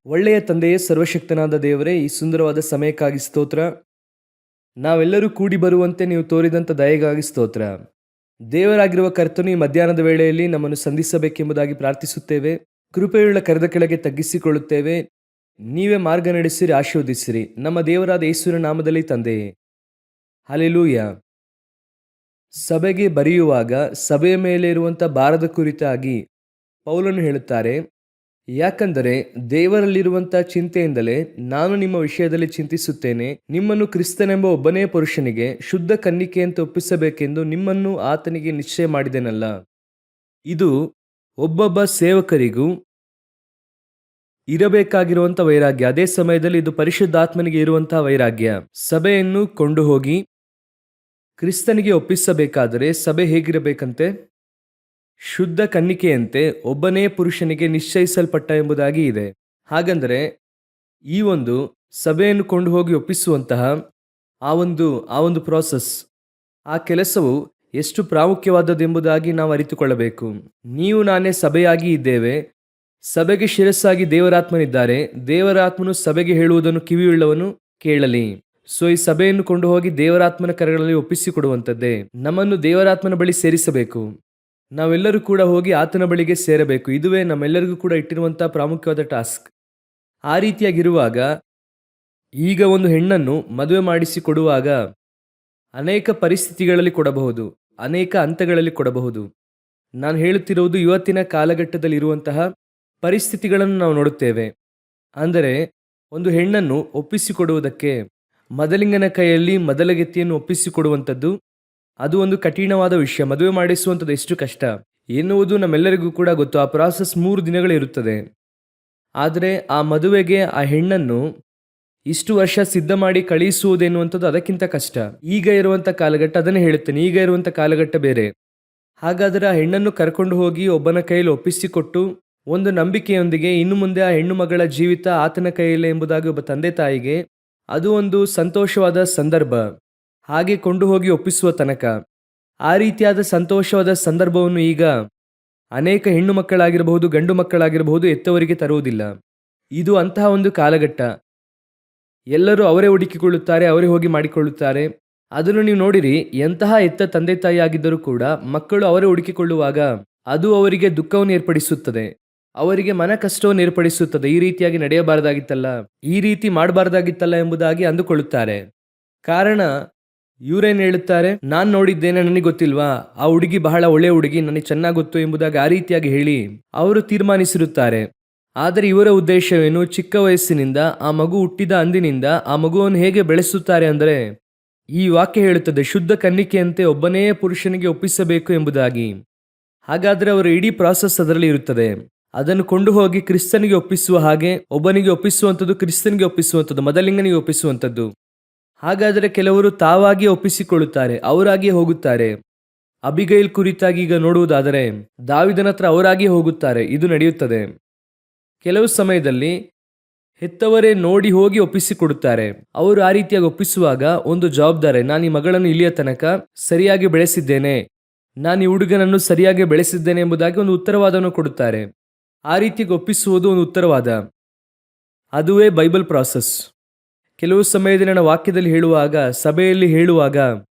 ಒಳ್ಳೆಯ ತಂದೆಯೇ, ಸರ್ವಶಕ್ತನಾದ ದೇವರೇ, ಈ ಸುಂದರವಾದ ಸಮಯಕ್ಕಾಗಿ ಸ್ತೋತ್ರ. ನಾವೆಲ್ಲರೂ ಕೂಡಿ ಬರುವಂತೆ ನೀವು ತೋರಿದಂಥ ದಯೆಗಾಗಿ ಸ್ತೋತ್ರ. ದೇವರಾಗಿರುವ ಕರ್ತನು ಈ ಮಧ್ಯಾಹ್ನದ ವೇಳೆಯಲ್ಲಿ ನಮ್ಮನ್ನು ಸಂಧಿಸಬೇಕೆಂಬುದಾಗಿ ಪ್ರಾರ್ಥಿಸುತ್ತೇವೆ. ಕೃಪೆಯುಳ್ಳ ಕರೆದ ಕೆಳಗೆ ತಗ್ಗಿಸಿಕೊಳ್ಳುತ್ತೇವೆ. ನೀವೇ ಮಾರ್ಗ ನಡೆಸಿರಿ, ಆಶೀರ್ವದಿಸಿರಿ. ನಮ್ಮ ದೇವರಾದ ಯೇಸುವಿನ ನಾಮದಲ್ಲಿ ತಂದೆಯೇ, ಹಲ್ಲೆಲೂಯಾ. ಸಭೆಗೆ ಬರೆಯುವಾಗ ಸಭೆಯ ಮೇಲೆ ಇರುವಂಥ ಭಾರದ ಕುರಿತಾಗಿ ಪೌಲನು ಹೇಳುತ್ತಾರೆ, ಯಾಕಂದರೆ ದೇವರಲ್ಲಿರುವಂಥ ಚಿಂತೆಯಿಂದಲೇ ನಾನು ನಿಮ್ಮ ವಿಷಯದಲ್ಲಿ ಚಿಂತಿಸುತ್ತೇನೆ. ನಿಮ್ಮನ್ನು ಕ್ರಿಸ್ತನೆಂಬ ಒಬ್ಬನೇ ಪುರುಷನಿಗೆ ಶುದ್ಧ ಕನ್ನಿಕೆಯಂತೆ ಒಪ್ಪಿಸಬೇಕೆಂದು ನಿಮ್ಮನ್ನು ಆತನಿಗೆ ನಿಶ್ಚಯ ಮಾಡಿದೆನಲ್ಲ. ಇದು ಒಬ್ಬೊಬ್ಬ ಸೇವಕರಿಗೂ ಇರಬೇಕಾಗಿರುವಂಥ ವೈರಾಗ್ಯ. ಅದೇ ಸಮಯದಲ್ಲಿ ಇದು ಪರಿಶುದ್ಧಾತ್ಮನಿಗೆ ಇರುವಂತಹ ವೈರಾಗ್ಯ. ಸಭೆಯನ್ನು ಕೊಂಡು ಹೋಗಿ ಕ್ರಿಸ್ತನಿಗೆ ಒಪ್ಪಿಸಬೇಕಾದರೆ ಸಭೆ ಹೇಗಿರಬೇಕಂತೆ? ಶುದ್ಧ ಕನ್ನಿಕೆಯಂತೆ ಒಬ್ಬನೇ ಪುರುಷನಿಗೆ ನಿಶ್ಚಯಿಸಲ್ಪಟ್ಟ ಎಂಬುದಾಗಿ ಇದೆ. ಹಾಗಂದರೆ ಈ ಒಂದು ಸಭೆಯನ್ನು ಕೊಂಡು ಹೋಗಿ ಒಪ್ಪಿಸುವಂತಹ ಆ ಒಂದು ಪ್ರಾಸೆಸ್, ಆ ಕೆಲಸವು ಎಷ್ಟು ಪ್ರಾಮುಖ್ಯವಾದದ್ದೆಂಬುದಾಗಿ ನಾವು ಅರಿತುಕೊಳ್ಳಬೇಕು. ನೀವು ನಾನೇ ಸಭೆಯಾಗಿ ಇದ್ದೇವೆ. ಸಭೆಗೆ ಶಿರಸ್ಸಾಗಿ ದೇವರಾತ್ಮನಿದ್ದಾರೆ. ದೇವರಾತ್ಮನು ಸಭೆಗೆ ಹೇಳುವುದನ್ನು ಕಿವಿಯುಳ್ಳವನು ಕೇಳಲಿ. ಸೊ ಈ ಸಭೆಯನ್ನು ಕೊಂಡು ಹೋಗಿ ದೇವರಾತ್ಮನ ಕರಗಳಲ್ಲಿ ಒಪ್ಪಿಸಿಕೊಡುವಂಥದ್ದೇ. ನಮ್ಮನ್ನು ದೇವರಾತ್ಮನ ಬಳಿ ಸೇರಿಸಬೇಕು. ನಾವೆಲ್ಲರೂ ಕೂಡ ಹೋಗಿ ಆತನ ಬಳಿಗೆ ಸೇರಬೇಕು. ಇದುವೇ ನಮ್ಮೆಲ್ಲರಿಗೂ ಕೂಡ ಇಟ್ಟಿರುವಂಥ ಪ್ರಾಮುಖ್ಯವಾದ ಟಾಸ್ಕ್. ಆ ರೀತಿಯಾಗಿರುವಾಗ ಈಗ ಒಂದು ಹೆಣ್ಣನ್ನು ಮದುವೆ ಮಾಡಿಸಿ ಕೊಡುವಾಗ ಅನೇಕ ಪರಿಸ್ಥಿತಿಗಳಲ್ಲಿ ಕೊಡಬಹುದು, ಅನೇಕ ಹಂತಗಳಲ್ಲಿ ಕೊಡಬಹುದು. ನಾನು ಹೇಳುತ್ತಿರುವುದು ಇವತ್ತಿನ ಕಾಲಘಟ್ಟದಲ್ಲಿ ಇರುವಂತಹ ಪರಿಸ್ಥಿತಿಗಳನ್ನು ನಾವು ನೋಡುತ್ತೇವೆ. ಅಂದರೆ ಒಂದು ಹೆಣ್ಣನ್ನು ಒಪ್ಪಿಸಿಕೊಡುವುದಕ್ಕೆ ಮದಲಿಂಗನ ಕೈಯಲ್ಲಿ ಮೊದಲಗೆತ್ತಿಯನ್ನು ಒಪ್ಪಿಸಿಕೊಡುವಂಥದ್ದು ಅದು ಒಂದು ಕಠಿಣವಾದ ವಿಷಯ. ಮದುವೆ ಮಾಡಿಸುವಂಥದ್ದು ಎಷ್ಟು ಕಷ್ಟ ಎನ್ನುವುದು ನಮ್ಮೆಲ್ಲರಿಗೂ ಕೂಡ ಗೊತ್ತು. ಆ ಪ್ರಾಸೆಸ್ 3 ದಿನಗಳು ಇರುತ್ತದೆ. ಆದರೆ ಆ ಮದುವೆಗೆ ಆ ಹೆಣ್ಣನ್ನು ಇಷ್ಟು ವರ್ಷ ಸಿದ್ಧ ಮಾಡಿ ಕಳಿಸುವುದೆನ್ನುವಂಥದ್ದು ಅದಕ್ಕಿಂತ ಕಷ್ಟ. ಈಗ ಇರುವಂಥ ಕಾಲಘಟ್ಟ ಅದನ್ನೇ ಹೇಳುತ್ತೇನೆ. ಈಗ ಇರುವಂಥ ಕಾಲಘಟ್ಟ ಬೇರೆ. ಹಾಗಾದರೆ ಆ ಹೆಣ್ಣನ್ನು ಕರ್ಕೊಂಡು ಹೋಗಿ ಒಬ್ಬನ ಕೈಯಲ್ಲಿ ಒಪ್ಪಿಸಿಕೊಟ್ಟು ಒಂದು ನಂಬಿಕೆಯೊಂದಿಗೆ ಇನ್ನು ಮುಂದೆ ಆ ಹೆಣ್ಣು ಮಗಳ ಜೀವಿತ ಆತನ ಕೈಯಲ್ಲೇ ಎಂಬುದಾಗಿ ಒಬ್ಬ ತಂದೆ ತಾಯಿಗೆ ಅದು ಒಂದು ಸಂತೋಷವಾದ ಸಂದರ್ಭ. ಹಾಗೆ ಕೊಂಡು ಹೋಗಿ ಒಪ್ಪಿಸುವ ತನಕ ಆ ರೀತಿಯಾದ ಸಂತೋಷವಾದ ಸಂದರ್ಭವನ್ನು ಈಗ ಅನೇಕ ಹೆಣ್ಣು ಮಕ್ಕಳಾಗಿರಬಹುದು, ಗಂಡು ಮಕ್ಕಳಾಗಿರಬಹುದು, ಎತ್ತವರಿಗೆ ತರುವುದಿಲ್ಲ. ಇದು ಅಂತಹ ಒಂದು ಕಾಲಘಟ್ಟ. ಎಲ್ಲರೂ ಅವರೇ ಹುಡುಕಿಕೊಳ್ಳುತ್ತಾರೆ, ಅವರೇ ಹೋಗಿ ಮಾಡಿಕೊಳ್ಳುತ್ತಾರೆ. ಅದನ್ನು ನೀವು ನೋಡಿರಿ, ಎಂತಹ ಎತ್ತ ತಂದೆ ತಾಯಿ ಆಗಿದ್ದರೂ ಕೂಡ ಮಕ್ಕಳು ಅವರೇ ಹುಡುಕಿಕೊಳ್ಳುವಾಗ ಅದು ಅವರಿಗೆ ದುಃಖವನ್ನು ಏರ್ಪಡಿಸುತ್ತದೆ, ಅವರಿಗೆ ಮನ ಕಷ್ಟವನ್ನು ಏರ್ಪಡಿಸುತ್ತದೆ. ಈ ರೀತಿಯಾಗಿ ನಡೆಯಬಾರದಾಗಿತ್ತಲ್ಲ, ಈ ರೀತಿ ಮಾಡಬಾರ್ದಾಗಿತ್ತಲ್ಲ ಎಂಬುದಾಗಿ ಅಂದುಕೊಳ್ಳುತ್ತಾರೆ. ಕಾರಣ ಇವರೇನು ಹೇಳುತ್ತಾರೆ, ನಾನು ನೋಡಿದ್ದೇನೆ, ನನಗೆ ಗೊತ್ತಿಲ್ವಾ, ಆ ಹುಡುಗಿ ಬಹಳ ಒಳ್ಳೆಯ ಹುಡುಗಿ, ನನಗೆ ಚೆನ್ನಾಗಿ ಗೊತ್ತು ಎಂಬುದಾಗಿ ಆ ರೀತಿಯಾಗಿ ಹೇಳಿ ಅವರು ತೀರ್ಮಾನಿಸಿರುತ್ತಾರೆ. ಆದರೆ ಇವರ ಉದ್ದೇಶವೇನು? ಚಿಕ್ಕ ವಯಸ್ಸಿನಿಂದ ಆ ಮಗು ಹುಟ್ಟಿದ ಅಂದಿನಿಂದ ಆ ಮಗುವನ್ನು ಹೇಗೆ ಬೆಳೆಸುತ್ತಾರೆ ಅಂದರೆ ಈ ವಾಕ್ಯ ಹೇಳುತ್ತದೆ, ಶುದ್ಧ ಕನ್ನಿಕೆಯಂತೆ ಒಬ್ಬನೇ ಪುರುಷನಿಗೆ ಒಪ್ಪಿಸಬೇಕು ಎಂಬುದಾಗಿ. ಹಾಗಾದರೆ ಅವರ ಇಡೀ ಪ್ರಾಸೆಸ್ ಅದರಲ್ಲಿ ಇರುತ್ತದೆ. ಅದನ್ನು ಕೊಂಡು ಹೋಗಿ ಕ್ರಿಸ್ತನಿಗೆ ಒಪ್ಪಿಸುವ ಹಾಗೆ, ಒಬ್ಬನಿಗೆ ಒಪ್ಪಿಸುವಂಥದ್ದು, ಕ್ರಿಸ್ತನಿಗೆ ಒಪ್ಪಿಸುವಂಥದ್ದು, ಮೊದಲಿಂಗನಿಗೆ ಒಪ್ಪಿಸುವಂಥದ್ದು. ಹಾಗಾದರೆ ಕೆಲವರು ತಾವಾಗಿ ಒಪ್ಪಿಸಿಕೊಳ್ಳುತ್ತಾರೆ, ಅವರಾಗಿಯೇ ಹೋಗುತ್ತಾರೆ. ಅಬಿಗೈಲ್ ಕುರಿತಾಗಿ ಈಗ ನೋಡುವುದಾದರೆ ದಾವಿದನ ಹತ್ರ ಅವರಾಗಿಯೇ ಹೋಗುತ್ತಾರೆ. ಇದು ನಡೆಯುತ್ತದೆ. ಕೆಲವು ಸಮಯದಲ್ಲಿ ಹೆತ್ತವರೇ ನೋಡಿ ಹೋಗಿ ಒಪ್ಪಿಸಿಕೊಡುತ್ತಾರೆ. ಅವರು ಆ ರೀತಿಯಾಗಿ ಒಪ್ಪಿಸುವಾಗ ಒಂದು ಜವಾಬ್ದಾರಿ, ನಾನು ಈ ಮಗಳನ್ನು ಇಲ್ಲಿಯ ತನಕ ಸರಿಯಾಗಿ ಬೆಳೆಸಿದ್ದೇನೆ, ನಾನು ಈ ಹುಡುಗನನ್ನು ಸರಿಯಾಗಿ ಬೆಳೆಸಿದ್ದೇನೆ ಎಂಬುದಾಗಿ ಒಂದು ಉತ್ತರವಾದವನ್ನು ಕೊಡುತ್ತಾರೆ. ಆ ರೀತಿಯಾಗಿ ಒಪ್ಪಿಸುವುದು ಒಂದು ಉತ್ತರವಾದ. ಅದುವೇ ಬೈಬಲ್ ಪ್ರಾಸೆಸ್. ಕೆಲವು ಸಮಯದಲ್ಲಿ ನನ್ನ ವಾಕ್ಯದಲ್ಲಿ ಹೇಳುವಾಗ, ಸಭೆಯಲ್ಲಿ ಹೇಳುವಾಗ,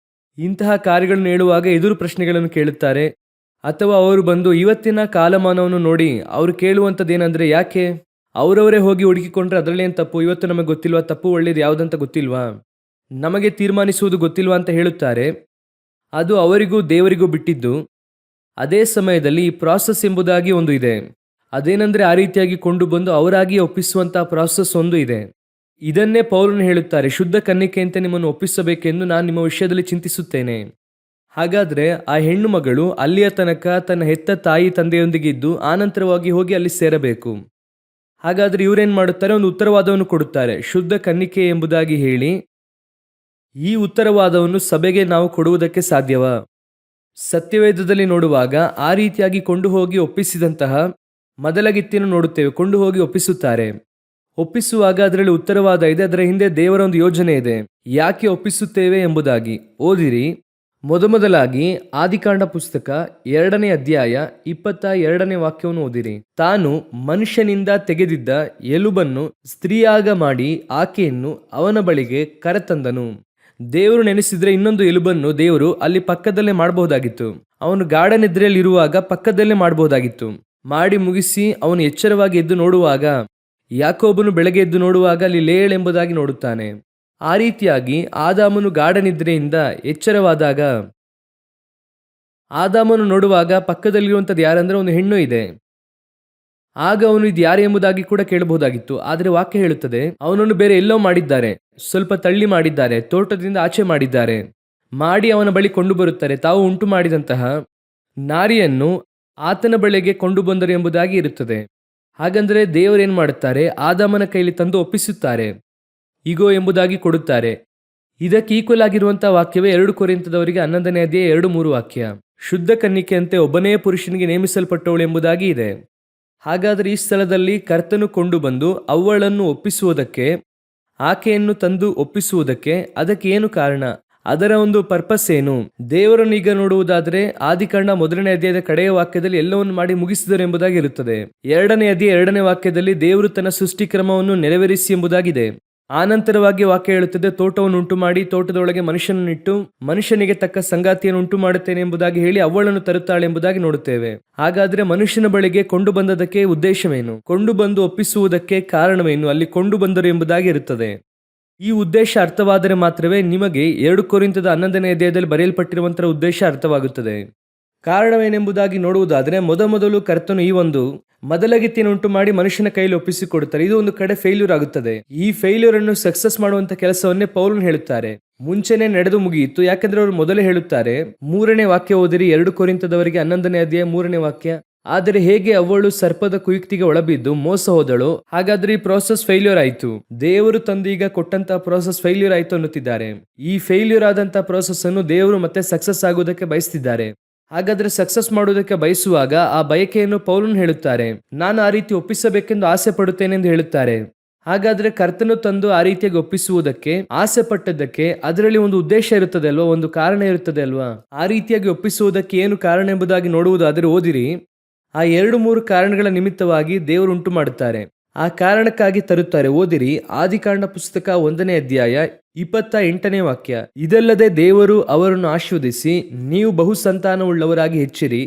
ಇಂತಹ ಕಾರ್ಯಗಳನ್ನು ಹೇಳುವಾಗ ಎದುರು ಪ್ರಶ್ನೆಗಳನ್ನು ಕೇಳುತ್ತಾರೆ. ಅಥವಾ ಅವರು ಬಂದು ಇವತ್ತಿನ ಕಾಲಮಾನವನ್ನು ನೋಡಿ ಅವರು ಕೇಳುವಂಥದ್ದೇನೆಂದರೆ, ಯಾಕೆ ಅವರವರೇ ಹೋಗಿ ಹುಡುಕಿಕೊಂಡ್ರೆ ಅದರಲ್ಲೇನು ತಪ್ಪು? ಇವತ್ತು ನಮಗೆ ಗೊತ್ತಿಲ್ವಾ ತಪ್ಪು ಒಳ್ಳೇದು ಯಾವುದಂತ ಗೊತ್ತಿಲ್ವಾ? ನಮಗೆ ತೀರ್ಮಾನಿಸುವುದು ಗೊತ್ತಿಲ್ವಾ ಅಂತ ಹೇಳುತ್ತಾರೆ. ಅದು ಅವರಿಗೂ ದೇವರಿಗೂ ಬಿಟ್ಟಿದ್ದು. ಅದೇ ಸಮಯದಲ್ಲಿ ಈ ಪ್ರಾಸೆಸ್ ಎಂಬುದಾಗಿ ಒಂದು ಇದೆ. ಅದೇನೆಂದರೆ ಆ ರೀತಿಯಾಗಿ ಕೊಂಡು ಬಂದು ಅವರಾಗಿ ಒಪ್ಪಿಸುವಂತಹ ಪ್ರಾಸೆಸ್ ಒಂದು ಇದೆ. ಇದನ್ನೇ ಪೌಲನು ಹೇಳುತ್ತಾರೆ, ಶುದ್ಧ ಕನ್ನಿಕೆಯಂತೆ ನಿಮ್ಮನ್ನು ಒಪ್ಪಿಸಬೇಕೆಂದು ನಾನು ನಿಮ್ಮ ವಿಷಯದಲ್ಲಿ ಚಿಂತಿಸುತ್ತೇನೆ. ಹಾಗಾದರೆ ಆ ಹೆಣ್ಣು ಮಗಳು ಅಲ್ಲಿಯ ತನಕ ತನ್ನ ಹೆತ್ತ ತಾಯಿ ತಂದೆಯೊಂದಿಗಿದ್ದು ಆನಂತರವಾಗಿ ಹೋಗಿ ಅಲ್ಲಿ ಸೇರಬೇಕು. ಹಾಗಾದರೆ ಇವರೇನು ಮಾಡುತ್ತಾರೆ? ಒಂದು ಉತ್ತರವಾದವನ್ನು ಕೊಡುತ್ತಾರೆ, ಶುದ್ಧ ಕನ್ನಿಕೆ ಎಂಬುದಾಗಿ ಹೇಳಿ. ಈ ಉತ್ತರವಾದವನ್ನು ಸಭೆಗೆ ನಾವು ಕೊಡುವುದಕ್ಕೆ ಸಾಧ್ಯವಾ? ಸತ್ಯವೇದದಲ್ಲಿ ನೋಡುವಾಗ ಆ ರೀತಿಯಾಗಿ ಕೊಂಡು ಹೋಗಿ ಒಪ್ಪಿಸಿದಂತಹ ಮೊದಲಗಿತ್ತಿಯನ್ನು ನೋಡುತ್ತೇವೆ. ಕೊಂಡು ಹೋಗಿ ಒಪ್ಪಿಸುತ್ತಾರೆ. ಒಪ್ಪಿಸುವಾಗ ಅದರಲ್ಲಿ ಉತ್ತರವಾದ ಇದೆ, ಅದರ ಹಿಂದೆ ದೇವರ ಒಂದು ಯೋಜನೆ ಇದೆ, ಯಾಕೆ ಒಪ್ಪಿಸುತ್ತೇವೆ ಎಂಬುದಾಗಿ. ಓದಿರಿ, ಮೊದಮೊದಲಾಗಿ ಆದಿಕಾಂಡ ಪುಸ್ತಕ 2ನೇ ಅಧ್ಯಾಯ 22ನೇ ವಾಕ್ಯವನ್ನು ಓದಿರಿ. ತಾನು ಮನುಷ್ಯನಿಂದ ತೆಗೆದಿದ್ದ ಎಲುಬನ್ನು ಸ್ತ್ರೀಯಾಗ ಮಾಡಿ ಆಕೆಯನ್ನು ಅವನ ಬಳಿಗೆ ಕರೆತಂದನು. ದೇವರು ನೆನೆಸಿದ್ರೆ ಇನ್ನೊಂದು ಎಲುಬನ್ನು ದೇವರು ಅಲ್ಲಿ ಪಕ್ಕದಲ್ಲೇ ಮಾಡಬಹುದಾಗಿತ್ತು. ಅವನು ಗಾಢ ನಿದ್ರೆಯಲ್ಲಿರುವಾಗ ಪಕ್ಕದಲ್ಲೇ ಮಾಡಬಹುದಾಗಿತ್ತು. ಮಾಡಿ ಮುಗಿಸಿ ಅವನು ಎಚ್ಚರವಾಗಿ ಎದ್ದು ನೋಡುವಾಗ, ಯಾಕೋಬನು ಬೆಳಗ್ಗೆ ಎದ್ದು ನೋಡುವಾಗ ಅಲ್ಲಿ ಲೇಯಳ್ ಎಂಬುದಾಗಿ ನೋಡುತ್ತಾನೆ. ಆ ರೀತಿಯಾಗಿ ಆದಾಮನು ಗಾಢ ನಿದ್ರೆಯಿಂದ ಎಚ್ಚರವಾದಾಗ, ಆದಾಮನು ನೋಡುವಾಗ ಪಕ್ಕದಲ್ಲಿರುವಂಥದ್ದು ಯಾರಂದ್ರೆ ಒಂದು ಹೆಣ್ಣು ಇದೆ. ಆಗ ಅವನು ಇದು ಯಾರು ಎಂಬುದಾಗಿ ಕೂಡ ಕೇಳಬಹುದಾಗಿತ್ತು. ಆದರೆ ವಾಕ್ಯ ಹೇಳುತ್ತದೆ, ಅವನನ್ನು ಬೇರೆ ಎಲ್ಲೋ ಮಾಡಿದ್ದಾರೆ, ಸ್ವಲ್ಪ ತಳ್ಳಿ ಮಾಡಿದ್ದಾರೆ, ತೋಟದಿಂದ ಆಚೆ ಮಾಡಿದ್ದಾರೆ. ಮಾಡಿ ಅವನ ಬಳಿ ಕೊಂಡು ಬರುತ್ತಾರೆ. ತಾವು ಉಂಟು ಮಾಡಿದಂತಹ ನಾರಿಯನ್ನು ಆತನ ಬಳಿಗೆ ಕೊಂಡು ಬಂದರು ಎಂಬುದಾಗಿ ಇರುತ್ತದೆ. ಹಾಗಂದ್ರೆ ದೇವರೇನು ಮಾಡುತ್ತಾರೆ, ಆದಾಮನ ಕೈಲಿ ತಂದು ಒಪ್ಪಿಸುತ್ತಾರೆ, ಇಗೋ ಎಂಬುದಾಗಿ ಕೊಡುತ್ತಾರೆ. ಇದಕ್ಕೆ ಈಕ್ವಲ್ ಆಗಿರುವಂತಹ ವಾಕ್ಯವೇ 2 ಕೊರಿಂಥದವರಿಗೆ 11ನೇ ಅಧ್ಯಾಯ 2-3 ವಾಕ್ಯ. ಶುದ್ಧ ಕನ್ನಿಕೆಯಂತೆ ಒಬ್ಬನೇ ಪುರುಷನಿಗೆ ನೇಮಿಸಲ್ಪಟ್ಟವಳು ಎಂಬುದಾಗಿ ಇದೆ. ಹಾಗಾದರೆ ಈ ಸ್ಥಳದಲ್ಲಿ ಕರ್ತನು ಕೊಂಡು ಬಂದು ಅವಳನ್ನು ಒಪ್ಪಿಸುವುದಕ್ಕೆ, ಆಕೆಯನ್ನು ತಂದು ಒಪ್ಪಿಸುವುದಕ್ಕೆ ಅದಕ್ಕೆ ಏನು ಕಾರಣ? ಅದರ ಒಂದು ಪರ್ಪಸ್ ಏನು? ದೇವರನ್ನು ಈಗ ನೋಡುವುದಾದರೆ ಆದಿಕಾಂಡ 1ನೇ ಅಧ್ಯಾಯದ ಕಡೆಯ ವಾಕ್ಯದಲ್ಲಿ ಎಲ್ಲವನ್ನು ಮಾಡಿ ಮುಗಿಸಿದರು ಎಂಬುದಾಗಿ ಇರುತ್ತದೆ. 2ನೇ ಅಧ್ಯಾಯ 2ನೇ ವಾಕ್ಯದಲ್ಲಿ ದೇವರು ತನ್ನ ಸೃಷ್ಟಿ ಕ್ರಮವನ್ನು ನೆರವೇರಿಸಿ ಎಂಬುದಾಗಿದೆ. ಆನಂತರವಾಗಿ ವಾಕ್ಯ ಹೇಳುತ್ತದೆ, ತೋಟವನ್ನು ಉಂಟು ಮಾಡಿ ತೋಟದೊಳಗೆ ಮನುಷ್ಯನನ್ನಿಟ್ಟು ಮನುಷ್ಯನಿಗೆ ತಕ್ಕ ಸಂಗಾತಿಯನ್ನು ಉಂಟು ಮಾಡುತ್ತೇನೆ ಎಂಬುದಾಗಿ ಹೇಳಿ ಅವಳನ್ನು ತರುತ್ತಾಳೆ ಎಂಬುದಾಗಿ ನೋಡುತ್ತೇವೆ. ಹಾಗಾದ್ರೆ ಮನುಷ್ಯನ ಬಳಿಗೆ ಕೊಂಡು ಬಂದದಕ್ಕೆ ಉದ್ದೇಶವೇನು? ಕೊಂಡು ಬಂದು ಒಪ್ಪಿಸುವುದಕ್ಕೆ ಕಾರಣವೇನು? ಅಲ್ಲಿ ಕೊಂಡು ಬಂದರು ಎಂಬುದಾಗಿ ಇರುತ್ತದೆ. ಈ ಉದ್ದೇಶ ಅರ್ಥವಾದರೆ ಮಾತ್ರವೇ ನಿಮಗೆ 2 ಕೊರಿಂಥದ 11ನೇ ಅಧ್ಯಾಯದಲ್ಲಿ ಬರೆಯಲ್ಪಟ್ಟಿರುವಂತಹ ಉದ್ದೇಶ ಅರ್ಥವಾಗುತ್ತದೆ. ಕಾರಣವೇನೆಂಬುದಾಗಿ ನೋಡುವುದಾದರೆ, ಮೊದಲು ಕರ್ತನು ಈ ಒಂದು ಮೊದಲಗಿತ್ತಿಯನ್ನು ಉಂಟು ಮಾಡಿ ಮನುಷ್ಯನ ಕೈಯಲ್ಲಿ ಒಪ್ಪಿಸಿಕೊಡುತ್ತಾರೆ. ಇದು ಒಂದು ಕಡೆ ಫೇಲ್ಯೂರ್ ಆಗುತ್ತದೆ. ಈ ಫೇಲ್ಯೂರ್ ಅನ್ನು ಸಕ್ಸಸ್ ಮಾಡುವಂತ ಕೆಲಸವನ್ನೇ ಪೌಲನು ಹೇಳುತ್ತಾರೆ. ಮುಂಚೆನೆ ನಡೆದು ಮುಗಿಯಿತು, ಯಾಕಂದ್ರೆ ಅವರು ಮೊದಲೇ ಹೇಳುತ್ತಾರೆ. 3ನೇ ವಾಕ್ಯ ಓದಿರಿ, 2 ಕೊರಿಂಥದವರಿಗೆ 11ನೇ ಅಧ್ಯಾಯ 3ನೇ ವಾಕ್ಯ. ಆದರೆ ಹೇಗೆ ಅವಳು ಸರ್ಪದ ಕುಯುಕ್ತಿಗೆ ಒಳಬಿದ್ದು ಮೋಸ ಹೋದಳು, ಹಾಗಾದ್ರೆ ಈ ಪ್ರೋಸೆಸ್ ಫೇಲ್ಯೂರ್ ಆಯಿತು. ದೇವರು ತಂದು ಈಗ ಕೊಟ್ಟಂತ ಪ್ರೋಸೆಸ್ ಫೇಲ್ಯೂರ್ ಆಯಿತು ಅನ್ನುತ್ತಿದ್ದಾರೆ. ಈ ಫೇಲ್ಯೂರ್ ಆದಂತ ಪ್ರೋಸೆಸ್ ಅನ್ನು ದೇವರು ಮತ್ತೆ ಸಕ್ಸಸ್ ಆಗುವುದಕ್ಕೆ ಬಯಸ್ತಿದ್ದಾರೆ. ಹಾಗಾದ್ರೆ ಸಕ್ಸಸ್ ಮಾಡುವುದಕ್ಕೆ ಬಯಸುವಾಗ ಆ ಬಯಕೆಯನ್ನು ಪೌಲನು ಹೇಳುತ್ತಾರೆ. ನಾನು ಆ ರೀತಿ ಒಪ್ಪಿಸಬೇಕೆಂದು ಆಸೆ ಪಡುತ್ತೇನೆ ಎಂದು ಹೇಳುತ್ತಾರೆ. ಹಾಗಾದ್ರೆ ಕರ್ತನು ತಂದು ಆ ರೀತಿಯಾಗಿ ಒಪ್ಪಿಸುವುದಕ್ಕೆ ಆಸೆ ಪಟ್ಟದ್ದಕ್ಕೆ ಅದರಲ್ಲಿ ಒಂದು ಉದ್ದೇಶ ಇರುತ್ತದೆ ಅಲ್ವಾ, ಒಂದು ಕಾರಣ ಇರುತ್ತದೆ ಅಲ್ವಾ? ಆ ರೀತಿಯಾಗಿ ಒಪ್ಪಿಸುವುದಕ್ಕೆ ಏನು ಕಾರಣ ಎಂಬುದಾಗಿ ನೋಡುವುದಾದರೆ ಓದಿರಿ. ಆ 2-3 ಕಾರಣಗಳ ನಿಮಿತ್ತವಾಗಿ ದೇವರು ಉಂಟು ಮಾಡುತ್ತಾರೆ. ಆ ಕಾರಣಕ್ಕಾಗಿ ತರುತ್ತಾರೆ. ಓದಿರಿ, ಆದಿಕಾಂಡ ಪುಸ್ತಕ 1ನೇ ಅಧ್ಯಾಯ 28ನೇ ವಾಕ್ಯ. ಇದಲ್ಲದೆ ದೇವರು ಅವರನ್ನು ಆಶೀರ್ವದಿಸಿ, ನೀವು ಬಹು ಸಂತಾನವುಳ್ಳವರಾಗಿ ಹೆಚ್ಚಿರಿ,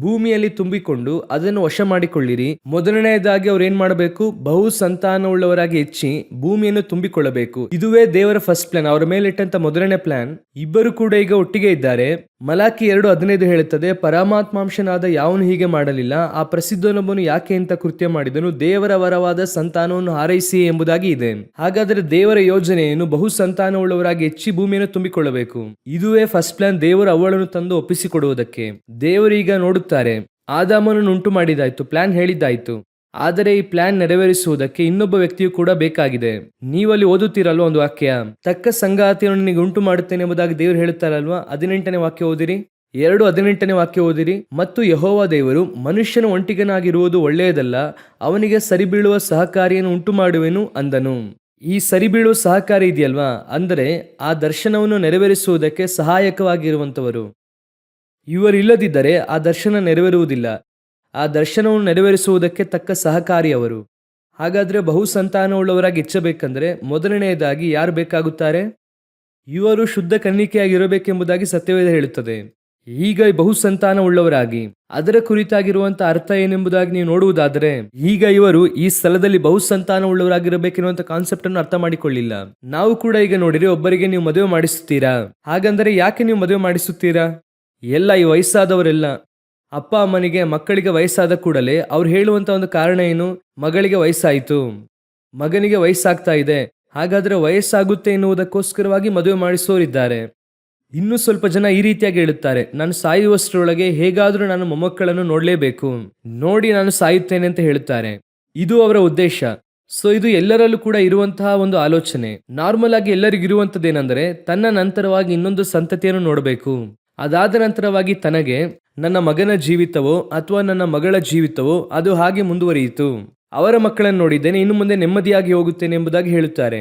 ಭೂಮಿಯಲ್ಲಿ ತುಂಬಿಕೊಂಡು ಅದನ್ನು ವಶ ಮಾಡಿಕೊಳ್ಳಿರಿ. ಮೊದಲನೆಯದಾಗಿ ಅವ್ರು ಏನ್ ಮಾಡಬೇಕು? ಬಹು ಸಂತಾನವುಳ್ಳವರಾಗಿ ಹೆಚ್ಚಿ ಭೂಮಿಯನ್ನು ತುಂಬಿಕೊಳ್ಳಬೇಕು. ಇದುವೇ ದೇವರ ಫಸ್ಟ್ ಪ್ಲಾನ್, ಅವರ ಮೇಲೆ ಇಟ್ಟಂತ ಮೊದಲನೇ ಪ್ಲಾನ್. ಇಬ್ಬರು ಕೂಡ ಈಗ ಒಟ್ಟಿಗೆ ಇದ್ದಾರೆ. ಮಲಾಕಿ 2:15 ಹೇಳುತ್ತದೆ, ಪರಮಾತ್ಮಾಂಶನಾದ ಯಾವನು ಹೀಗೆ ಮಾಡಲಿಲ್ಲ, ಆ ಪ್ರಸಿದ್ಧನೊಬ್ಬನು ಯಾಕೆ ಇಂಥ ಕೃತ್ಯ ಮಾಡಿದನು? ದೇವರ ವರವಾದ ಸಂತಾನವನ್ನು ಹಾರೈಸಿ ಎಂಬುದಾಗಿ ಇದೆ. ಹಾಗಾದರೆ ದೇವರ ಯೋಜನೆಯನ್ನು ಬಹು ಸಂತಾನವುಳ್ಳವರಾಗಿ ಹೆಚ್ಚಿ ಭೂಮಿಯನ್ನು ತುಂಬಿಕೊಳ್ಳಬೇಕು. ಇದುವೇ ಫಸ್ಟ್ ಪ್ಲಾನ್, ದೇವರು ಅವಳನ್ನು ತಂದು ಒಪ್ಪಿಸಿಕೊಡುವುದಕ್ಕೆ. ದೇವರೀಗ ನೋಡುತ್ತಾರೆ, ಆದಾಮನನ್ನು ಉಂಟು ಮಾಡಿದಾಯ್ತು, ಪ್ಲಾನ್ ಹೇಳಿದ್ದಾಯ್ತು. ಆದರೆ ಈ ಪ್ಲಾನ್ ನೆರವೇರಿಸುವುದಕ್ಕೆ ಇನ್ನೊಬ್ಬ ವ್ಯಕ್ತಿಯು ಕೂಡ ಬೇಕಾಗಿದೆ. ನೀವಲ್ಲಿ ಓದುತ್ತೀರಲ್ವ ಒಂದು ವಾಕ್ಯ, ತಕ್ಕ ಸಂಗಾತಿಯನ್ನು ನಿನಗೆ ಉಂಟು ಮಾಡುತ್ತೇನೆ ಎಂಬುದಾಗಿ ದೇವರು ಹೇಳುತ್ತಾರಲ್ವಾ. 18ನೇ ವಾಕ್ಯ ಓದಿರಿ, 2:18ನೇ ವಾಕ್ಯ ಓದಿರಿ. ಮತ್ತು ಯೆಹೋವ ದೇವರು, ಮನುಷ್ಯನು ಒಂಟಿಗನಾಗಿರುವುದು ಒಳ್ಳೆಯದಲ್ಲ, ಅವನಿಗೆ ಸರಿಬೀಳುವ ಸಹಕಾರಿಯನ್ನು ಉಂಟು ಮಾಡುವೆನು ಅಂದನು. ಈ ಸರಿಬೀಳುವ ಸಹಕಾರಿ ಇದೆಯಲ್ವಾ, ಅಂದರೆ ಆ ದರ್ಶನವನ್ನು ನೆರವೇರಿಸುವುದಕ್ಕೆ ಸಹಾಯಕವಾಗಿರುವಂತವರು. ಇವರಿಲ್ಲದಿದ್ದರೆ ಆ ದರ್ಶನ ನೆರವೇರುವುದಿಲ್ಲ. ಆ ದರ್ಶನವನ್ನು ನೆರವೇರಿಸುವುದಕ್ಕೆ ತಕ್ಕ ಸಹಕಾರಿಯವರು. ಹಾಗಾದ್ರೆ ಬಹು ಸಂತಾನವುಳ್ಳವರಾಗಿ ಹೆಚ್ಚಬೇಕಂದ್ರೆ ಮೊದಲನೆಯದಾಗಿ ಯಾರು ಬೇಕಾಗುತ್ತಾರೆ? ಇವರು ಶುದ್ಧ ಕನ್ನಿಕೆಯಾಗಿರಬೇಕೆಂಬುದಾಗಿ ಸತ್ಯವೇದ ಹೇಳುತ್ತದೆ. ಈಗ ಬಹು ಸಂತಾನವುಳ್ಳವರಾಗಿ ಅದರ ಕುರಿತಾಗಿರುವಂತ ಅರ್ಥ ಏನೆಂಬುದಾಗಿ ನೀವು ನೋಡುವುದಾದರೆ, ಈಗ ಇವರು ಈ ಸ್ಥಳದಲ್ಲಿ ಬಹು ಸಂತಾನವುಳ್ಳವರಾಗಿರಬೇಕೆನ್ನುವಂತ ಕಾನ್ಸೆಪ್ಟ್ ಅನ್ನು ಅರ್ಥ ಮಾಡಿಕೊಳ್ಳಿಲ್ಲ. ನಾವು ಕೂಡ ಈಗ ನೋಡಿರಿ, ಒಬ್ಬರಿಗೆ ನೀವು ಮದುವೆ ಮಾಡಿಸುತ್ತೀರಾ, ಹಾಗಂದರೆ ಯಾಕೆ ನೀವು ಮದುವೆ ಮಾಡಿಸುತ್ತೀರಾ? ಎಲ್ಲ ಈ ವಯಸ್ಸಾದವರೆಲ್ಲ ಅಪ್ಪ ಅಮ್ಮನಿಗೆ ಮಕ್ಕಳಿಗೆ ವಯಸ್ಸಾದ ಕೂಡಲೇ ಅವ್ರು ಹೇಳುವಂತ ಒಂದು ಕಾರಣ ಏನು? ಮಗಳಿಗೆ ವಯಸ್ಸಾಯಿತು, ಮಗನಿಗೆ ವಯಸ್ಸಾಗ್ತಾ ಇದೆ, ಹಾಗಾದ್ರೆ ವಯಸ್ಸಾಗುತ್ತೆ ಎನ್ನುವುದಕ್ಕೋಸ್ಕರವಾಗಿ ಮದುವೆ ಮಾಡಿಸೋರಿದ್ದಾರೆ. ಇನ್ನೂ ಸ್ವಲ್ಪ ಜನ ಈ ರೀತಿಯಾಗಿ ಹೇಳುತ್ತಾರೆ, ನಾನು ಸಾಯುವಷ್ಟರೊಳಗೆ ಹೇಗಾದ್ರೂ ನಾನು ಮೊಮ್ಮಕ್ಕಳನ್ನು ನೋಡಲೇಬೇಕು, ನೋಡಿ ನಾನು ಸಾಯುತ್ತೇನೆ ಅಂತ ಹೇಳುತ್ತಾರೆ. ಇದು ಅವರ ಉದ್ದೇಶ. ಸೊ ಇದು ಎಲ್ಲರಲ್ಲೂ ಕೂಡ ಇರುವಂತಹ ಒಂದು ಆಲೋಚನೆ. ನಾರ್ಮಲ್ ಆಗಿ ಎಲ್ಲರಿಗಿರುವಂತದ್ದೇನೆಂದರೆ, ತನ್ನ ನಂತರವಾಗಿ ಇನ್ನೊಂದು ಸಂತತಿಯನ್ನು ನೋಡಬೇಕು. ಅದಾದ ನಂತರವಾಗಿ ತನಗೆ ನನ್ನ ಮಗನ ಜೀವಿತವೋ ಅಥವಾ ನನ್ನ ಮಗಳ ಜೀವಿತವೋ ಅದು ಹಾಗೆ ಮುಂದುವರಿಯಿತು, ಅವರ ಮಕ್ಕಳನ್ನು ನೋಡಿದ್ದೇನೆ, ಇನ್ನು ಮುಂದೆ ನೆಮ್ಮದಿಯಾಗಿ ಹೋಗುತ್ತೇನೆ ಎಂಬುದಾಗಿ ಹೇಳುತ್ತಾರೆ.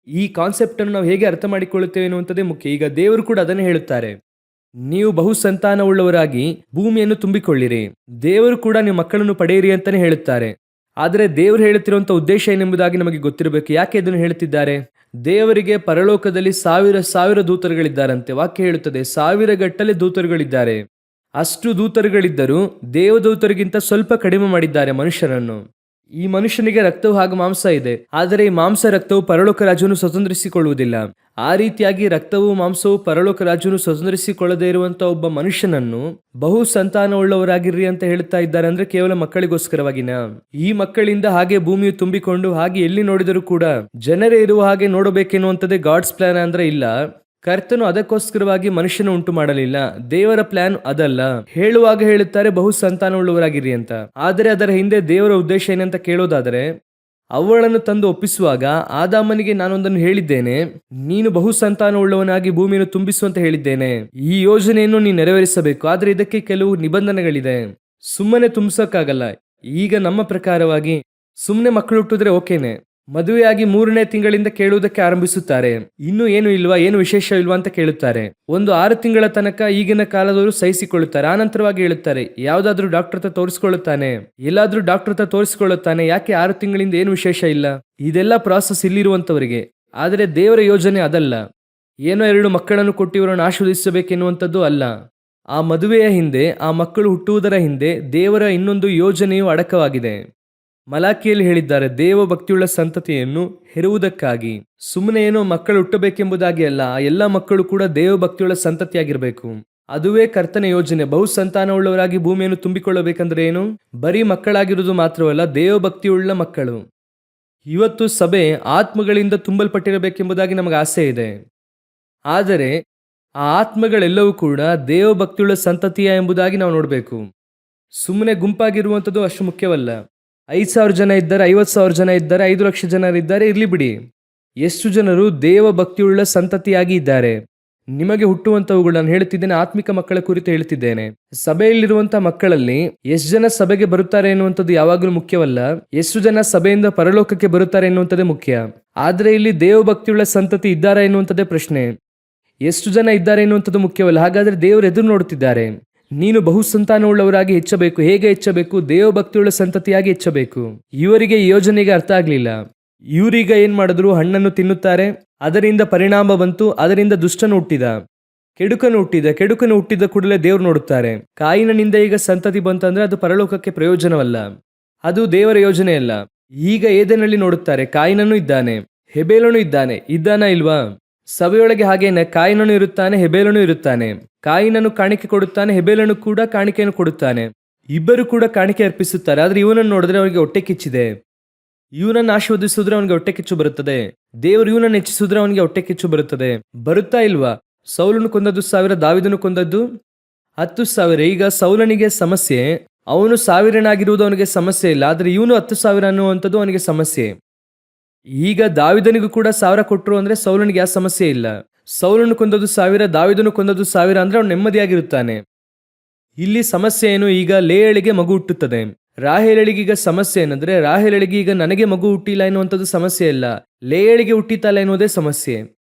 ಈ ಕಾನ್ಸೆಪ್ಟ್ ಅನ್ನು ನಾವು ಹೇಗೆ ಅರ್ಥ ಮಾಡಿಕೊಳ್ಳುತ್ತೇವೆ ಎನ್ನುವಂಥದ್ದೇ ಮುಖ್ಯ. ಈಗ ದೇವರು ಕೂಡ ಅದನ್ನೇ ಹೇಳುತ್ತಾರೆ. ನೀವು ಬಹು ಸಂತಾನವುಳ್ಳವರಾಗಿ ಭೂಮಿಯನ್ನು ತುಂಬಿಕೊಳ್ಳಿರಿ. ದೇವರು ಕೂಡ ನೀವು ಮಕ್ಕಳನ್ನು ಪಡೆಯಿರಿ ಅಂತಾನೆ ಹೇಳುತ್ತಾರೆ. ಆದರೆ ದೇವರು ಹೇಳುತ್ತಿರುವಂತಹ ಉದ್ದೇಶ ಏನೆಂಬುದಾಗಿ ನಮಗೆ ಗೊತ್ತಿರಬೇಕು. ಯಾಕೆ ಇದನ್ನು ಹೇಳುತ್ತಿದ್ದಾರೆ? ದೇವರಿಗೆ ಪರಲೋಕದಲ್ಲಿ ಸಾವಿರ ಸಾವಿರ ದೂತರುಗಳಿದ್ದಾರಂತೆ. ವಾಕ್ಯ ಹೇಳುತ್ತದೆ 1000 ಗಟ್ಟಲೆ ದೂತರುಗಳಿದ್ದಾರೆ. ಅಷ್ಟು ದೂತರುಗಳಿದ್ದರೂ ದೇವದೂತರಿಗಿಂತ ಸ್ವಲ್ಪ ಕಡಿಮೆ ಮಾಡಿದ್ದಾರೆ ಮನುಷ್ಯರನ್ನು. ಈ ಮನುಷ್ಯನಿಗೆ ರಕ್ತವು ಹಾಗೂ ಮಾಂಸ ಇದೆ, ಆದರೆ ಈ ಮಾಂಸ ರಕ್ತವು ಪರಲೋಕ ರಾಜ್ಯವನ್ನು ಸ್ವತಂತ್ರಿಸಿಕೊಳ್ಳುವುದಿಲ್ಲ. ಆ ರೀತಿಯಾಗಿ ರಕ್ತವು ಮಾಂಸವು ಪರಲೋಕ ರಾಜ್ಯವನ್ನು ಸ್ವತಂತ್ರಿಸಿಕೊಳ್ಳದೇ ಇರುವಂತಹ ಒಬ್ಬ ಮನುಷ್ಯನನ್ನು ಬಹು ಸಂತಾನವುಳ್ಳವರಾಗಿರ್ರಿ ಅಂತ ಹೇಳ್ತಾ ಇದ್ದಾರೆ. ಅಂದ್ರೆ ಕೇವಲ ಮಕ್ಕಳಿಗೋಸ್ಕರವಾಗಿನ. ಈ ಮಕ್ಕಳಿಂದ ಹಾಗೆ ಭೂಮಿಯು ತುಂಬಿಕೊಂಡು ಹಾಗೆ ಎಲ್ಲಿ ನೋಡಿದರೂ ಕೂಡ ಜನರೇ ಇರುವ ಹಾಗೆ ನೋಡಬೇಕೆನ್ನುವಂಥದ್ದೇ ಗಾಡ್ಸ್ ಪ್ಲಾನ್ ಅಂದ್ರೆ ಇಲ್ಲ. ಕರ್ತನು ಅದಕ್ಕೋಸ್ಕರವಾಗಿ ಮನುಷ್ಯನ ಉಂಟು ಮಾಡಲಿಲ್ಲ. ದೇವರ ಪ್ಲಾನ್ ಅದಲ್ಲ. ಹೇಳುವಾಗ ಹೇಳುತ್ತಾರೆ ಬಹು ಸಂತಾನವುಳ್ಳವರಾಗಿರಿ ಅಂತ. ಆದರೆ ಅದರ ಹಿಂದೆ ದೇವರ ಉದ್ದೇಶ ಏನಂತ ಕೇಳೋದಾದರೆ, ಅವಳನ್ನು ತಂದು ಒಪ್ಪಿಸುವಾಗ ಆದಾಮನಿಗೆ ನಾನೊಂದನ್ನು ಹೇಳಿದ್ದೇನೆ, ನೀನು ಬಹು ಸಂತಾನವುಳ್ಳವನಾಗಿ ಭೂಮಿಯನ್ನು ತುಂಬಿಸುವಂತ ಹೇಳಿದ್ದೇನೆ. ಈ ಯೋಜನೆಯನ್ನು ನೀನು ನೆರವೇರಿಸಬೇಕು. ಆದ್ರೆ ಇದಕ್ಕೆ ಕೆಲವು ನಿಬಂಧನೆಗಳಿದೆ. ಸುಮ್ಮನೆ ತುಂಬಿಸಕ್ಕಾಗಲ್ಲ. ಈಗ ನಮ್ಮ ಪ್ರಕಾರವಾಗಿ ಸುಮ್ಮನೆ ಮಕ್ಕಳು ಹುಟ್ಟಿದ್ರೆ ಓಕೆನೆ. ಮದುವೆಯಾಗಿ 3ನೇ ತಿಂಗಳಿಂದ ಕೇಳುವುದಕ್ಕೆ ಆರಂಭಿಸುತ್ತಾರೆ. ಇನ್ನು ಏನು ಇಲ್ವಾ, ಏನು ವಿಶೇಷ ಇಲ್ವಾ ಅಂತ ಕೇಳುತ್ತಾರೆ. ಒಂದು 6 ತಿಂಗಳ ತನಕ ಈಗಿನ ಕಾಲದವರು ಸಹಿಸಿಕೊಳ್ಳುತ್ತಾರೆ. ಆನಂತರವಾಗಿ ಹೇಳುತ್ತಾರೆ, ಯಾವ್ದಾದ್ರು ಡಾಕ್ಟರ್ ಹತ್ರ ತೋರಿಸ್ಕೊಳ್ಳುತ್ತಾನೆ, ಎಲ್ಲಾದ್ರೂ ಡಾಕ್ಟರ್ ಹತ್ರ ತೋರಿಸ್ಕೊಳ್ಳುತ್ತಾನೆ, ಯಾಕೆ 6 ತಿಂಗಳಿಂದ ಏನು ವಿಶೇಷ ಇಲ್ಲ. ಇದೆಲ್ಲ ಪ್ರಾಸೆಸ್ ಇಲ್ಲಿರುವಂತವರಿಗೆ. ಆದರೆ ದೇವರ ಯೋಜನೆ ಅದಲ್ಲ. ಏನೋ 2 ಮಕ್ಕಳನ್ನು ಕೊಟ್ಟು ಇವರನ್ನು ಆಶೀರ್ವದಿಸಬೇಕೆನ್ನುವಂಥದ್ದು ಅಲ್ಲ. ಆ ಮದುವೆಯ ಹಿಂದೆ, ಆ ಮಕ್ಕಳು ಹುಟ್ಟುವುದರ ಹಿಂದೆ ದೇವರ ಇನ್ನೊಂದು ಯೋಜನೆಯು ಅಡಕವಾಗಿದೆ. ಮಲಾಕಿಯಲ್ಲಿ ಹೇಳಿದ್ದಾರೆ, ದೇವ ಭಕ್ತಿಯುಳ್ಳ ಸಂತತಿಯನ್ನು ಹೆರುವುದಕ್ಕಾಗಿ. ಸುಮ್ಮನೆ ಏನೋ ಮಕ್ಕಳು ಹುಟ್ಟಬೇಕೆಂಬುದಾಗಿ ಅಲ್ಲ. ಆ ಎಲ್ಲ ಮಕ್ಕಳು ಕೂಡ ದೇವ ಭಕ್ತಿಯುಳ್ಳ ಸಂತತಿಯಾಗಿರಬೇಕು. ಅದುವೇ ಕರ್ತನ ಯೋಜನೆ. ಬಹು ಸಂತಾನವುಳ್ಳವರಾಗಿ ಭೂಮಿಯನ್ನು ತುಂಬಿಕೊಳ್ಳಬೇಕಂದ್ರೆ ಏನು? ಬರೀ ಮಕ್ಕಳಾಗಿರುವುದು ಮಾತ್ರವಲ್ಲ, ದೇವ ಭಕ್ತಿಯುಳ್ಳ ಮಕ್ಕಳು. ಇವತ್ತು ಸಭೆ ಆತ್ಮಗಳಿಂದ ತುಂಬಲ್ಪಟ್ಟಿರಬೇಕೆಂಬುದಾಗಿ ನಮಗೆ ಆಸೆ ಇದೆ. ಆದರೆ ಆ ಆತ್ಮಗಳೆಲ್ಲವೂ ಕೂಡ ದೇವ ಭಕ್ತಿಯುಳ್ಳ ಸಂತತಿಯ ಎಂಬುದಾಗಿ ನಾವು ನೋಡಬೇಕು. ಸುಮ್ಮನೆ ಗುಂಪಾಗಿರುವಂಥದ್ದು ಅಷ್ಟು ಮುಖ್ಯವಲ್ಲ. 5,000 ಜನ ಇದ್ದಾರೆ, 50,000 ಜನ ಇದ್ದಾರೆ, 5 ಲಕ್ಷ ಜನರಿದ್ದಾರೆ, ಇರ್ಲಿ ಬಿಡಿ. ಎಷ್ಟು ಜನರು ದೇವ ಭಕ್ತಿಯುಳ್ಳ ಸಂತತಿಯಾಗಿ ಇದ್ದಾರೆ? ನಿಮಗೆ ಹುಟ್ಟುವಂತವುಗಳು ನಾನು ಹೇಳುತ್ತಿದ್ದೇನೆ, ಆತ್ಮಿಕ ಮಕ್ಕಳ ಕುರಿತು ಹೇಳುತ್ತಿದ್ದೇನೆ. ಸಭೆಯಲ್ಲಿರುವಂತಹ ಮಕ್ಕಳಲ್ಲಿ ಎಷ್ಟು ಜನ ಸಭೆಗೆ ಬರುತ್ತಾರೆ ಎನ್ನುವಂಥದ್ದು ಯಾವಾಗಲೂ ಮುಖ್ಯವಲ್ಲ. ಎಷ್ಟು ಜನ ಸಭೆಯಿಂದ ಪರಲೋಕಕ್ಕೆ ಬರುತ್ತಾರೆ ಎನ್ನುವಂಥದ್ದೇ ಮುಖ್ಯ. ಆದ್ರೆ ಇಲ್ಲಿ ದೇವ ಭಕ್ತಿಯುಳ್ಳ ಸಂತತಿ ಇದ್ದಾರಾ ಎನ್ನುವಂಥದ್ದೇ ಪ್ರಶ್ನೆ. ಎಷ್ಟು ಜನ ಇದ್ದಾರೆ ಎನ್ನುವಂಥದ್ದು ಮುಖ್ಯವಲ್ಲ. ಹಾಗಾದ್ರೆ ದೇವರು ಎದುರು ನೋಡುತ್ತಿದ್ದಾರೆ. ನೀನು ಬಹು ಸಂತಾನವುಳ್ಳವರಾಗಿ ಹೆಚ್ಚಬೇಕು. ಹೇಗೆ ಹೆಚ್ಚಬೇಕು? ದೇವ ಭಕ್ತಿಯುಳ್ಳ ಸಂತತಿಯಾಗಿ ಹೆಚ್ಚಬೇಕು. ಇವರಿಗೆ ಈ ಯೋಜನೆಗೆ ಅರ್ಥ ಆಗ್ಲಿಲ್ಲ. ಇವರೀಗ ಏನ್ ಮಾಡಿದ್ರು? ಹಣ್ಣನ್ನು ತಿನ್ನುತ್ತಾರೆ, ಅದರಿಂದ ಪರಿಣಾಮ ಬಂತು, ಅದರಿಂದ ದುಷ್ಟನು ಹುಟ್ಟಿದ, ಕೆಡುಕನು ಹುಟ್ಟಿದ ಕೂಡಲೇ ದೇವ್ರು ನೋಡುತ್ತಾರೆ. ಕಾಯಿನನಿಂದ ಈಗ ಸಂತತಿ ಬಂತಂದ್ರೆ ಅದು ಪರಲೋಕಕ್ಕೆ ಪ್ರಯೋಜನವಲ್ಲ, ಅದು ದೇವರ ಯೋಜನೆ ಅಲ್ಲ. ಈಗ ಏದೇನಲ್ಲಿ ನೋಡುತ್ತಾರೆ, ಕಾಯಿನನು ಇದ್ದಾನೆ, ಹೆಬೇಲನು ಇದ್ದಾನ ಇಲ್ವಾ? ಸಭೆಯೊಳಗೆ ಹಾಗೇನೆ ಕಾಯಿನನು ಇರುತ್ತಾನೆ, ಹೆಬೇಲನು ಇರುತ್ತಾನೆ. ಕಾಯಿನನು ಕಾಣಿಕೆ ಕೊಡುತ್ತಾನೆ, ಹೆಬೇಲನು ಕೂಡ ಕಾಣಿಕೆಯನ್ನು ಕೊಡುತ್ತಾನೆ. ಇಬ್ಬರು ಕೂಡ ಕಾಣಿಕೆ ಅರ್ಪಿಸುತ್ತಾರೆ. ಆದ್ರೆ ಇವನನ್ನು ನೋಡಿದ್ರೆ ಅವನಿಗೆ ಹೊಟ್ಟೆ ಕಿಚ್ಚಿದೆ. ಇವನನ್ನು ಆಶೀರ್ವದಿಸಿದ್ರೆ ಅವನಿಗೆ ಹೊಟ್ಟೆ ಕಿಚ್ಚು ಬರುತ್ತದೆ. ದೇವರು ಇವನನ್ನು ಹೆಚ್ಚಿಸಿದ್ರೆ ಅವನಿಗೆ ಹೊಟ್ಟೆ ಕಿಚ್ಚು ಬರುತ್ತದೆ. ಬರುತ್ತಾ ಇಲ್ವಾ? ಸೌಲನು ಕೊಂದದ್ದು 1000, ದಾವಿದನು ಕೊಂದದ್ದು 10,000. ಈಗ ಸೌಲನಿಗೆ ಸಮಸ್ಯೆ, ಅವನು 1000ನಾಗಿರುವುದು ಅವನಿಗೆ ಸಮಸ್ಯೆ ಇಲ್ಲ. ಆದ್ರೆ ಇವನು 10,000 ಅನ್ನುವಂಥದ್ದು ಅವನಿಗೆ ಸಮಸ್ಯೆ. ಈಗ ದಾವಿದನಿಗೂ ಕೂಡ 1000 ಕೊಟ್ಟರು ಅಂದ್ರೆ ಸೌಲನಿಗೆ ಯಾವ ಸಮಸ್ಯೆ ಇಲ್ಲ. ಸೌಲನು ಕೊಂದದ್ದು 1000, ದಾವಿದನು ಕೊಂದದ್ದು 1000 ಅಂದ್ರೆ ಅವನು ನೆಮ್ಮದಿಯಾಗಿರುತ್ತಾನೆ. ಇಲ್ಲಿ ಸಮಸ್ಯೆ ಏನು? ಈಗ ಲೇಯಳಿಗೆ ಮಗು ಹುಟ್ಟುತ್ತದೆ. ರಾಹೇಲಳಿಗೆ ಈಗ ಸಮಸ್ಯೆ ಏನಂದ್ರೆ, ರಾಹೇಲಳಿಗೆ ಈಗ ನನಗೆ ಮಗು ಹುಟ್ಟಿಲ್ಲ ಎನ್ನುವಂಥದ್ದು ಸಮಸ್ಯೆ ಇಲ್ಲ, ಲೇಯಳಿಗೆ ಹುಟ್ಟಿತಲ್ಲ ಎನ್ನುವುದೇ ಸಮಸ್ಯೆ.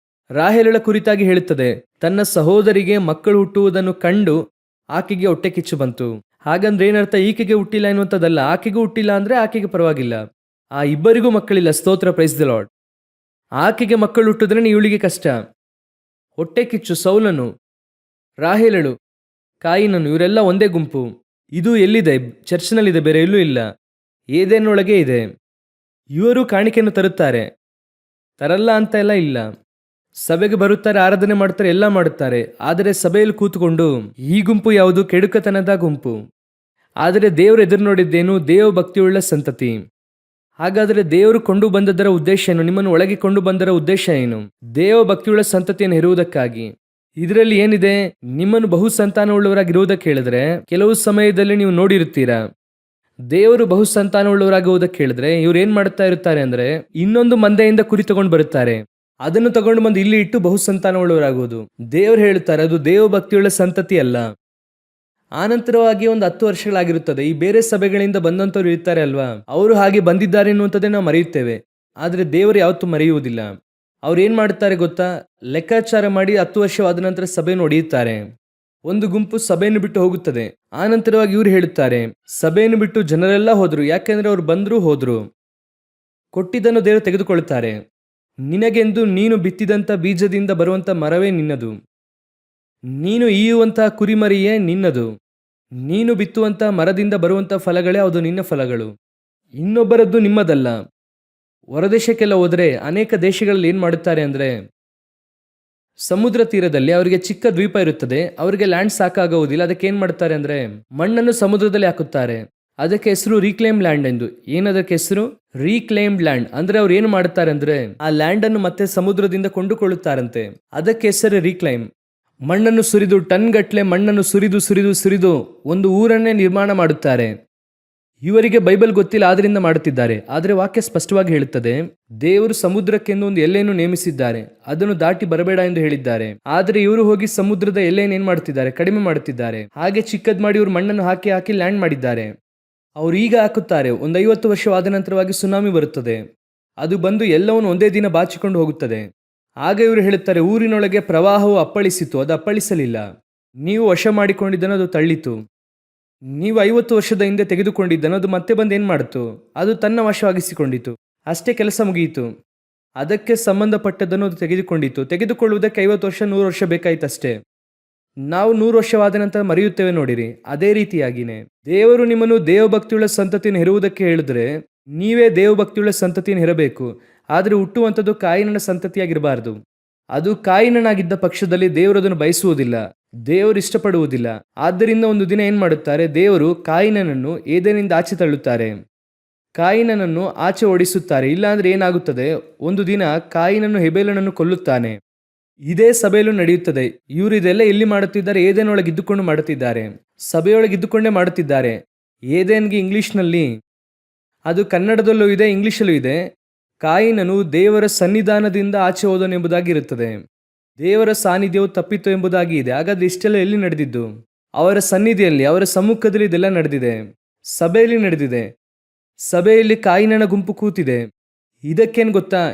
ರಾಹೇಲಳ ಕುರಿತಾಗಿ ಹೇಳುತ್ತದೆ, ತನ್ನ ಸಹೋದರಿಗೆ ಮಕ್ಕಳು ಹುಟ್ಟುವುದನ್ನು ಕಂಡು ಆಕೆಗೆ ಹೊಟ್ಟೆ ಕಿಚ್ಚು ಬಂತು. ಹಾಗಂದ್ರೆ ಏನರ್ಥ? ಈಕೆಗೆ ಹುಟ್ಟಿಲ್ಲ ಎನ್ನುವಂಥದ್ದಲ್ಲ, ಆಕೆಗೂ ಹುಟ್ಟಿಲ್ಲ ಅಂದ್ರೆ ಆಕೆಗೆ ಪರವಾಗಿಲ್ಲ. ಆ ಇಬ್ಬರಿಗೂ ಮಕ್ಕಳಿಲ್ಲ. ಸ್ತೋತ್ರ, ಪ್ರೈಸ್ ದ ಲಾರ್ಡ್. ಆಕೆಗೆ ಮಕ್ಕಳು ಹುಟ್ಟಿದ್ರೆ ಇವಳಿಗೆ ಕಷ್ಟ. ಹೊಟ್ಟೆ ಕಿಚ್ಚು. ಸೌಲನು, ರಾಹೇಲಳು, ಕಾಯಿನನು, ಇವರೆಲ್ಲ ಒಂದೇ ಗುಂಪು. ಇದು ಎಲ್ಲಿದೆ? ಚರ್ಚ್ನಲ್ಲಿದೆ, ಬೇರೆ ಎಲ್ಲೂ ಇಲ್ಲ. ಏದೇನೊಳಗೆ ಇದೆ. ಇವರು ಕಾಣಿಕೆಯನ್ನು ತರುತ್ತಾರೆ, ತರಲ್ಲ ಅಂತ ಎಲ್ಲ ಇಲ್ಲ. ಸಭೆಗೆ ಬರುತ್ತಾರೆ, ಆರಾಧನೆ ಮಾಡ್ತಾರೆ, ಎಲ್ಲ ಮಾಡುತ್ತಾರೆ. ಆದರೆ ಸಭೆಯಲ್ಲಿ ಕೂತ್ಕೊಂಡು ಈ ಗುಂಪು ಯಾವುದು? ಕೆಡುಕತನದ ಗುಂಪು. ಆದರೆ ದೇವರು ಎದುರು ನೋಡಿದ್ದೇನು? ದೇವ ಭಕ್ತಿಯುಳ್ಳ ಸಂತತಿ. ಹಾಗಾದರೆ ದೇವರು ಕೊಂಡು ಬಂದದರ ಉದ್ದೇಶ ಏನು? ನಿಮ್ಮನ್ನು ಒಳಗೆ ಕೊಂಡು ಬಂದರ ಉದ್ದೇಶ ಏನು? ದೇವ ಭಕ್ತಿಯುಳ್ಳ ಸಂತತಿಯನ್ನು ಹೆರುವುದಕ್ಕಾಗಿ. ಇದರಲ್ಲಿ ಏನಿದೆ? ನಿಮ್ಮನ್ನು ಬಹು ಸಂತಾನವುಳ್ಳವರಾಗಿರುವುದಕ್ಕೆ ಹೇಳಿದ್ರೆ, ಕೆಲವು ಸಮಯದಲ್ಲಿ ನೀವು ನೋಡಿರುತ್ತೀರಾ, ದೇವರು ಬಹು ಸಂತಾನವುಳ್ಳವರಾಗುವುದಕ್ಕೆ ಹೇಳಿದ್ರೆ ಇವ್ರು ಏನ್ ಮಾಡ್ತಾ ಇರುತ್ತಾರೆ ಅಂದ್ರೆ, ಇನ್ನೊಂದು ಮಂದೆಯಿಂದ ಕುರಿ ತಗೊಂಡು ಬರುತ್ತಾರೆ, ಅದನ್ನು ತಗೊಂಡು ಬಂದು ಇಲ್ಲಿ ಇಟ್ಟು ಬಹು ಸಂತಾನವುಳ್ಳವರಾಗುವುದು. ದೇವರು ಹೇಳುತ್ತಾರೆ ಅದು ದೇವ ಭಕ್ತಿಯುಳ್ಳ ಸಂತತಿ ಅಲ್ಲ. ಆನಂತರವಾಗಿ ಒಂದು 10 ವರ್ಷಗಳಾಗಿರುತ್ತದೆ. ಈ ಬೇರೆ ಸಭೆಗಳಿಂದ ಬಂದಂತವ್ರು ಇರ್ತಾರೆ ಅಲ್ವಾ, ಅವರು ಹಾಗೆ ಬಂದಿದ್ದಾರೆ ಎನ್ನುವಂಥದ್ದೇ ನಾವು ಮರೆಯುತ್ತೇವೆ. ಆದ್ರೆ ದೇವರು ಯಾವತ್ತೂ ಮರೆಯುವುದಿಲ್ಲ. ಅವ್ರು ಏನ್ ಮಾಡ್ತಾರೆ ಗೊತ್ತಾ? ಲೆಕ್ಕಾಚಾರ ಮಾಡಿ 10 ವರ್ಷವಾದ ನಂತರ ಸಭೆಯನ್ನು ಒಡೆಯುತ್ತಾರೆ. ಒಂದು ಗುಂಪು ಸಭೆಯನ್ನು ಬಿಟ್ಟು ಹೋಗುತ್ತದೆ. ಆನಂತರವಾಗಿ ಇವರು ಹೇಳುತ್ತಾರೆ, ಸಭೆಯನ್ನು ಬಿಟ್ಟು ಜನರೆಲ್ಲ ಹೋದ್ರು, ಯಾಕೆಂದ್ರೆ ಅವರು ಬಂದ್ರು ಹೋದ್ರು. ಕೊಟ್ಟಿದ್ದನ್ನು ದೇವರು ತೆಗೆದುಕೊಳ್ಳುತ್ತಾರೆ. ನಿನಗೆಂದು ನೀನು ಬಿತ್ತಿದಂಥ ಬೀಜದಿಂದ ಬರುವಂಥ ಮರವೇ ನಿನ್ನದು. ನೀನು ಈಯುವಂಥ ಕುರಿಮರಿಯೇ ನಿನ್ನದು. ನೀನು ಬಿತ್ತುವಂಥ ಮರದಿಂದ ಬರುವಂಥ ಫಲಗಳೇ ಅದು ನಿನ್ನ ಫಲಗಳು. ಇನ್ನೊಬ್ಬರದ್ದು ನಿಮ್ಮದಲ್ಲ. ಹೊರದೇಶಕ್ಕೆಲ್ಲ ಹೋದರೆ ಅನೇಕ ದೇಶಗಳಲ್ಲಿ ಏನು ಮಾಡುತ್ತಾರೆ ಅಂದರೆ, ಸಮುದ್ರ ತೀರದಲ್ಲಿ ಅವರಿಗೆ ಚಿಕ್ಕ ದ್ವೀಪ ಇರುತ್ತದೆ, ಅವರಿಗೆ ಲ್ಯಾಂಡ್ ಸಾಕಾಗುವುದಿಲ್ಲ. ಅದಕ್ಕೆ ಏನು ಮಾಡ್ತಾರೆ ಅಂದರೆ ಮಣ್ಣನ್ನು ಸಮುದ್ರದಲ್ಲಿ ಹಾಕುತ್ತಾರೆ. ಅದಕ್ಕೆ ಹೆಸರು ರೀಕ್ಲೇಮ್ ಲ್ಯಾಂಡ್ ಎಂದು. ಏನದಕ್ಕೆ ಹೆಸರು? ರೀಕ್ಲೇಮ್ಡ್ ಲ್ಯಾಂಡ್. ಅಂದ್ರೆ ಅವ್ರು ಏನು ಮಾಡುತ್ತಾರೆ ಅಂದ್ರೆ ಆ ಲ್ಯಾಂಡ್ ಅನ್ನು ಮತ್ತೆ ಸಮುದ್ರದಿಂದ ಕೊಂಡುಕೊಳ್ಳುತ್ತಾರಂತೆ. ಅದಕ್ಕೆ ಹೆಸರು ರೀಕ್ಲೈಮ್. ಮಣ್ಣನ್ನು ಸುರಿದು ಟನ್ ಗಟ್ಟಲೆ ಮಣ್ಣನ್ನು ಸುರಿದು ಸುರಿದು ಸುರಿದು ಒಂದು ಊರನ್ನೇ ನಿರ್ಮಾಣ ಮಾಡುತ್ತಾರೆ. ಇವರಿಗೆ ಬೈಬಲ್ ಗೊತ್ತಿಲ್ಲ, ಆದ್ರಿಂದ ಮಾಡುತ್ತಿದ್ದಾರೆ. ಆದರೆ ವಾಕ್ಯ ಸ್ಪಷ್ಟವಾಗಿ ಹೇಳುತ್ತದೆ, ದೇವರು ಸಮುದ್ರಕ್ಕೆಂದು ಒಂದು ಎಲ್ಲೆಯನ್ನು ನೇಮಿಸಿದ್ದಾರೆ, ಅದನ್ನು ದಾಟಿ ಬರಬೇಡ ಎಂದು ಹೇಳಿದ್ದಾರೆ. ಆದರೆ ಇವರು ಹೋಗಿ ಸಮುದ್ರದ ಎಲ್ಲೆಯನ್ನು ಏನ್ ಮಾಡುತ್ತಿದ್ದಾರೆ? ಕಡಿಮೆ ಮಾಡುತ್ತಿದ್ದಾರೆ. ಹಾಗೆ ಚಿಕ್ಕದ್ ಮಾಡಿ ಇವರು ಮಣ್ಣನ್ನು ಹಾಕಿ ಹಾಕಿ ಲ್ಯಾಂಡ್ ಮಾಡಿದ್ದಾರೆ. ಅವರು ಈಗ ಹಾಕುತ್ತಾರೆ. ಒಂದು 50 ವರ್ಷವಾದ ನಂತರವಾಗಿ ಸುನಾಮಿ ಬರುತ್ತದೆ. ಅದು ಬಂದು ಎಲ್ಲವನ್ನು ಒಂದೇ ದಿನ ಬಾಚಿಕೊಂಡು ಹೋಗುತ್ತದೆ. ಆಗ ಇವರು ಹೇಳುತ್ತಾರೆ, ಊರಿನೊಳಗೆ ಪ್ರವಾಹವು ಅಪ್ಪಳಿಸಿತು, ಅದು ಅಪ್ಪಳಿಸಲಿಲ್ಲ. ನೀವು ವಶ ಮಾಡಿಕೊಂಡಿದ್ದನ್ನು ಅದು ತಳ್ಳಿತು. ನೀವು 50 ವರ್ಷದ ಹಿಂದೆ ತೆಗೆದುಕೊಂಡಿದ್ದನ್ನು ಅದು ಮತ್ತೆ ಬಂದು ಏನು ಮಾಡಿತು? ಅದು ತನ್ನ ವಶವಾಗಿಸಿಕೊಂಡಿತು. ಅಷ್ಟೇ, ಕೆಲಸ ಮುಗಿಯಿತು. ಅದಕ್ಕೆ ಸಂಬಂಧಪಟ್ಟದ್ದನ್ನು ಅದು ತೆಗೆದುಕೊಂಡಿತು. ತೆಗೆದುಕೊಳ್ಳುವುದಕ್ಕೆ 50 ವರ್ಷ 100 ವರ್ಷ ಬೇಕಾಯಿತಷ್ಟೇ. ನಾವು 100 ವರ್ಷವಾದ ನಂತರ ಮರೆಯುತ್ತೇವೆ ನೋಡಿರಿ. ಅದೇ ರೀತಿಯಾಗಿನೇ ದೇವರು ನಿಮ್ಮನ್ನು ದೇವಭಕ್ತಿಯುಳ್ಳ ಸಂತತಿಯನ್ನು ಹೆರುವುದಕ್ಕೆ ಹೇಳಿದ್ರೆ ನೀವೇ ದೇವಭಕ್ತಿಯುಳ್ಳ ಸಂತತಿಯನ್ನು ಹೆರಬೇಕು. ಆದರೆ ಹುಟ್ಟುವಂಥದ್ದು ಕಾಯಿನನ ಸಂತತಿಯಾಗಿರಬಾರದು. ಅದು ಕಾಯಿನನಾಗಿದ್ದ ಪಕ್ಷದಲ್ಲಿ ದೇವರು ಅದನ್ನು ಬಯಸುವುದಿಲ್ಲ, ದೇವರು ಇಷ್ಟಪಡುವುದಿಲ್ಲ. ಆದ್ದರಿಂದ ಒಂದು ದಿನ ಏನು ಮಾಡುತ್ತಾರೆ? ದೇವರು ಕಾಯಿನನನ್ನು ಏದೇನಿಂದ ಆಚೆ ತಳ್ಳುತ್ತಾರೆ, ಕಾಯಿನನನ್ನು ಆಚೆ ಓಡಿಸುತ್ತಾರೆ. ಇಲ್ಲಾಂದ್ರೆ ಏನಾಗುತ್ತದೆ? ಒಂದು ದಿನ ಕಾಯಿನನ್ನು ಹೆಬೇಲನನ್ನು ಕೊಲ್ಲುತ್ತಾನೆ. ಇದೇ ಸಭೆಯಲ್ಲೂ ನಡೆಯುತ್ತದೆ. ಇವರು ಇದೆಲ್ಲ ಎಲ್ಲಿ ಮಾಡುತ್ತಿದ್ದಾರೆ? ಏದೇನೊಳಗೆ ಇದ್ದುಕೊಂಡು ಮಾಡುತ್ತಿದ್ದಾರೆ. ಸಭೆಯೊಳಗೆ ಇದ್ದುಕೊಂಡೇ ಮಾಡುತ್ತಿದ್ದಾರೆ. ಏದೇನ್ಗೆ ಇಂಗ್ಲಿಷ್ನಲ್ಲಿ, ಅದು ಕನ್ನಡದಲ್ಲೂ ಇದೆ, ಇಂಗ್ಲಿಷಲ್ಲೂ ಇದೆ. ಕಾಯಿನನು ದೇವರ ಸನ್ನಿಧಾನದಿಂದ ಆಚೆ ಹೋದನೆಂಬುದಾಗಿ ಇರುತ್ತದೆ. ದೇವರ ಸಾನ್ನಿಧ್ಯವು ತಪ್ಪಿತು ಎಂಬುದಾಗಿ ಇದೆ. ಹಾಗಾದ್ರೆ ಇಷ್ಟೆಲ್ಲ ಎಲ್ಲಿ ನಡೆದಿದ್ದು? ಅವರ ಸನ್ನಿಧಿಯಲ್ಲಿ, ಅವರ ಸಮ್ಮುಖದಲ್ಲಿ ಇದೆಲ್ಲ ನಡೆದಿದೆ. ಸಭೆಯಲ್ಲಿ ನಡೆದಿದೆ. ಸಭೆಯಲ್ಲಿ ಕಾಯಿನನ ಗುಂಪು ಕೂತಿದೆ. ಇದಕ್ಕೇನು ಗೊತ್ತಾ?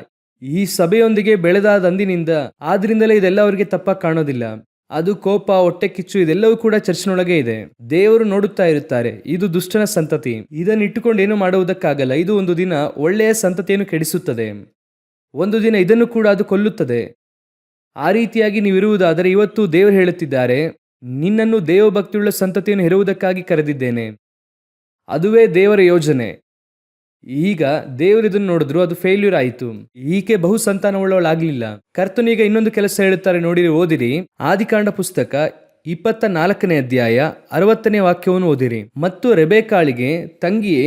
ಈ ಸಭೆಯೊಂದಿಗೆ ಬೆಳೆದಾದ ಅಂದಿನಿಂದ, ಆದ್ರಿಂದಲೇ ಇದೆಲ್ಲ ಅವರಿಗೆ ತಪ್ಪಾಗಿ ಕಾಣೋದಿಲ್ಲ. ಅದು ಕೋಪ, ಹೊಟ್ಟೆ ಕಿಚ್ಚು, ಇದೆಲ್ಲವೂ ಕೂಡ ಚರ್ಚ್ನೊಳಗೆ ಇದೆ. ದೇವರು ನೋಡುತ್ತಾ ಇರುತ್ತಾರೆ, ಇದು ದುಷ್ಟನ ಸಂತತಿ, ಇದನ್ನು ಇಟ್ಟುಕೊಂಡು ಏನು ಮಾಡುವುದಕ್ಕಾಗಲ್ಲ. ಇದು ಒಂದು ದಿನ ಒಳ್ಳೆಯ ಸಂತತಿಯನ್ನು ಕೆಡಿಸುತ್ತದೆ, ಒಂದು ದಿನ ಇದನ್ನು ಕೂಡ ಅದು ಕೊಲ್ಲುತ್ತದೆ. ಆ ರೀತಿಯಾಗಿ ನೀವಿರುವುದಾದರೆ ಇವತ್ತು ದೇವರು ಹೇಳುತ್ತಿದ್ದಾರೆ, ನಿನ್ನನ್ನು ದೇವಭಕ್ತಿಯುಳ್ಳ ಸಂತತಿಯನ್ನು ಹೆರುವುದಕ್ಕಾಗಿ ಕರೆದಿದ್ದೇನೆ. ಅದುವೇ ದೇವರ ಯೋಜನೆ. ಈಗ ದೇವರು ಇದನ್ನು ನೋಡಿದ್ರು, ಅದು ಫೇಲ್ಯೂರ್ ಆಯಿತು. ಈಕೆ ಬಹು ಸಂತಾನವುಳ್ಳವಳಾಗಲಿಲ್ಲ. ಕರ್ತನೀಗ ಇನ್ನೊಂದು ಕೆಲಸ ಹೇಳುತ್ತಾರೆ, ನೋಡಿರಿ, ಓದಿರಿ. ಆದಿಕಾಂಡ ಪುಸ್ತಕ 24ನೇ ಅಧ್ಯಾಯ 60ನೇ ವಾಕ್ಯವನ್ನು ಓದಿರಿ. ಮತ್ತು ರೆಬೆಕಾಳಿಗೆ, ತಂಗಿಯೇ,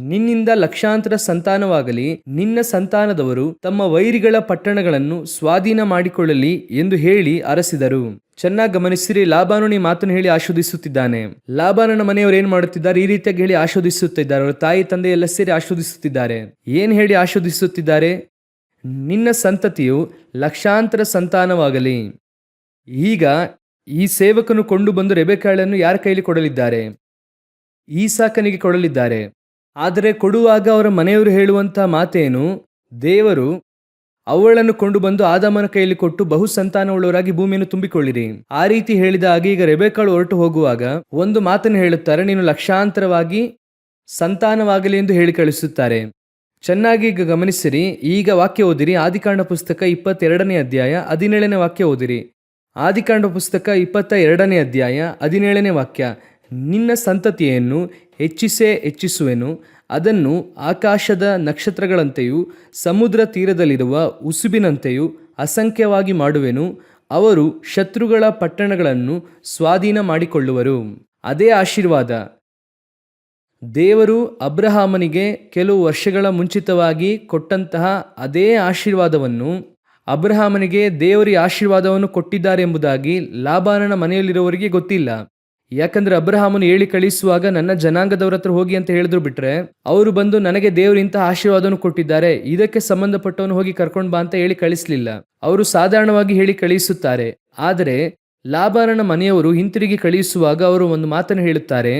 ನಿನ್ನಿಂದ ಲಕ್ಷಾಂತರ ಸಂತಾನವಾಗಲಿ, ನಿನ್ನ ಸಂತಾನದವರು ತಮ್ಮ ವೈರಿಗಳ ಪಟ್ಟಣಗಳನ್ನು ಸ್ವಾಧೀನ ಮಾಡಿಕೊಳ್ಳಲಿ ಎಂದು ಹೇಳಿ ಅರಸಿದರು. ಚೆನ್ನಾಗಿ ಗಮನಿಸಿರಿ, ಲಾಬಾನನು ಈ ಮಾತನ್ನು ಹೇಳಿ ಆಶೀರ್ವದಿಸುತ್ತಿದ್ದಾನೆ. ಲಾಬಾನನ ಮನೆಯವರು ಏನ್ ಮಾಡುತ್ತಿದ್ದಾರೆ? ಈ ರೀತಿಯಾಗಿ ಹೇಳಿ ಆಶೀರ್ವದಿಸುತ್ತಿದ್ದಾರೆ. ಅವರ ತಾಯಿ ತಂದೆ ಎಲ್ಲ ಸೇರಿ ಆಶೀರ್ವದಿಸುತ್ತಿದ್ದಾರೆ. ಏನ್ ಹೇಳಿ ಆಶೀರ್ವದಿಸುತ್ತಿದ್ದಾರೆ? ನಿನ್ನ ಸಂತತಿಯು ಲಕ್ಷಾಂತರ ಸಂತಾನವಾಗಲಿ. ಈಗ ಈ ಸೇವಕನು ಕೊಂಡು ಬಂದು ರೆಬೆಕಾಳನ್ನು ಯಾರ ಕೈಲಿ ಕೊಡಲಿದ್ದಾರೆ? ಈಸಾಕನಿಗೆ ಕೊಡಲಿದ್ದಾರೆ. ಆದರೆ ಕೊಡುವಾಗ ಅವರ ಮನೆಯವರು ಹೇಳುವಂಥ ಮಾತೇನು? ದೇವರು ಅವಳನ್ನು ಕೊಂಡು ಬಂದು ಆದಾಮನ ಕೈಯಲ್ಲಿ ಕೊಟ್ಟು ಬಹು ಸಂತಾನವುಳ್ಳವರಾಗಿ ಭೂಮಿಯನ್ನು ತುಂಬಿಕೊಳ್ಳಿರಿ. ಆ ರೀತಿ ಹೇಳಿದ ಹಾಗೆ ಈಗ ರೆಬೆಕಾಳು ಹೊರಟು ಹೋಗುವಾಗ ಒಂದು ಮಾತನ್ನು ಹೇಳುತ್ತಾರೆ, ನೀನು ಲಕ್ಷಾಂತರವಾಗಿ ಸಂತಾನವಾಗಲಿ ಎಂದು ಹೇಳಿ ಕಳಿಸುತ್ತಾರೆ. ಚೆನ್ನಾಗಿ ಈಗ ಗಮನಿಸಿರಿ. ಈಗ ವಾಕ್ಯ ಓದಿರಿ. ಆದಿಕಾಂಡ ಪುಸ್ತಕ 22ನೇ ಅಧ್ಯಾಯ 17ನೇ ವಾಕ್ಯ ಓದಿರಿ. ಆದಿಕಾಂಡ ಪುಸ್ತಕ 22ನೇ ಅಧ್ಯಾಯ 17ನೇ ವಾಕ್ಯ. ನಿನ್ನ ಸಂತತಿಯನ್ನು ಹೆಚ್ಚಿಸುವೆನು, ಅದನ್ನು ಆಕಾಶದ ನಕ್ಷತ್ರಗಳಂತೆಯೂ ಸಮುದ್ರ ತೀರದಲ್ಲಿರುವ ಉಸುಬಿನಂತೆಯೂ ಅಸಂಖ್ಯವಾಗಿ ಮಾಡುವೆನು. ಅವರು ಶತ್ರುಗಳ ಪಟ್ಟಣಗಳನ್ನು ಸ್ವಾಧೀನ ಮಾಡಿಕೊಳ್ಳುವರು. ಅದೇ ಆಶೀರ್ವಾದ. ದೇವರು ಅಬ್ರಹಾಮನಿಗೆ ಕೆಲವು ವರ್ಷಗಳ ಮುಂಚಿತವಾಗಿ ಕೊಟ್ಟಂತಹ ಅದೇ ಆಶೀರ್ವಾದವನ್ನು ಅಬ್ರಹಾಮನಿಗೆ ದೇವರು ಆಶೀರ್ವಾದವನ್ನು ಕೊಟ್ಟಿದ್ದಾರೆ ಎಂಬುದಾಗಿ ಲಾಬಾನನ ಮನೆಯಲ್ಲಿರುವವರಿಗೆ ಗೊತ್ತಿಲ್ಲ. ಯಾಕಂದ್ರೆ ಅಬ್ರಹಾಮನು ಹೇಳಿ ಕಳಿಸುವಾಗ ನನ್ನ ಜನಾಂಗದವರ ಹತ್ರ ಹೋಗಿ ಅಂತ ಹೇಳಿದ್ರು ಬಿಟ್ರೆ, ಅವರು ಬಂದು ನನಗೆ ದೇವರು ಇಂತಹ ಆಶೀರ್ವಾದವನ್ನು ಕೊಟ್ಟಿದ್ದಾರೆ, ಇದಕ್ಕೆ ಸಂಬಂಧಪಟ್ಟವನು ಹೋಗಿ ಕರ್ಕೊಂಡು ಬಾ ಅಂತ ಹೇಳಿ ಕಳಿಸ್ಲಿಲ್ಲ. ಅವರು ಸಾಧಾರಣವಾಗಿ ಹೇಳಿ ಕಳಿಸುತ್ತಾರೆ. ಆದರೆ ಲಾಬಾನನ ಮನೆಯವರು ಹಿಂತಿರುಗಿ ಕಳಿಸುವಾಗ ಅವರು ಒಂದು ಮಾತನ್ನು ಹೇಳುತ್ತಾರೆ,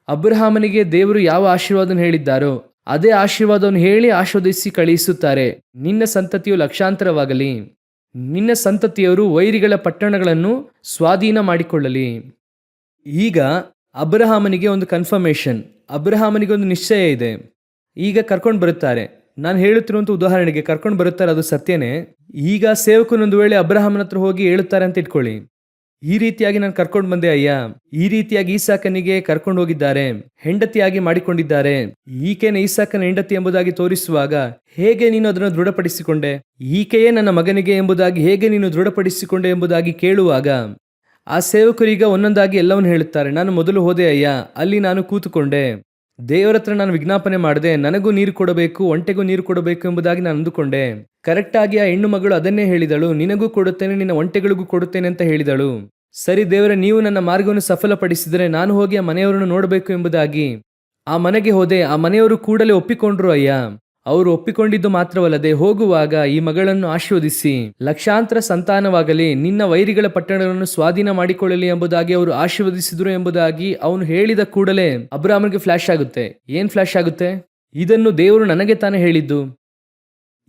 ಅಬ್ರಹಾಮನಿಗೆ ದೇವರು ಯಾವ ಆಶೀರ್ವಾದವನ್ನು ಹೇಳಿದ್ದಾರೋ ಅದೇ ಆಶೀರ್ವಾದವನ್ನು ಹೇಳಿ ಆಶೀರ್ವದಿಸಿ ಕಳಿಸುತ್ತಾರೆ. ನಿನ್ನ ಸಂತತಿಯು ಲಕ್ಷಾಂತರವಾಗಲಿ. ನಿನ್ನ ಸಂತತಿಯವರು ವೈರಿಗಳ ಪಟ್ಟಣಗಳನ್ನು ಸ್ವಾಧೀನ ಮಾಡಿಕೊಳ್ಳಲಿ. ಈಗ ಅಬ್ರಹಾಮನಿಗೆ ಒಂದು ಕನ್ಫರ್ಮೇಷನ್, ಅಬ್ರಹಾಮನಿಗೆ ಒಂದು ನಿಶ್ಚಯ ಇದೆ. ಈಗ ಕರ್ಕೊಂಡು ಬರುತ್ತಾರೆ, ನಾನು ಹೇಳುತ್ತಿರುವಂಥ ಉದಾಹರಣೆಗೆ ಕರ್ಕೊಂಡು ಬರುತ್ತಾರೆ, ಅದು ಸತ್ಯನೇ. ಈಗ ಸೇವಕನೊಂದು ವೇಳೆ ಅಬ್ರಹಾಮನ ಹತ್ರ ಹೋಗಿ ಹೇಳುತ್ತಾರೆ ಅಂತ ಇಟ್ಕೊಳ್ಳಿ, ಈ ರೀತಿಯಾಗಿ ನಾನು ಕರ್ಕೊಂಡು ಬಂದೆ ಅಯ್ಯ, ಈ ರೀತಿಯಾಗಿ ಈಸಾಕನಿಗೆ ಕರ್ಕೊಂಡು ಹೋಗಿದ್ದಾರೆ, ಹೆಂಡತಿಯಾಗಿ ಮಾಡಿಕೊಂಡಿದ್ದಾರೆ, ಈಕೆನ ಈಸಾಕನ ಹೆಂಡತಿ ಎಂಬುದಾಗಿ ತೋರಿಸುವಾಗ ಹೇಗೆ ನೀನು ಅದನ್ನು ದೃಢಪಡಿಸಿಕೊಂಡೆ, ಈಕೆಯೇ ನನ್ನ ಮಗನಿಗೆ ಎಂಬುದಾಗಿ ಹೇಗೆ ನೀನು ದೃಢಪಡಿಸಿಕೊಂಡೆ ಎಂಬುದಾಗಿ ಕೇಳುವಾಗ ಆ ಸೇವಕರೀಗ ಒಂದೊಂದಾಗಿ ಎಲ್ಲವನ್ನು ಹೇಳುತ್ತಾರೆ. ನಾನು ಮೊದಲು ಹೋದೆ ಅಯ್ಯ, ಅಲ್ಲಿ ನಾನು ಕೂತುಕೊಂಡೆ, ದೇವರ ಹತ್ರ ನಾನು ವಿಜ್ಞಾಪನೆ ಮಾಡಿದೆ, ನನಗೂ ನೀರು ಕೊಡಬೇಕು, ಒಂಟೆಗೂ ನೀರು ಕೊಡಬೇಕು ಎಂಬುದಾಗಿ ನಾನು ಅಂದುಕೊಂಡೆ. ಕರೆಕ್ಟಾಗಿ ಆ ಹೆಣ್ಣು ಮಗಳು ಅದನ್ನೇ ಹೇಳಿದಳು, ನಿನಗೂ ಕೊಡುತ್ತೇನೆ, ನಿನ್ನ ಒಂಟೆಗಳಿಗೂ ಕೊಡುತ್ತೇನೆ ಅಂತ ಹೇಳಿದಳು. ಸರಿ ದೇವರೇ, ನೀವು ನನ್ನ ಮಾರ್ಗವನ್ನು ಸಫಲಪಡಿಸಿದರೆ ನಾನು ಹೋಗಿ ಆ ಮನೆಯವರನ್ನು ನೋಡಬೇಕು ಎಂಬುದಾಗಿ ಆ ಮನೆಗೆ ಹೋದೆ. ಆ ಮನೆಯವರು ಕೂಡಲೇ ಒಪ್ಪಿಕೊಂಡ್ರು ಅಯ್ಯ. ಅವರು ಒಪ್ಪಿಕೊಂಡಿದ್ದು ಮಾತ್ರವಲ್ಲದೆ ಹೋಗುವಾಗ ಈ ಮಗಳನ್ನು ಆಶೀರ್ವದಿಸಿ ಲಕ್ಷಾಂತರ ಸಂತಾನವಾಗಲಿ, ನಿನ್ನ ವೈರಿಗಳ ಪಟ್ಟಣಗಳನ್ನು ಸ್ವಾಧೀನ ಮಾಡಿಕೊಳ್ಳಲಿ ಎಂಬುದಾಗಿ ಅವರು ಆಶೀರ್ವದಿಸಿದ್ರು ಎಂಬುದಾಗಿ ಅವನು ಹೇಳಿದ ಕೂಡಲೇ ಅಬ್ರಾಹ್ಮನಿಗೆ ಫ್ಲಾಶ್ ಆಗುತ್ತೆ. ಏನ್ ಫ್ಲಾಶ್ ಆಗುತ್ತೆ? ಇದನ್ನು ದೇವರು ನನಗೆ ತಾನೇ ಹೇಳಿದ್ದು,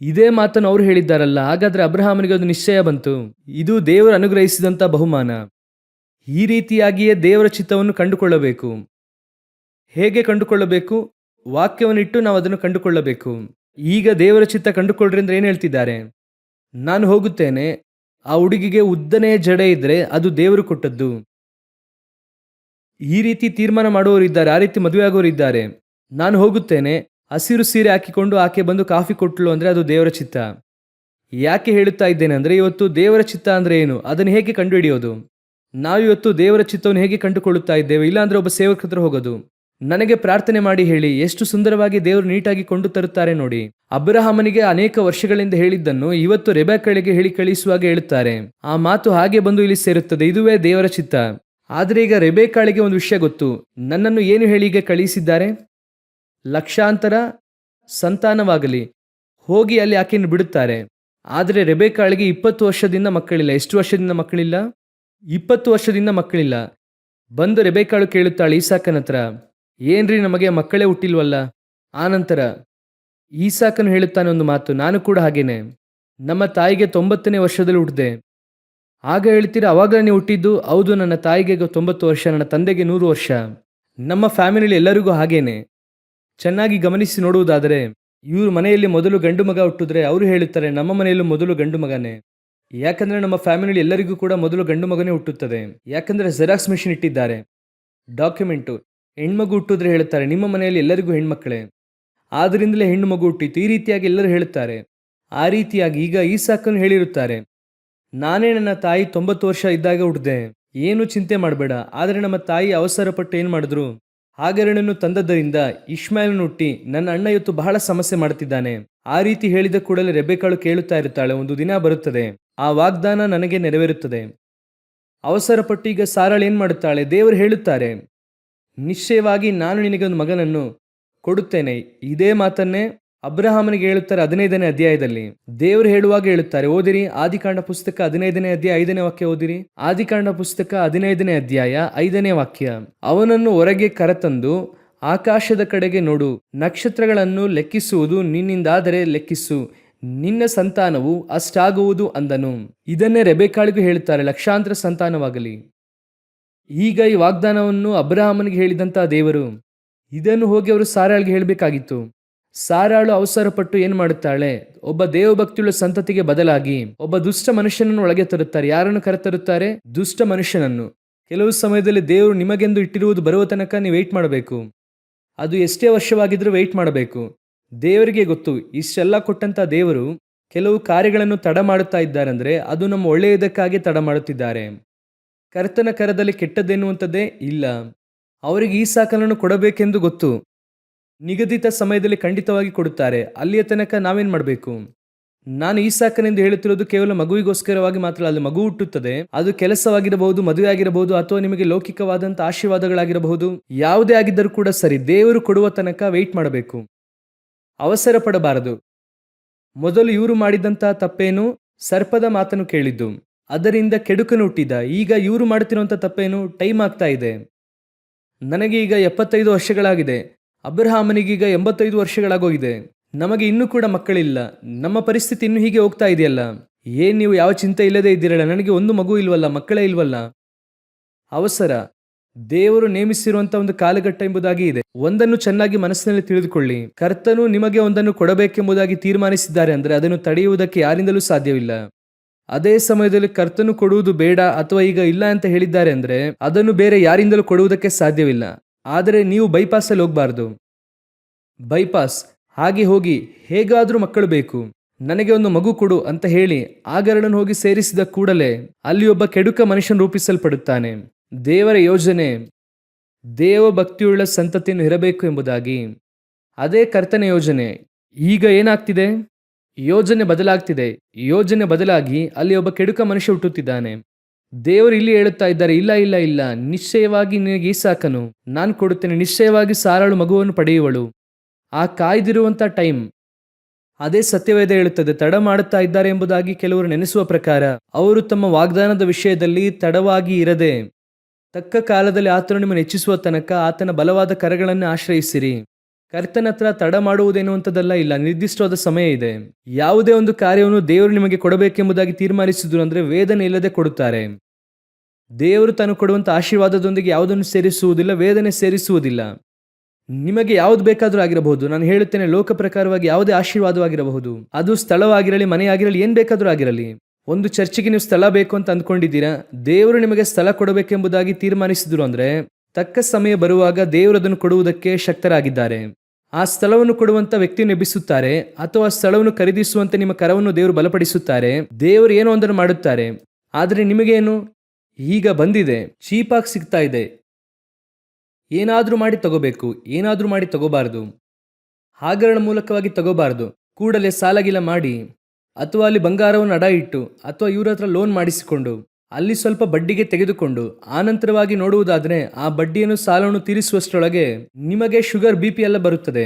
ಇದೇ ಮಾತನ್ನು ಅವರು ಹೇಳಿದ್ದಾರಲ್ಲ. ಹಾಗಾದ್ರೆ ಅಬ್ರಹಾಮನಿಗೆ ಒಂದು ನಿಶ್ಚಯ ಬಂತು, ಇದು ದೇವರು ಅನುಗ್ರಹಿಸಿದಂತ ಬಹುಮಾನ. ಈ ರೀತಿಯಾಗಿಯೇ ದೇವರ ಚಿತ್ತವನ್ನು ಕಂಡುಕೊಳ್ಳಬೇಕು. ಹೇಗೆ ಕಂಡುಕೊಳ್ಳಬೇಕು? ವಾಕ್ಯವನ್ನಿಟ್ಟು ನಾವು ಅದನ್ನು ಕಂಡುಕೊಳ್ಳಬೇಕು. ಈಗ ದೇವರ ಚಿತ್ತ ಕಂಡುಕೊಳ್ಳ್ರಿ ಅಂದ್ರೆ ಏನು ಹೇಳ್ತಿದ್ದಾರೆ? ನಾನು ಹೋಗುತ್ತೇನೆ, ಆ ಹುಡುಗಿಗೆ ಉದ್ದನೆಯ ಜಡೆ ಇದ್ರೆ ಅದು ದೇವರು ಕೊಟ್ಟದ್ದು. ಈ ರೀತಿ ತೀರ್ಮಾನ ಮಾಡುವವರು ಇದ್ದಾರೆ, ಆ ರೀತಿ ಮದುವೆ ಆಗೋರು ಇದ್ದಾರೆ. ನಾನು ಹೋಗುತ್ತೇನೆ, ಹಸಿರು ಸೀರೆ ಹಾಕಿಕೊಂಡು ಆಕೆ ಬಂದು ಕಾಫಿ ಕೊಟ್ಟಳು ಅಂದ್ರೆ ಅದು ದೇವರ ಚಿತ್ತ. ಯಾಕೆ ಹೇಳುತ್ತಾ ಇದ್ದೇನೆ ಅಂದ್ರೆ, ಇವತ್ತು ದೇವರ ಚಿತ್ತ ಅಂದ್ರೆ ಏನು, ಅದನ್ನು ಹೇಗೆ ಕಂಡುಹಿಡಿಯೋದು? ನಾವಿವತ್ತು ದೇವರ ಚಿತ್ತವನ್ನು ಹೇಗೆ ಕಂಡುಕೊಳ್ಳುತ್ತಾ ಇದ್ದೇವೆ? ಇಲ್ಲಾಂದ್ರೆ ಒಬ್ಬ ಸೇವಕರ ಹತ್ರ ಹೋಗೋದು, ನನಗೆ ಪ್ರಾರ್ಥನೆ ಮಾಡಿ ಹೇಳಿ, ಎಷ್ಟು ಸುಂದರವಾಗಿ ದೇವರು ನೀಟಾಗಿ ಕೊಂಡು ತರುತ್ತಾರೆ ನೋಡಿ. ಅಬ್ರಹಾಮನಿಗೆ ಅನೇಕ ವರ್ಷಗಳಿಂದ ಹೇಳಿದ್ದನ್ನು ಇವತ್ತು ರೆಬೆಕ್ಕಳಿಗೆ ಹೇಳಿ ಕಳಿಸುವಾಗ ಹೇಳುತ್ತಾರೆ, ಆ ಮಾತು ಹಾಗೆ ಬಂದು ಇಲ್ಲಿ ಸೇರುತ್ತದೆ, ಇದುವೇ ದೇವರ ಚಿತ್ತ. ಆದ್ರೆ ಈಗ ರೆಬೆಕ್ಕಳಿಗೆ ಒಂದು ವಿಷಯ ಗೊತ್ತು, ನನ್ನನ್ನು ಏನು ಹೇಳಿ ಈಗ ಕಳಿಸಿದ್ದಾರೆ? ಲಕ್ಷಾಂತರ ಸಂತಾನವಾಗಲಿ, ಹೋಗಿ ಅಲ್ಲಿ ಆಕೆಯನ್ನು ಬಿಡುತ್ತಾರೆ. ಆದರೆ ರೆಬೆಕ್ಕಳಿಗೆ 20 ವರ್ಷದಿಂದ ಮಕ್ಕಳಿಲ್ಲ. ಎಷ್ಟು ವರ್ಷದಿಂದ ಮಕ್ಕಳಿಲ್ಲ? 20 ವರ್ಷದಿಂದ ಮಕ್ಕಳಿಲ್ಲ. ಬಂದು ರೆಬೆಕ್ಕಳು ಕೇಳುತ್ತಾಳೆ ಈಸಾಕನ ಹತ್ರ, ಏನ್ರಿ ನಮಗೆ ಮಕ್ಕಳೇ ಹುಟ್ಟಿಲ್ವಲ್ಲ? ಆನಂತರ ಈಸಾಕನು ಹೇಳುತ್ತಾನೆ ಒಂದು ಮಾತು, ನಾನು ಕೂಡ ಹಾಗೇನೆ, ನಮ್ಮ ತಾಯಿಗೆ 90ನೇ ವರ್ಷದಲ್ಲಿ ಹುಟ್ಟಿದೆ. ಆಗ ಹೇಳ್ತೀರಾ, ಅವಾಗ ನೀವು ಹುಟ್ಟಿದ್ದು? ಹೌದು, ನನ್ನ ತಾಯಿಗೆ 90 ವರ್ಷ, ನನ್ನ ತಂದೆಗೆ 100 ವರ್ಷ. ನಮ್ಮ ಫ್ಯಾಮಿಲಿಯಲ್ಲಿ ಎಲ್ಲರಿಗೂ ಹಾಗೇನೆ. ಚೆನ್ನಾಗಿ ಗಮನಿಸಿ ನೋಡುವುದಾದರೆ, ಇವ್ರ ಮನೆಯಲ್ಲಿ ಮೊದಲು ಗಂಡು ಮಗ ಹುಟ್ಟಿದ್ರೆ ಅವರು ಹೇಳುತ್ತಾರೆ, ನಮ್ಮ ಮನೆಯಲ್ಲೂ ಮೊದಲು ಗಂಡು ಮಗನೇ. ಯಾಕಂದ್ರೆ ನಮ್ಮ ಫ್ಯಾಮಿಲಿಯಲ್ಲಿ ಎಲ್ಲರಿಗೂ ಕೂಡ ಮೊದಲು ಗಂಡು ಮಗನೇ ಹುಟ್ಟುತ್ತದೆ. ಯಾಕಂದ್ರೆ ಜೆರಾಕ್ಸ್ ಮೆಷಿನ್ ಇಟ್ಟಿದ್ದಾರೆ, ಡಾಕ್ಯುಮೆಂಟು. ಹೆಣ್ಮಗು ಹುಟ್ಟಿದ್ರೆ ಹೇಳ್ತಾರೆ, ನಿಮ್ಮ ಮನೆಯಲ್ಲಿ ಎಲ್ಲರಿಗೂ ಹೆಣ್ಮಕ್ಳೇ, ಆದ್ರಿಂದಲೇ ಹೆಣ್ಣು ಮಗು ಹುಟ್ಟಿತು. ಈ ರೀತಿಯಾಗಿ ಎಲ್ಲರೂ ಹೇಳುತ್ತಾರೆ. ಆ ರೀತಿಯಾಗಿ ಈಗ ಈಸಾಕನು ಹೇಳಿರುತ್ತಾರೆ, ನಾನೇ ನನ್ನ ತಾಯಿ 90 ವರ್ಷ ಇದ್ದಾಗ ಹುಟ್ಟಿದೆ, ಏನು ಚಿಂತೆ ಮಾಡಬೇಡ. ಆದರೆ ನಮ್ಮ ತಾಯಿ ಅವಸರಪಟ್ಟು ಏನು ಮಾಡಿದ್ರು, ಹಾಗರನನ್ನು ತಂದದ್ದರಿಂದ ಇಷ್ಮಾಯೇಲನು ಹುಟ್ಟಿ ನನ್ನ ಅಣ್ಣ ಇವತ್ತು ಬಹಳ ಸಮಸ್ಯೆ ಮಾಡುತ್ತಿದ್ದಾನೆ. ಆ ರೀತಿ ಹೇಳಿದ ಕೂಡಲೇ ರೆಬೆಕ್ಕಳು ಕೇಳುತ್ತಾ ಇರುತ್ತಾಳೆ, ಒಂದು ದಿನ ಬರುತ್ತದೆ, ಆ ವಾಗ್ದಾನ ನನಗೆ ನೆರವೇರುತ್ತದೆ. ಅವಸರಪಟ್ಟು ಈಗ ಸಾರಾಳು ಏನ್ ಮಾಡುತ್ತಾಳೆ? ದೇವರು ಹೇಳುತ್ತಾರೆ, ನಿಶ್ಚಯವಾಗಿ ನಾನು ನಿನಗೆ ಒಂದು ಮಗನನ್ನು ಕೊಡುತ್ತೇನೆ. ಇದೇ ಮಾತನ್ನೇ ಅಬ್ರಹಾಮನಿಗೆ ಹೇಳುತ್ತಾರೆ 15ನೇ ಅಧ್ಯಾಯದಲ್ಲಿ. ದೇವರು ಹೇಳುವಾಗ ಹೇಳುತ್ತಾರೆ, ಓದಿರಿ ಆದಿಕಾಂಡ ಪುಸ್ತಕ 15ನೇ ಅಧ್ಯಾಯ 5ನೇ ವಾಕ್ಯ ಓದಿರಿ. ಆದಿಕಾಂಡ ಪುಸ್ತಕ 15ನೇ ಅಧ್ಯಾಯ 5ನೇ ವಾಕ್ಯ. ಅವನನ್ನು ಹೊರಗೆ ಕರೆತಂದು ಆಕಾಶದ ಕಡೆಗೆ ನೋಡು, ನಕ್ಷತ್ರಗಳನ್ನು ಲೆಕ್ಕಿಸುವುದು ನಿನ್ನಿಂದಾದರೆ ಲೆಕ್ಕಿಸು, ನಿನ್ನ ಸಂತಾನವು ಅಷ್ಟಾಗುವುದು ಅಂದನು. ಇದನ್ನೇ ರೆಬೆಕ್ಕಳಿಗೂ ಹೇಳುತ್ತಾರೆ, ಲಕ್ಷಾಂತರ ಸಂತಾನವಾಗಲಿ. ಈಗ ಈ ವಾಗ್ದಾನವನ್ನು ಅಬ್ರಹಾಮನಿಗೆ ಹೇಳಿದಂತ ದೇವರು ಇದನ್ನು ಹೋಗಿ ಅವರು ಸಾರಾಳಿಗೆ ಹೇಳಬೇಕಾಗಿತ್ತು. ಸಾರಾಳು ಅವಸರಪಟ್ಟು ಏನು ಮಾಡುತ್ತಾಳೆ? ಒಬ್ಬ ದೇವಭಕ್ತಿಯುಳ್ಳ ಸಂತತಿಗೆ ಬದಲಾಗಿ ಒಬ್ಬ ದುಷ್ಟ ಮನುಷ್ಯನನ್ನು ಒಳಗೆ ತರುತ್ತಾರೆ. ಯಾರನ್ನು ಕರೆತರುತ್ತಾರೆ? ದುಷ್ಟ ಮನುಷ್ಯನನ್ನು. ಕೆಲವು ಸಮಯದಲ್ಲಿ ದೇವರು ನಿಮಗೆಂದು ಇಟ್ಟಿರುವುದು ಬರುವ ತನಕ ನೀವು ವೆಯ್ಟ್ ಮಾಡಬೇಕು. ಅದು ಎಷ್ಟೇ ವರ್ಷವಾಗಿದ್ರೂ ವೆಯ್ಟ್ ಮಾಡಬೇಕು. ದೇವರಿಗೆ ಗೊತ್ತು, ಇಷ್ಟೆಲ್ಲ ಕೊಟ್ಟಂತ ದೇವರು ಕೆಲವು ಕಾರ್ಯಗಳನ್ನು ತಡ ಮಾಡುತ್ತಾ ಇದ್ದಾರೆಂದ್ರೆ ಅದು ನಮ್ಮ ಒಳ್ಳೆಯದಕ್ಕಾಗಿ ತಡ ಮಾಡುತ್ತಿದ್ದಾರೆ. ಕರ್ತನ ಕರದಲ್ಲಿ ಕೆಟ್ಟದ್ದೆನ್ನುವಂಥದ್ದೇ ಇಲ್ಲ. ಅವರಿಗೆ ಈಸಾಕನನ್ನು ಕೊಡಬೇಕೆಂದು ಗೊತ್ತು, ನಿಗದಿತ ಸಮಯದಲ್ಲಿ ಖಂಡಿತವಾಗಿ ಕೊಡುತ್ತಾರೆ. ಅಲ್ಲಿಯ ತನಕ ನಾವೇನ್ ಮಾಡಬೇಕು? ನಾನು ಈಸಾಕನೆಂದು ಹೇಳುತ್ತಿರೋದು ಕೇವಲ ಮಗುವಿಗೋಸ್ಕರವಾಗಿ ಮಾತ್ರ ಅಲ್ಲ. ಮಗು ಹುಟ್ಟುತ್ತದೆ, ಅದು ಕೆಲಸವಾಗಿರಬಹುದು, ಮದುವೆ ಆಗಿರಬಹುದು, ಅಥವಾ ನಿಮಗೆ ಲೌಕಿಕವಾದಂಥ ಆಶೀರ್ವಾದಗಳಾಗಿರಬಹುದು, ಯಾವುದೇ ಆಗಿದ್ದರೂ ಕೂಡ ಸರಿ, ದೇವರು ಕೊಡುವ ತನಕ ವೆಯ್ಟ್ ಮಾಡಬೇಕು, ಅವಸರ ಪಡಬಾರದು. ಮೊದಲು ಇವರು ಮಾಡಿದಂತಹ ತಪ್ಪೇನು? ಸರ್ಪದ ಮಾತನ್ನು ಕೇಳಿದ್ದು, ಅದರಿಂದ ಕೆಡುಕನು ಹುಟ್ಟಿದ. ಈಗ ಇವರು ಮಾಡುತ್ತಿರುವಂಥ ತಪ್ಪೇನು? ಟೈಮ್ ಆಗ್ತಾ ಇದೆ. ನನಗೆ ಈಗ 75 ವರ್ಷಗಳಾಗಿದೆ, ಅಬ್ರಹಾಮನಿಗೀಗ 85 ವರ್ಷಗಳಾಗೋಗಿದೆ, ನಮಗೆ ಇನ್ನೂ ಕೂಡ ಮಕ್ಕಳಿಲ್ಲ, ನಮ್ಮ ಪರಿಸ್ಥಿತಿ ಇನ್ನೂ ಹೀಗೆ ಹೋಗ್ತಾ ಇದೆಯಲ್ಲ. ಏನ್ ನೀವು ಯಾವ ಚಿಂತೆ ಇಲ್ಲದೆ ಇದ್ದೀರಲ್ಲ, ನನಗೆ ಒಂದು ಮಗು ಇಲ್ವಲ್ಲ, ಮಕ್ಕಳೇ ಇಲ್ವಲ್ಲ. ಅವಸರ. ದೇವರು ನೇಮಿಸಿರುವಂತ ಒಂದು ಕಾಲಘಟ್ಟ ಎಂಬುದಾಗಿ ಇದೆ. ಒಂದನ್ನು ಚೆನ್ನಾಗಿ ಮನಸ್ಸಿನಲ್ಲಿ ತಿಳಿದುಕೊಳ್ಳಿ, ಕರ್ತನು ನಿಮಗೆ ಒಂದನ್ನು ಕೊಡಬೇಕೆಂಬುದಾಗಿ ತೀರ್ಮಾನಿಸಿದ್ದಾರೆ ಅಂದ್ರೆ ಅದನ್ನು ತಡೆಯುವುದಕ್ಕೆ ಯಾರಿಂದಲೂ ಸಾಧ್ಯವಿಲ್ಲ. ಅದೇ ಸಮಯದಲ್ಲಿ ಕರ್ತನು ಕೊಡುವುದು ಬೇಡ ಅಥವಾ ಈಗ ಇಲ್ಲ ಅಂತ ಹೇಳಿದ್ದಾರೆ ಅಂದ್ರೆ ಅದನ್ನು ಬೇರೆ ಯಾರಿಂದಲೂ ಕೊಡುವುದಕ್ಕೆ ಸಾಧ್ಯವಿಲ್ಲ. ಆದರೆ ನೀವು ಬೈಪಾಸ್ ಅಲ್ಲಿ ಹೋಗ್ಬಾರ್ದು. ಬೈಪಾಸ್ ಹಾಗೆ ಹೋಗಿ ಹೇಗಾದ್ರೂ ಮಕ್ಕಳು ಬೇಕು, ನನಗೆ ಒಂದು ಮಗು ಕೊಡು ಅಂತ ಹೇಳಿ ಆಗರಳನ್ನು ಹೋಗಿ ಸೇರಿಸಿದ ಕೂಡಲೇ ಅಲ್ಲಿ ಒಬ್ಬ ಕೆಡುಕ ಮನುಷ್ಯನು ರೂಪಿಸಲ್ಪಡುತ್ತಾನೆ. ದೇವರ ಯೋಜನೆ ದೇವ ಭಕ್ತಿಯುಳ್ಳ ಸಂತತಿಯನ್ನು ಇರಬೇಕು ಎಂಬುದಾಗಿ. ಅದೇ ಕರ್ತನ ಯೋಜನೆ. ಈಗ ಏನಾಗ್ತಿದೆ? ಯೋಜನೆ ಬದಲಾಗ್ತಿದೆ. ಯೋಜನೆ ಬದಲಾಗಿ ಅಲ್ಲಿ ಒಬ್ಬ ಕೆಡುಕ ಮನುಷ್ಯ ಹುಟ್ಟುತ್ತಿದ್ದಾನೆ. ದೇವರು ಇಲ್ಲಿ ಹೇಳುತ್ತಾ ಇದ್ದಾರೆ, ಇಲ್ಲ ಇಲ್ಲ ಇಲ್ಲ, ನಿಶ್ಚಯವಾಗಿ ನಿನಗೆ ಈಸಾಕನು ನಾನು ಕೊಡುತ್ತೇನೆ, ನಿಶ್ಚಯವಾಗಿ ಸಾರಳು ಮಗುವನ್ನು ಪಡೆಯುವಳು. ಆ ಕಾಯ್ದಿರುವಂತ ಟೈಮ್, ಅದೇ ಸತ್ಯವೇದ ಹೇಳುತ್ತದೆ. ತಡ ಮಾಡುತ್ತಾ ಇದ್ದಾರೆ ಎಂಬುದಾಗಿ ಕೆಲವರು ನೆನೆಸುವ ಪ್ರಕಾರ ಅವರು ತಮ್ಮ ವಾಗ್ದಾನದ ವಿಷಯದಲ್ಲಿ ತಡವಾಗಿ ಇರದೆ ತಕ್ಕ ಕಾಲದಲ್ಲಿ ಆತನು ನಿಮ್ಮನ್ನು ಹೆಚ್ಚಿಸುವ ತನಕ ಆತನ ಬಲವಾದ ಕರಗಳನ್ನು ಆಶ್ರಯಿಸಿರಿ. ಕರ್ತನ ಹತ್ರ ತಡ ಮಾಡುವುದೇನುವಂಥದ್ದಲ್ಲ, ಇಲ್ಲ, ನಿರ್ದಿಷ್ಟವಾದ ಸಮಯ ಇದೆ. ಯಾವುದೇ ಒಂದು ಕಾರ್ಯವನ್ನು ದೇವರು ನಿಮಗೆ ಕೊಡಬೇಕೆಂಬುದಾಗಿ ತೀರ್ಮಾನಿಸಿದ್ರು ಅಂದ್ರೆ ವೇದನೆ ಇಲ್ಲದೆ ಕೊಡುತ್ತಾರೆ. ದೇವರು ತಾನು ಕೊಡುವಂತ ಆಶೀರ್ವಾದದೊಂದಿಗೆ ಯಾವುದನ್ನು ಸೇರಿಸುವುದಿಲ್ಲ, ವೇದನೆ ಸೇರಿಸುವುದಿಲ್ಲ. ನಿಮಗೆ ಯಾವ್ದು ಬೇಕಾದ್ರೂ ಆಗಿರಬಹುದು. ನಾನು ಹೇಳುತ್ತೇನೆ, ಲೋಕ ಪ್ರಕಾರವಾಗಿ ಯಾವುದೇ ಆಶೀರ್ವಾದವಾಗಿರಬಹುದು, ಅದು ಸ್ಥಳವಾಗಿರಲಿ, ಮನೆಯಾಗಿರಲಿ, ಏನ್ ಬೇಕಾದ್ರೂ ಆಗಿರಲಿ. ಒಂದು ಚರ್ಚಿಗೆ ನೀವು ಸ್ಥಳ ಬೇಕು ಅಂತ ಅಂದ್ಕೊಂಡಿದ್ದೀರಾ, ದೇವರು ನಿಮಗೆ ಸ್ಥಳ ಕೊಡಬೇಕೆಂಬುದಾಗಿ ತೀರ್ಮಾನಿಸಿದ್ರು ಅಂದ್ರೆ ತಕ್ಕ ಸಮಯ ಬರುವಾಗ ದೇವರು ಅದನ್ನು ಕೊಡುವುದಕ್ಕೆ ಶಕ್ತರಾಗಿದ್ದಾರೆ. ಆ ಸ್ಥಳವನ್ನು ಕೊಡುವಂತ ವ್ಯಕ್ತಿಯನ್ನು ಎಬ್ಬಿಸುತ್ತಾರೆ, ಅಥವಾ ಸ್ಥಳವನ್ನು ಖರೀದಿಸುವಂತೆ ನಿಮ್ಮ ಕರವನ್ನು ದೇವರು ಬಲಪಡಿಸುತ್ತಾರೆ. ದೇವರು ಏನೋ ಒಂದನ್ನು ಮಾಡುತ್ತಾರೆ. ಆದ್ರೆ ನಿಮಗೇನು, ಈಗ ಬಂದಿದೆ, ಚೀಪಾಗಿ ಸಿಗ್ತಾ ಇದೆ, ಏನಾದ್ರೂ ಮಾಡಿ ತಗೋಬೇಕು, ಏನಾದ್ರೂ ಮಾಡಿ ತಗೋಬಾರ್ದು, ಹಾಗರಣ ಮೂಲಕವಾಗಿ ತಗೋಬಾರ್ದು. ಕೂಡಲೇ ಸಾಲಗಿಲ ಮಾಡಿ ಅಥವಾ ಅಲ್ಲಿ ಬಂಗಾರವನ್ನು ಅಡ ಇಟ್ಟು ಅಥವಾ ಇವ್ರ ಹತ್ರ ಲೋನ್ ಮಾಡಿಸಿಕೊಂಡು ಅಲ್ಲಿ ಸ್ವಲ್ಪ ಬಡ್ಡಿಗೆ ತೆಗೆದುಕೊಂಡು ಆನಂತರವಾಗಿ ನೋಡುವುದಾದ್ರೆ ಆ ಬಡ್ಡಿಯನ್ನು ಸಾಲವನ್ನು ತೀರಿಸುವಷ್ಟರೊಳಗೆ ನಿಮಗೆ ಶುಗರ್ BP ಎಲ್ಲ ಬರುತ್ತದೆ,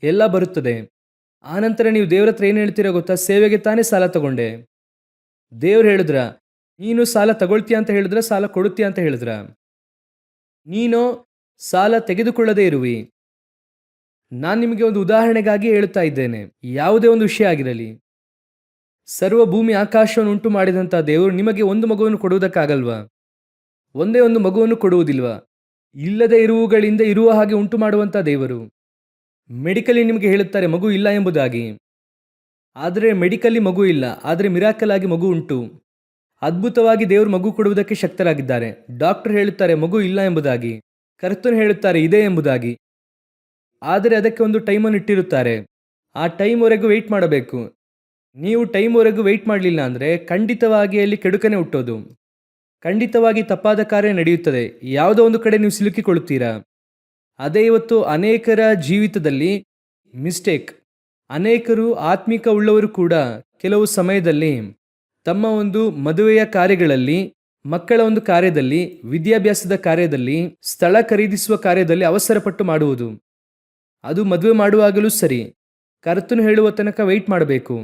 ಎಲ್ಲ ಬರುತ್ತದೆ. ಆನಂತರ ನೀವು ದೇವ್ರ ಹತ್ರ ಏನು ಹೇಳ್ತೀರಾ ಗೊತ್ತಾ? ಸೇವೆಗೆ ತಾನೇ ಸಾಲ ತಗೊಂಡೆ. ದೇವ್ರು ಹೇಳಿದ್ರ ನೀನು ಸಾಲ ತಗೊಳ್ತೀಯ ಅಂತ ಹೇಳಿದ್ರ, ಸಾಲ ಕೊಡುತ್ತೀಯ ಅಂತ ಹೇಳಿದ್ರ? ನೀನು ಸಾಲ ತೆಗೆದುಕೊಳ್ಳದೇ ಇರುವಿ. ನಾನು ನಿಮಗೆ ಒಂದು ಉದಾಹರಣೆಗಾಗಿ ಹೇಳುತ್ತಾ ಇದ್ದೇನೆ. ಯಾವುದೇ ಒಂದು ವಿಷಯ ಆಗಿರಲಿ, ಸರ್ವ ಭೂಮಿ ಆಕಾಶವನ್ನು ಉಂಟು ಮಾಡಿದಂಥ ದೇವರು ನಿಮಗೆ ಒಂದು ಮಗುವನ್ನು ಕೊಡುವುದಕ್ಕಾಗಲ್ವಾ? ಒಂದೇ ಒಂದು ಮಗುವನ್ನು ಕೊಡುವುದಿಲ್ವಾ? ಇಲ್ಲದೆ ಇರುವುಗಳಿಂದ ಇರುವ ಹಾಗೆ ಉಂಟು ಮಾಡುವಂಥ ದೇವರು. ಮೆಡಿಕಲಿ ನಿಮಗೆ ಹೇಳುತ್ತಾರೆ ಮಗು ಇಲ್ಲ ಎಂಬುದಾಗಿ, ಆದರೆ ಮೆಡಿಕಲಿ ಮಗು ಇಲ್ಲ, ಆದರೆ ಮಿರಾಕಲ್ ಆಗಿ ಮಗು ಉಂಟು. ಅದ್ಭುತವಾಗಿ ದೇವರು ಮಗು ಕೊಡುವುದಕ್ಕೆ ಶಕ್ತರಾಗಿದ್ದಾರೆ. ಡಾಕ್ಟರ್ ಹೇಳುತ್ತಾರೆ ಮಗು ಇಲ್ಲ ಎಂಬುದಾಗಿ, ಕರ್ತನು ಹೇಳುತ್ತಾರೆ ಇದೆ ಎಂಬುದಾಗಿ. ಆದರೆ ಅದಕ್ಕೆ ಒಂದು ಟೈಮನ್ನು ಇಟ್ಟಿರುತ್ತಾರೆ. ಆ ಟೈಮ್ವರೆಗೂ ವೆಯ್ಟ್ ಮಾಡಬೇಕು. ನೀವು ಟೈಮ್ವರೆಗೂ ವೆಯ್ಟ್ ಮಾಡಲಿಲ್ಲ ಅಂದರೆ ಖಂಡಿತವಾಗಿ ಅಲ್ಲಿ ಕೆಡುಕನೆ ಹುಟ್ಟೋದು, ಖಂಡಿತವಾಗಿ ತಪ್ಪಾದ ಕಾರ್ಯ ನಡೆಯುತ್ತದೆ. ಯಾವುದೋ ಒಂದು ಕಡೆ ನೀವು ಸಿಲುಕಿಕೊಳ್ಳುತ್ತೀರಾ. ಅದೇ ಇವತ್ತು ಅನೇಕರ ಜೀವಿತದಲ್ಲಿ ಮಿಸ್ಟೇಕ್. ಅನೇಕರು ಆತ್ಮಿಕ ಉಳ್ಳವರು ಕೂಡ ಕೆಲವು ಸಮಯದಲ್ಲಿ ತಮ್ಮ ಒಂದು ಮದುವೆಯ ಕಾರ್ಯಗಳಲ್ಲಿ, ಮಕ್ಕಳ ಒಂದು ಕಾರ್ಯದಲ್ಲಿ, ವಿದ್ಯಾಭ್ಯಾಸದ ಕಾರ್ಯದಲ್ಲಿ, ಸ್ಥಳ ಖರೀದಿಸುವ ಕಾರ್ಯದಲ್ಲಿ ಅವಸರಪಟ್ಟು ಮಾಡುವುದು. ಅದು ಮದುವೆ ಮಾಡುವಾಗಲೂ ಸರಿ, ಕರ್ತನು ಹೇಳುವ ತನಕ ವೆಯ್ಟ್ ಮಾಡಬೇಕು.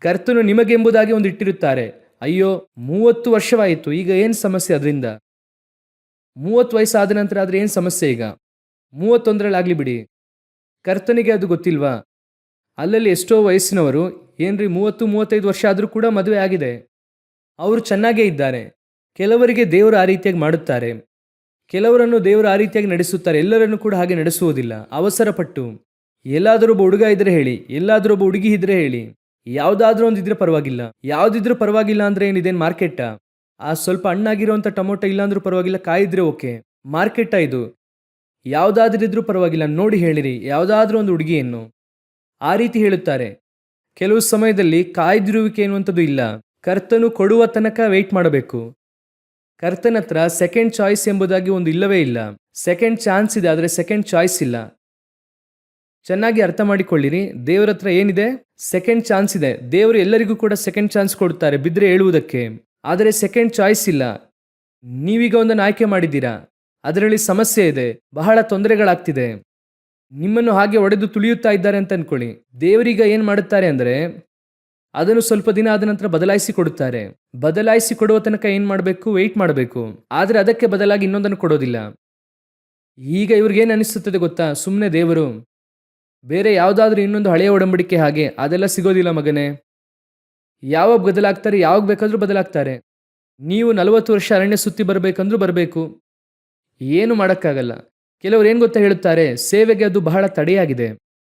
ಕರ್ತನು ನಿಮಗೆಂಬುದಾಗಿ ಒಂದು ಇಟ್ಟಿರುತ್ತಾರೆ. ಅಯ್ಯೋ 30 ವರ್ಷವಾಯಿತು, ಈಗ ಏನು ಸಮಸ್ಯೆ ಅದರಿಂದ? 30 ವಯಸ್ಸಾದ ನಂತರ ಆದ್ರೆ ಏನು ಸಮಸ್ಯೆ? ಈಗ 31ರಲ್ಲಿ ಬಿಡಿ. ಕರ್ತನಿಗೆ ಅದು ಗೊತ್ತಿಲ್ವಾ? ಅಲ್ಲಲ್ಲಿ ಎಷ್ಟೋ ವಯಸ್ಸಿನವರು ಏನ್ರಿ 30-35 ವರ್ಷ ಆದರೂ ಕೂಡ ಮದುವೆ ಆಗಿದೆ, ಅವರು ಚೆನ್ನಾಗೇ ಇದ್ದಾರೆ. ಕೆಲವರಿಗೆ ದೇವರು ಆ ರೀತಿಯಾಗಿ ಮಾಡುತ್ತಾರೆ, ಕೆಲವರನ್ನು ದೇವರು ಆ ರೀತಿಯಾಗಿ ನಡೆಸುತ್ತಾರೆ. ಎಲ್ಲರನ್ನು ಕೂಡ ಹಾಗೆ ನಡೆಸುವುದಿಲ್ಲ. ಅವಸರಪಟ್ಟು ಎಲ್ಲಾದರೂ ಒಬ್ಬ ಹುಡುಗ ಇದ್ರೆ ಹೇಳಿ, ಎಲ್ಲಾದರೂ ಒಬ್ಬ ಹುಡುಗಿ ಇದ್ರೆ ಹೇಳಿ, ಯಾವುದಾದ್ರೂ ಒಂದು ಇದ್ರೆ ಪರವಾಗಿಲ್ಲ. ಯಾವುದಿದ್ರೂ ಪರವಾಗಿಲ್ಲ ಅಂದ್ರೆ ಏನಿದೇನು ಮಾರ್ಕೆಟಾ? ಆ ಸ್ವಲ್ಪ ಹಣ್ಣಾಗಿರುವಂಥ ಟೊಮೊಟೊ ಇಲ್ಲಾಂದ್ರೂ ಪರವಾಗಿಲ್ಲ, ಕಾಯಿದ್ರೆ ಓಕೆ. ಮಾರ್ಕೆಟಾ ಇದು? ಯಾವುದಾದ್ರೂ ಇದ್ರೂ ಪರವಾಗಿಲ್ಲ, ನೋಡಿ ಹೇಳಿರಿ ಯಾವುದಾದ್ರೂ ಒಂದು ಹುಡುಗಿಯನ್ನು. ಆ ರೀತಿ ಹೇಳುತ್ತಾರೆ. ಕೆಲವು ಸಮಯದಲ್ಲಿ ಕಾಯ್ದಿರುವಿಕೆ ಎನ್ನುವಂಥದ್ದು ಇಲ್ಲ. ಕರ್ತನು ಕೊಡುವ ತನಕ ವೆಯ್ಟ್ ಮಾಡಬೇಕು. ಕರ್ತನ ಹತ್ರ ಸೆಕೆಂಡ್ ಚಾಯ್ಸ್ ಎಂಬುದಾಗಿ ಒಂದು ಇಲ್ಲವೇ ಇಲ್ಲ. ಸೆಕೆಂಡ್ ಚಾನ್ಸ್ ಇದೆ, ಆದರೆ ಸೆಕೆಂಡ್ ಚಾಯ್ಸ್ ಇಲ್ಲ. ಚೆನ್ನಾಗಿ ಅರ್ಥ ಮಾಡಿಕೊಳ್ಳಿರಿ. ದೇವರ ಹತ್ರ ಏನಿದೆ? ಸೆಕೆಂಡ್ ಚಾನ್ಸ್ ಇದೆ. ದೇವರು ಎಲ್ಲರಿಗೂ ಕೂಡ ಸೆಕೆಂಡ್ ಚಾನ್ಸ್ ಕೊಡ್ತಾರೆ ಬಿದ್ದರೆ ಹೇಳುವುದಕ್ಕೆ, ಆದರೆ ಸೆಕೆಂಡ್ ಚಾಯ್ಸ್ ಇಲ್ಲ. ನೀವೀಗ ಒಂದನ್ನು ಆಯ್ಕೆ ಮಾಡಿದ್ದೀರಾ, ಅದರಲ್ಲಿ ಸಮಸ್ಯೆ ಇದೆ, ಬಹಳ ತೊಂದರೆಗಳಾಗ್ತಿದೆ, ನಿಮ್ಮನ್ನು ಹಾಗೆ ಒಡೆದು ತುಳಿಯುತ್ತಾ ಇದ್ದಾರೆ ಅಂತ ಅನ್ಕೊಳ್ಳಿ. ದೇವರೀಗ ಏನು ಮಾಡುತ್ತಾರೆ ಅಂದರೆ ಅದನ್ನು ಸ್ವಲ್ಪ ದಿನ ಆದ ನಂತರ ಬದಲಾಯಿಸಿ ಕೊಡುತ್ತಾರೆ. ಬದಲಾಯಿಸಿ ಕೊಡುವ ತನಕ ಏನು ಮಾಡಬೇಕು? ವೆಯ್ಟ್ ಮಾಡಬೇಕು. ಆದರೆ ಅದಕ್ಕೆ ಬದಲಾಗಿ ಇನ್ನೊಂದನ್ನು ಕೊಡೋದಿಲ್ಲ. ಈಗ ಇವ್ರಿಗೇನು ಅನಿಸುತ್ತದೆ ಗೊತ್ತಾ? ಸುಮ್ಮನೆ ದೇವರು ಬೇರೆ ಯಾವುದಾದ್ರೂ ಇನ್ನೊಂದು ಹಳೆಯ ಒಡಂಬಡಿಕೆ ಹಾಗೆ ಅದೆಲ್ಲ ಸಿಗೋದಿಲ್ಲ ಮಗನೇ, ಯಾವಾಗ ಬದಲಾಗ್ತಾರೆ, ಯಾವಾಗ ಬೇಕಾದರೂ ಬದಲಾಗ್ತಾರೆ. ನೀವು 40 ವರ್ಷ ಅರಣ್ಯ ಸುತ್ತಿ ಬರಬೇಕಂದ್ರೂ ಬರಬೇಕು. ಏನು ಮಾಡೋಕ್ಕಾಗಲ್ಲ. ಕೆಲವರು ಏನು ಗೊತ್ತಾ ಹೇಳುತ್ತಾರೆ, ಸೇವೆಗೆ ಅದು ಬಹಳ ತಡೆಯಾಗಿದೆ.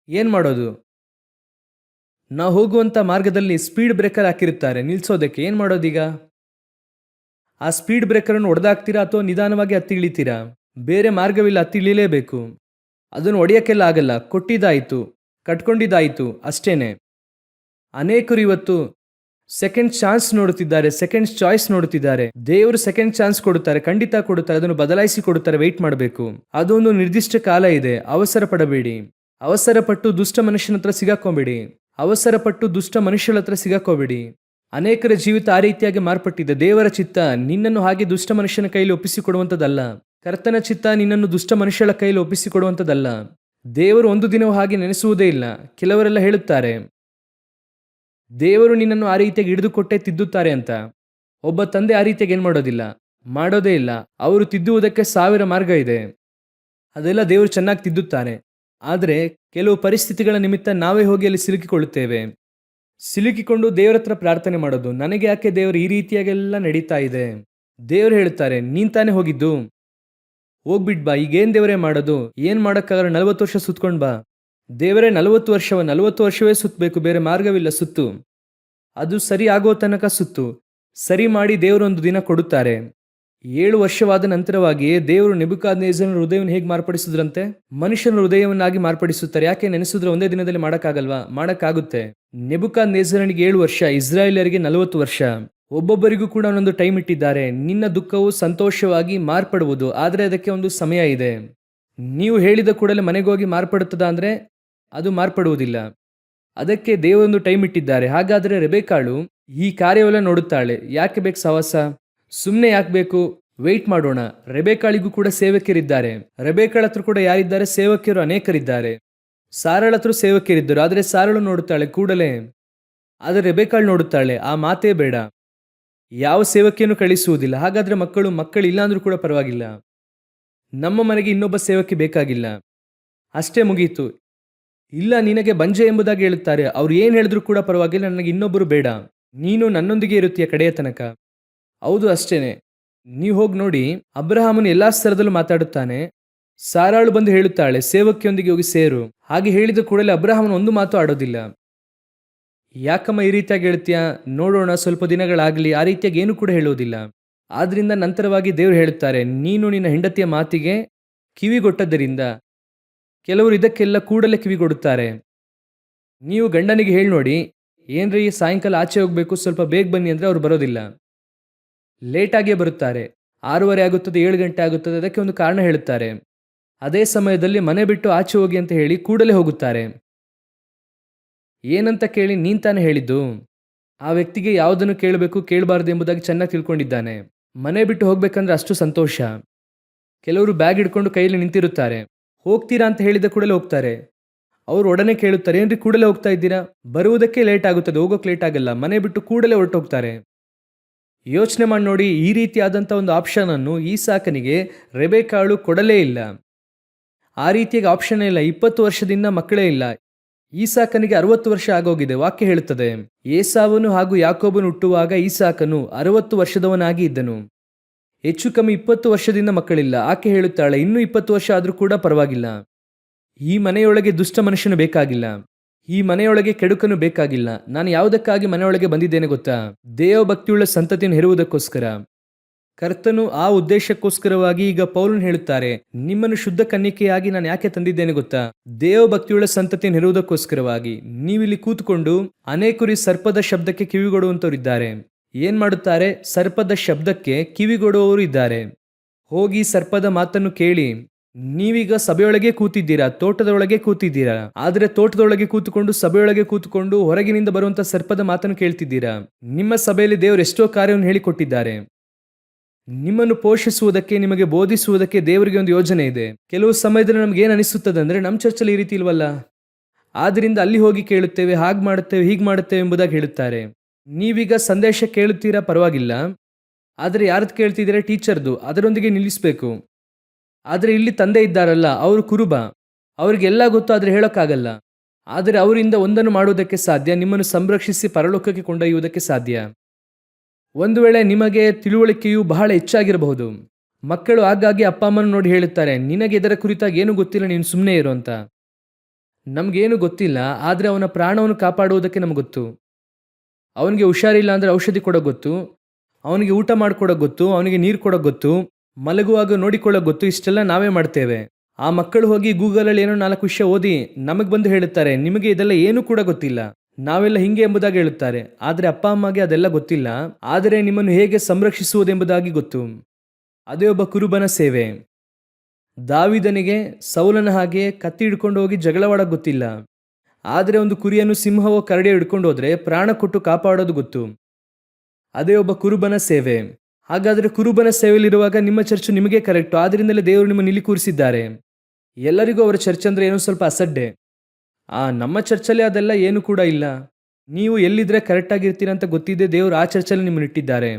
ಏನು ಮಾಡೋದು? ನಾವು ಹೋಗುವಂಥ ಮಾರ್ಗದಲ್ಲಿ ಸ್ಪೀಡ್ ಬ್ರೇಕರ್ ಹಾಕಿರುತ್ತಾರೆ ನಿಲ್ಲಿಸೋದಕ್ಕೆ. ಏನು ಮಾಡೋದೀಗ? ಆ ಸ್ಪೀಡ್ ಬ್ರೇಕರನ್ನು ಹೊಡೆದಾಕ್ತೀರಾ ಅಥವಾ ನಿಧಾನವಾಗಿ ಹತ್ತಿ ಇಳಿತೀರಾ? ಬೇರೆ ಮಾರ್ಗವಿಲ್ಲ, ಹತ್ತಿ ಇಳಿಲೇಬೇಕು. ಅದನ್ನು ಹೊಡೆಯೋಕ್ಕೆಲ್ಲ ಆಗಲ್ಲ. ಕೊಟ್ಟಿದ್ದಾಯಿತು, ಕಟ್ಕೊಂಡಿದ್ದಾಯಿತು, ಅಷ್ಟೇನೆ. ಅನೇಕರು ಇವತ್ತು ಸೆಕೆಂಡ್ ಚಾನ್ಸ್ ನೋಡುತ್ತಿದ್ದಾರೆ, ಸೆಕೆಂಡ್ ಚಾಯ್ಸ್ ನೋಡುತ್ತಿದ್ದಾರೆ. ದೇವರು ಸೆಕೆಂಡ್ ಚಾನ್ಸ್ ಕೊಡುತ್ತಾರೆ, ಖಂಡಿತ ಕೊಡುತ್ತಾರೆ. ಅದನ್ನು ಬದಲಾಯಿಸಿ ಕೊಡುತ್ತಾರೆ. ವೆಯ್ಟ್ ಮಾಡಬೇಕು. ಅದೊಂದು ನಿರ್ದಿಷ್ಟ ಕಾಲ ಇದೆ. ಅವಸರ ಪಡಬೇಡಿ. ಅವಸರಪಟ್ಟು ದುಷ್ಟ ಮನುಷ್ಯನ ಹತ್ರ ಸಿಗಾಕೊಂಬೇಡಿ. ಅವಸರಪಟ್ಟು ದುಷ್ಟ ಮನುಷ್ಯರ ಹತ್ರ ಸಿಗಾಕೋಬೇಡಿ. ಅನೇಕರ ಜೀವಿತ ಆ ರೀತಿಯಾಗಿ ಮಾರ್ಪಟ್ಟಿದೆ. ದೇವರ ಚಿತ್ತ ನಿನ್ನನ್ನು ಹಾಗೆ ದುಷ್ಟ ಮನುಷ್ಯನ ಕೈಯಲ್ಲಿ ಒಪ್ಪಿಸಿಕೊಡುವಂಥದ್ದಲ್ಲ. ಕರ್ತನ ಚಿತ್ತ ನಿನ್ನನ್ನು ದುಷ್ಟ ಮನುಷ್ಯರ ಕೈಯಲ್ಲಿ ಒಪ್ಪಿಸಿಕೊಡುವಂಥದ್ದಲ್ಲ. ದೇವರು ಒಂದು ದಿನವೂ ಹಾಗೆ ನೆನೆಸುವುದೇ ಇಲ್ಲ. ಕೆಲವರೆಲ್ಲ ಹೇಳುತ್ತಾರೆ, ದೇವರು ನಿನ್ನನ್ನು ಆ ರೀತಿಯಾಗಿ ಹಿಡಿದುಕೊಟ್ಟೆ ತಿದ್ದುತ್ತಾರೆ ಅಂತ. ಒಬ್ಬ ತಂದೆ ಆ ರೀತಿಯಾಗಿ ಏನು ಮಾಡೋದೇ ಇಲ್ಲ. ಅವರು ತಿದ್ದುವುದಕ್ಕೆ 1000 ಮಾರ್ಗ ಇದೆ. ಅದೆಲ್ಲ ದೇವರು ಚೆನ್ನಾಗಿ ತಿದ್ದುತ್ತಾರೆ. ಆದರೆ ಕೆಲವು ಪರಿಸ್ಥಿತಿಗಳ ನಿಮಿತ್ತ ನಾವೇ ಹೋಗಿ ಅಲ್ಲಿ ಸಿಲುಕಿಕೊಳ್ಳುತ್ತೇವೆ. ಸಿಲುಕಿಕೊಂಡು ದೇವರ ಹತ್ರ ಪ್ರಾರ್ಥನೆ ಮಾಡೋದು, ನನಗೆ ಯಾಕೆ ದೇವರು ಈ ರೀತಿಯಾಗೆಲ್ಲ ನಡೀತಾ ಇದೆ? ದೇವರು ಹೇಳುತ್ತಾರೆ, ನೀನ್ ತಾನೇ ಹೋಗಿದ್ದು, ಹೋಗ್ಬಿಟ್ ಬಾ. ಈಗೇನು ದೇವರೇ ಮಾಡೋದು? ಏನು ಮಾಡೋಕ್ಕಾಗಲ್ಲ, 40 ವರ್ಷ ಸುತ್ಕೊಂಡು ಬಾ. ದೇವರೇ 40 ವರ್ಷವೇ ಸುತ್ತಬೇಕು, ಬೇರೆ ಮಾರ್ಗವಿಲ್ಲ, ಸುತ್ತು. ಅದು ಸರಿ ಆಗೋ ತನಕ ಸುತ್ತು. ಸರಿ ಮಾಡಿ ದೇವರೊಂದು ದಿನ ಕೊಡುತ್ತಾರೆ. 7 ವರ್ಷವಾದ ನಂತರವಾಗಿಯೇ ದೇವರು ನೆಬೂಕದ್ನೆಚ್ಚರನ ಹೃದಯವನ್ನು ಹೇಗೆ ಮಾರ್ಪಡಿಸಿದ್ರಂತೆ? ಮನುಷ್ಯನ ಹೃದಯವನ್ನಾಗಿ ಮಾರ್ಪಡಿಸುತ್ತಾರೆ. ಯಾಕೆ ನೆನೆಸಿದ್ರೆ ಒಂದೇ ದಿನದಲ್ಲಿ ಮಾಡೋಕ್ಕಾಗಲ್ವಾ? ಮಾಡೋಕ್ಕಾಗುತ್ತೆ. ನೆಬೂಕದ್ನೆಚ್ಚರನಿಗೆ 7 ವರ್ಷ, ಇಸ್ರಾಯೇಲರಿಗೆ 40 ವರ್ಷ. ಒಬ್ಬೊಬ್ಬರಿಗೂ ಕೂಡ ಒಂದೊಂದು ಟೈಮ್ ಇಟ್ಟಿದ್ದಾರೆ. ನಿನ್ನ ದುಃಖವು ಸಂತೋಷವಾಗಿ ಮಾರ್ಪಡುವುದು, ಆದರೆ ಅದಕ್ಕೆ ಒಂದು ಸಮಯ ಇದೆ. ನೀವು ಹೇಳಿದ ಕೂಡಲೇ ಮನೆಗೆ ಹೋಗಿ ಮಾರ್ಪಡುತ್ತದ ಅಂದರೆ ಅದು ಮಾರ್ಪಡುವುದಿಲ್ಲ. ಅದಕ್ಕೆ ದೇವರೊಂದು ಟೈಮ್ ಇಟ್ಟಿದ್ದಾರೆ. ಹಾಗಾದರೆ ರೆಬೆಕ್ಕಾಳು ಈ ಕಾರ್ಯವೆಲ್ಲ ನೋಡುತ್ತಾಳೆ. ಯಾಕೆ ಬೇಕು ಸಹವಾಸ? ಸುಮ್ಮನೆ ಯಾಕೆ ಬೇಕು? ವೆಯ್ಟ್ ಮಾಡೋಣ. ರೆಬೆಕ್ಕಾಳಿಗೂ ಕೂಡ ಸೇವಕಿಯರಿದ್ದಾರೆ. ರೆಬೆಕ್ಕಾಳ ಹತ್ರ ಕೂಡ ಯಾರಿದ್ದಾರೆ? ಸೇವಕಿಯರು ಅನೇಕರಿದ್ದಾರೆ. ಸಾರಳ ಹತ್ರ ಸೇವಕಿಯರಿದ್ದರು. ಆದರೆ ಸಾರಳು ನೋಡುತ್ತಾಳೆ ಕೂಡಲೇ. ಆದರೆ ರೆಬೆಕ್ಕಾಳು ನೋಡುತ್ತಾಳೆ, ಆ ಮಾತೇ ಬೇಡ, ಯಾವ ಸೇವಕಿಯನ್ನು ಕಳಿಸುವುದಿಲ್ಲ. ಹಾಗಾದರೆ ಮಕ್ಕಳು ಇಲ್ಲಾಂದ್ರೂ ಕೂಡ ಪರವಾಗಿಲ್ಲ, ನಮ್ಮ ಮನೆಗೆ ಇನ್ನೊಬ್ಬ ಸೇವಕಿ ಬೇಕಾಗಿಲ್ಲ, ಅಷ್ಟೇ ಮುಗೀತು. ಇಲ್ಲ, ನಿನಗೆ ಬಂಜೆ ಎಂಬುದಾಗಿ ಹೇಳುತ್ತಾರೆ. ಅವ್ರು ಏನು ಹೇಳಿದ್ರು ಕೂಡ ಪರವಾಗಿಲ್ಲ, ನನಗೆ ಇನ್ನೊಬ್ಬರು ಬೇಡ, ನೀನು ನನ್ನೊಂದಿಗೆ ಇರುತ್ತೀಯ ಕಡೆಯ ತನಕ. ಹೌದು, ಅಷ್ಟೇನೆ. ನೀವು ಹೋಗಿ ನೋಡಿ, ಅಬ್ರಹಾಮನು ಎಲ್ಲಾ ಸ್ಥಳದಲ್ಲೂ ಮಾತಾಡುತ್ತಾನೆ. ಸಾರಾಳು ಬಂದು ಹೇಳುತ್ತಾಳೆ, ಸೇವಕಿಯೊಂದಿಗೆ ಹೋಗಿ ಸೇರು. ಹಾಗೆ ಹೇಳಿದ ಕೂಡಲೇ ಅಬ್ರಹಾಮನು ಒಂದು ಮಾತು ಆಡೋದಿಲ್ಲ. ಯಾಕಮ್ಮ ಈ ರೀತಿಯಾಗಿ ಹೇಳ್ತೀಯಾ? ನೋಡೋಣ, ಸ್ವಲ್ಪ ದಿನಗಳಾಗಲಿ. ಆ ರೀತಿಯಾಗಿ ಏನು ಕೂಡ ಹೇಳುವುದಿಲ್ಲ. ಆದ್ರಿಂದ ನಂತರವಾಗಿ ದೇವರು ಹೇಳುತ್ತಾರೆ, ನೀನು ನಿನ್ನ ಹೆಂಡತಿಯ ಮಾತಿಗೆ ಕಿವಿಗೊಟ್ಟದ್ದರಿಂದ. ಕೆಲವರು ಇದಕ್ಕೆಲ್ಲ ಕೂಡಲೇ ಕಿವಿಗೊಡುತ್ತಾರೆ. ನೀವು ಗಂಡನಿಗೆ ಹೇಳಿ ನೋಡಿ, ಏನ್ರಿ ಸಾಯಂಕಾಲ ಆಚೆ ಹೋಗ್ಬೇಕು, ಸ್ವಲ್ಪ ಬೇಗ ಬನ್ನಿ ಅಂದರೆ ಅವ್ರು ಬರೋದಿಲ್ಲ. ಲೇಟಾಗಿಯೇ ಬರುತ್ತಾರೆ. 6:30 ಆಗುತ್ತದೆ, 7 ಗಂಟೆ ಆಗುತ್ತದೆ. ಅದಕ್ಕೆ ಒಂದು ಕಾರಣ ಹೇಳುತ್ತಾರೆ. ಅದೇ ಸಮಯದಲ್ಲಿ ಮನೆ ಬಿಟ್ಟು ಆಚೆ ಹೋಗಿ ಅಂತ ಹೇಳಿ ಕೂಡಲೇ ಹೋಗುತ್ತಾರೆ. ಏನಂತ ಕೇಳಿ, ನೀನ್ ತಾನೇ ಹೇಳಿದ್ದು. ಆ ವ್ಯಕ್ತಿಗೆ ಯಾವುದನ್ನು ಕೇಳಬೇಕು ಕೇಳಬಾರ್ದು ಎಂಬುದಾಗಿ ಚೆನ್ನಾಗಿ ತಿಳ್ಕೊಂಡಿದ್ದಾನೆ. ಮನೆ ಬಿಟ್ಟು ಹೋಗ್ಬೇಕಂದ್ರೆ ಅಷ್ಟು ಸಂತೋಷ. ಕೆಲವರು ಬ್ಯಾಗ್ ಹಿಡ್ಕೊಂಡು ಕೈಯಲ್ಲಿ ನಿಂತಿರುತ್ತಾರೆ. ಹೋಗ್ತೀರಾ ಅಂತ ಹೇಳಿದ ಕೂಡಲೇ ಹೋಗ್ತಾರೆ. ಅವರು ಒಡನೆ ಕೇಳುತ್ತಾರೆ, ಏನ್ರಿ ಕೂಡಲೇ ಹೋಗ್ತಾ ಇದ್ದೀರಾ? ಬರುವುದಕ್ಕೆ ಲೇಟ್ ಆಗುತ್ತದೆ, ಹೋಗೋಕೆ ಲೇಟ್ ಆಗಲ್ಲ. ಮನೆ ಬಿಟ್ಟು ಕೂಡಲೇ ಹೊರಟೋಗ್ತಾರೆ. ಯೋಚನೆ ಮಾಡಿ ನೋಡಿ, ಈ ರೀತಿಯಾದಂಥ ಒಂದು ಆಪ್ಷನ್ ಅನ್ನು ಈಸಾಕನಿಗೆ ರೆಬೆಕ್ಕಾಳು ಕೊಡಲೇ ಇಲ್ಲ. ಆ ರೀತಿಯಾಗಿ ಆಪ್ಷನ್ ಇಲ್ಲ. 20 ವರ್ಷದಿಂದ ಮಕ್ಕಳೇ ಇಲ್ಲ. ಈಸಾಕನಿಗೆ 60 ವರ್ಷ ಆಗೋಗಿದೆ. ವಾಕ್ಯ ಹೇಳುತ್ತದೆ, ಏಸಾವನು ಹಾಗೂ ಯಾಕೋಬನು ಹುಟ್ಟುವಾಗ ಈಸಾಕನು 60 ವರ್ಷದವನಾಗಿ ಇದ್ದನು. ಹೆಚ್ಚು ಕಮ್ಮಿ 20 ವರ್ಷದಿಂದ ಮಕ್ಕಳಿಲ್ಲ. ಆಕೆ ಹೇಳುತ್ತಾಳೆ, ಇನ್ನೂ 20 ವರ್ಷ ಆದರೂ ಕೂಡ ಪರವಾಗಿಲ್ಲ. ಈ ಮನೆಯೊಳಗೆ ದುಷ್ಟ ಮನುಷ್ಯನು ಬೇಕಾಗಿಲ್ಲ, ಈ ಮನೆಯೊಳಗೆ ಕೆಡುಕನು ಬೇಕಾಗಿಲ್ಲ. ನಾನು ಯಾವುದಕ್ಕಾಗಿ ಮನೆಯೊಳಗೆ ಬಂದಿದ್ದೇನೆ ಗೊತ್ತಾ? ದೇವಭಕ್ತಿಯುಳ್ಳ ಸಂತತಿಯನ್ನು ಹೆರುವುದಕ್ಕೋಸ್ಕರ. ಕರ್ತನು ಆ ಉದ್ದೇಶಕ್ಕೋಸ್ಕರವಾಗಿ ಈಗ ಪೌಲನು ಹೇಳುತ್ತಾರೆ, ನಿಮ್ಮನ್ನು ಶುದ್ಧ ಕನ್ನಿಕೆಯಾಗಿ ನಾನು ಯಾಕೆ ತಂದಿದ್ದೇನೆ ಗೊತ್ತಾ? ದೇವಭಕ್ತಿಯುಳ್ಳ ಸಂತತಿಯನ್ನು ಹೆರುವುದಕ್ಕೋಸ್ಕರವಾಗಿ. ನೀವಿಲ್ಲಿ ಕೂತ್ಕೊಂಡು ಅನೇಕರು ಈ ಸರ್ಪದ ಶಬ್ದಕ್ಕೆ ಕಿವಿಗೊಡುವಂತವರಿದ್ದಾರೆ. ಏನ್ ಮಾಡುತ್ತಾರೆ? ಸರ್ಪದ ಶಬ್ದಕ್ಕೆ ಕಿವಿಗೊಡುವವರು ಇದ್ದಾರೆ. ಹೋಗಿ ಸರ್ಪದ ಮಾತನ್ನು ಕೇಳಿ. ನೀವೀಗ ಸಭೆಯೊಳಗೆ ಕೂತಿದ್ದೀರಾ, ತೋಟದೊಳಗೆ ಕೂತಿದ್ದೀರಾ. ಆದರೆ ತೋಟದೊಳಗೆ ಕೂತುಕೊಂಡು, ಸಭೆಯೊಳಗೆ ಕೂತುಕೊಂಡು ಹೊರಗಿನಿಂದ ಬರುವಂತ ಸರ್ಪದ ಮಾತನ್ನು ಕೇಳ್ತಿದ್ದೀರಾ. ನಿಮ್ಮ ಸಭೆಯಲ್ಲಿ ದೇವರು ಎಷ್ಟೋ ಕಾರ್ಯವನ್ನು ಹೇಳಿಕೊಟ್ಟಿದ್ದಾರೆ. ನಿಮ್ಮನ್ನು ಪೋಷಿಸುವುದಕ್ಕೆ, ನಿಮಗೆ ಬೋಧಿಸುವುದಕ್ಕೆ ದೇವರಿಗೆ ಒಂದು ಯೋಜನೆ ಇದೆ. ಕೆಲವು ಸಮಯದಲ್ಲಿ ನಮ್ಗೆ ಏನು ಅನಿಸುತ್ತದೆ ಅಂದರೆ, ನಮ್ಮ ಚರ್ಚಲ್ಲಿ ಈ ರೀತಿ ಇಲ್ವಲ್ಲ, ಆದ್ರಿಂದ ಅಲ್ಲಿ ಹೋಗಿ ಕೇಳುತ್ತೇವೆ, ಹಾಗೆ ಮಾಡುತ್ತೇವೆ, ಹೀಗೆ ಮಾಡುತ್ತೇವೆ ಎಂಬುದಾಗಿ ಹೇಳುತ್ತಾರೆ. ನೀವೀಗ ಸಂದೇಶ ಕೇಳುತ್ತೀರಾ, ಪರವಾಗಿಲ್ಲ. ಆದರೆ ಯಾರದ್ದು ಕೇಳ್ತಿದ್ದೀರಾ? ಟೀಚರ್ದು. ಅದರೊಂದಿಗೆ ನಿಲ್ಲಿಸಬೇಕು. ಆದರೆ ಇಲ್ಲಿ ತಂದೆ ಇದ್ದಾರಲ್ಲ, ಅವರು ಕುರುಬ, ಅವ್ರಿಗೆಲ್ಲ ಗೊತ್ತು, ಆದರೆ ಹೇಳೋಕ್ಕಾಗಲ್ಲ. ಆದರೆ ಅವರಿಂದ ಒಂದನ್ನು ಮಾಡುವುದಕ್ಕೆ ಸಾಧ್ಯ, ನಿಮ್ಮನ್ನು ಸಂರಕ್ಷಿಸಿ ಪರಲೋಕಕ್ಕೆ ಕೊಂಡೊಯ್ಯುವುದಕ್ಕೆ ಸಾಧ್ಯ. ಒಂದು ವೇಳೆ ನಿಮಗೆ ತಿಳುವಳಿಕೆಯು ಬಹಳ ಹೆಚ್ಚಾಗಿರಬಹುದು. ಮಕ್ಕಳು ಆಗಾಗ್ಗೆ ಅಪ್ಪ ಅಮ್ಮನ ನೋಡಿ ಹೇಳುತ್ತಾರೆ, ನಿನಗೆ ಇದರ ಕುರಿತಾಗಿ ಏನು ಗೊತ್ತಿಲ್ಲ, ನೀನು ಸುಮ್ಮನೆ ಇರು ಅಂತ. ನಮಗೇನು ಗೊತ್ತಿಲ್ಲ, ಆದರೆ ಅವನ ಪ್ರಾಣವನ್ನು ಕಾಪಾಡುವುದಕ್ಕೆ ನಮ್ಗೆ ಗೊತ್ತು. ಅವನಿಗೆ ಹುಷಾರಿಲ್ಲ ಅಂದರೆ ಔಷಧಿ ಕೊಡೋಕೆ ಗೊತ್ತು, ಅವನಿಗೆ ಊಟ ಮಾಡಿಕೊಡೋಕೆ ಗೊತ್ತು, ಅವನಿಗೆ ನೀರು ಕೊಡೋಕೆ ಗೊತ್ತು, ಮಲಗುವಾಗ ನೋಡಿಕೊಳ್ಳೋಕೆ ಗೊತ್ತು. ಇಷ್ಟೆಲ್ಲ ನಾವೇ ಮಾಡ್ತೇವೆ. ಆ ಮಕ್ಕಳು ಹೋಗಿ ಗೂಗಲಲ್ಲಿ ಏನೋ 4 ವಿಷಯ ಓದಿ ನಮಗೆ ಬಂದು ಹೇಳುತ್ತಾರೆ, ನಿಮಗೆ ಇದೆಲ್ಲ ಏನೂ ಕೂಡ ಗೊತ್ತಿಲ್ಲ, ನಾವೆಲ್ಲ ಹಿಂಗೆ ಎಂಬುದಾಗಿ ಹೇಳುತ್ತಾರೆ. ಆದರೆ ಅಪ್ಪ ಅಮ್ಮಗೆ ಅದೆಲ್ಲ ಗೊತ್ತಿಲ್ಲ, ಆದರೆ ನಿಮ್ಮನ್ನು ಹೇಗೆ ಸಂರಕ್ಷಿಸುವುದೆಂಬುದಾಗಿ ಗೊತ್ತು. ಅದೇ ಒಬ್ಬ ಕುರುಬನ ಸೇವೆ. ದಾವಿದನಿಗೆ ಸೌಲನ ಹಾಗೆ ಕತ್ತಿ ಹಿಡ್ಕೊಂಡು ಹೋಗಿ ಜಗಳವಾಡೋಕೆ ಗೊತ್ತಿಲ್ಲ, ಆದರೆ ಒಂದು ಕುರಿಯನ್ನು ಸಿಂಹವೋ ಕರಡಿಯೋ ಹಿಡ್ಕೊಂಡು ಹೋದ್ರೆ ಪ್ರಾಣ ಕೊಟ್ಟು ಕಾಪಾಡೋದು ಗೊತ್ತು. ಅದೇ ಒಬ್ಬ ಕುರುಬನ ಸೇವೆ. ಹಾಗಾದರೆ ಕುರುಬನ ಸೇವೆಯಲ್ಲಿರುವಾಗ ನಿಮ್ಮ ಚರ್ಚು ನಿಮಗೆ ಕರೆಕ್ಟು, ಆದ್ದರಿಂದಲೇ ದೇವರು ನಿಮ್ಮನ್ನು ಇಲ್ಲಿ ಕೂರಿಸಿದ್ದಾರೆ. ಎಲ್ಲರಿಗೂ ಅವರ ಚರ್ಚ್ ಅಂದರೆ ಏನೋ ಸ್ವಲ್ಪ ಅಸಡ್ಡೆ. ನಮ್ಮ ಚರ್ಚಲ್ಲಿ ಅದೆಲ್ಲ ಏನು ಕೂಡ ಇಲ್ಲ. ನೀವು ಎಲ್ಲಿದ್ರೆ ಕರೆಕ್ಟಾಗಿರ್ತೀರ ಅಂತ ಗೊತ್ತಿದ್ದೆ ದೇವರು ಆ ಚರ್ಚಲ್ಲಿ ನಿಮ್ಮನ್ನು ಇಟ್ಟಿದ್ದಾರೆ.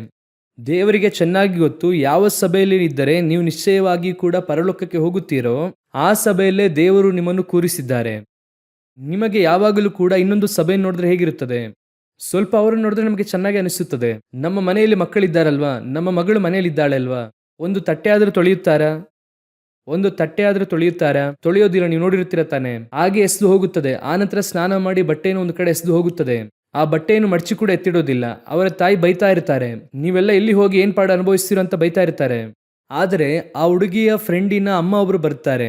ದೇವರಿಗೆ ಚೆನ್ನಾಗಿ ಗೊತ್ತು, ಯಾವ ಸಭೆಯಲ್ಲಿ ಇದ್ದರೆ ನೀವು ನಿಶ್ಚಯವಾಗಿ ಕೂಡ ಪರಲೋಕಕ್ಕೆ ಹೋಗುತ್ತೀರೋ ಆ ಸಭೆಯಲ್ಲೇ ದೇವರು ನಿಮ್ಮನ್ನು ಕೂರಿಸಿದ್ದಾರೆ. ನಿಮಗೆ ಯಾವಾಗಲೂ ಕೂಡ ಇನ್ನೊಂದು ಸಭೆಯನ್ನು ನೋಡಿದ್ರೆ ಹೇಗಿರುತ್ತದೆ? ಸ್ವಲ್ಪ ಅವರನ್ನು ನೋಡಿದ್ರೆ ನಮಗೆ ಚೆನ್ನಾಗಿ ಅನಿಸುತ್ತದೆ. ನಮ್ಮ ಮನೆಯಲ್ಲಿ ಮಕ್ಕಳಿದ್ದಾರಲ್ವಾ, ನಮ್ಮ ಮಗಳು ಮನೆಯಲ್ಲಿ ಇದ್ದಾಳೆ ಅಲ್ವಾ, ಒಂದು ತಟ್ಟೆ ಆದರೂ ತೊಳೆಯುತ್ತಾರಾ? ತೊಳೆಯೋದಿಲ್ಲ. ನೀವು ನೋಡಿರ್ತೀರ ತಾನೆ. ಹಾಗೆ ಎಸೆದು ಹೋಗುತ್ತದೆ. ಆನಂತರ ಸ್ನಾನ ಮಾಡಿ ಬಟ್ಟೆಯನ್ನು ಒಂದು ಕಡೆ ಎಸೆದು ಹೋಗುತ್ತದೆ. ಆ ಬಟ್ಟೆಯನ್ನು ಮಡಚಿ ಕೂಡ ಎತ್ತಿಡೋದಿಲ್ಲ. ಅವರ ತಾಯಿ ಬೈತಾ ಇರ್ತಾರೆ, ನೀವೆಲ್ಲ ಎಲ್ಲಿ ಹೋಗಿ ಏನ್ ಪಾಡು ಅನುಭವಿಸ್ತೀರೋ ಅಂತ ಬೈತಾ ಇರ್ತಾರೆ. ಆದರೆ ಆ ಹುಡುಗಿಯ ಫ್ರೆಂಡಿನ ಅಮ್ಮ ಒಬ್ರು ಬರ್ತಾರೆ.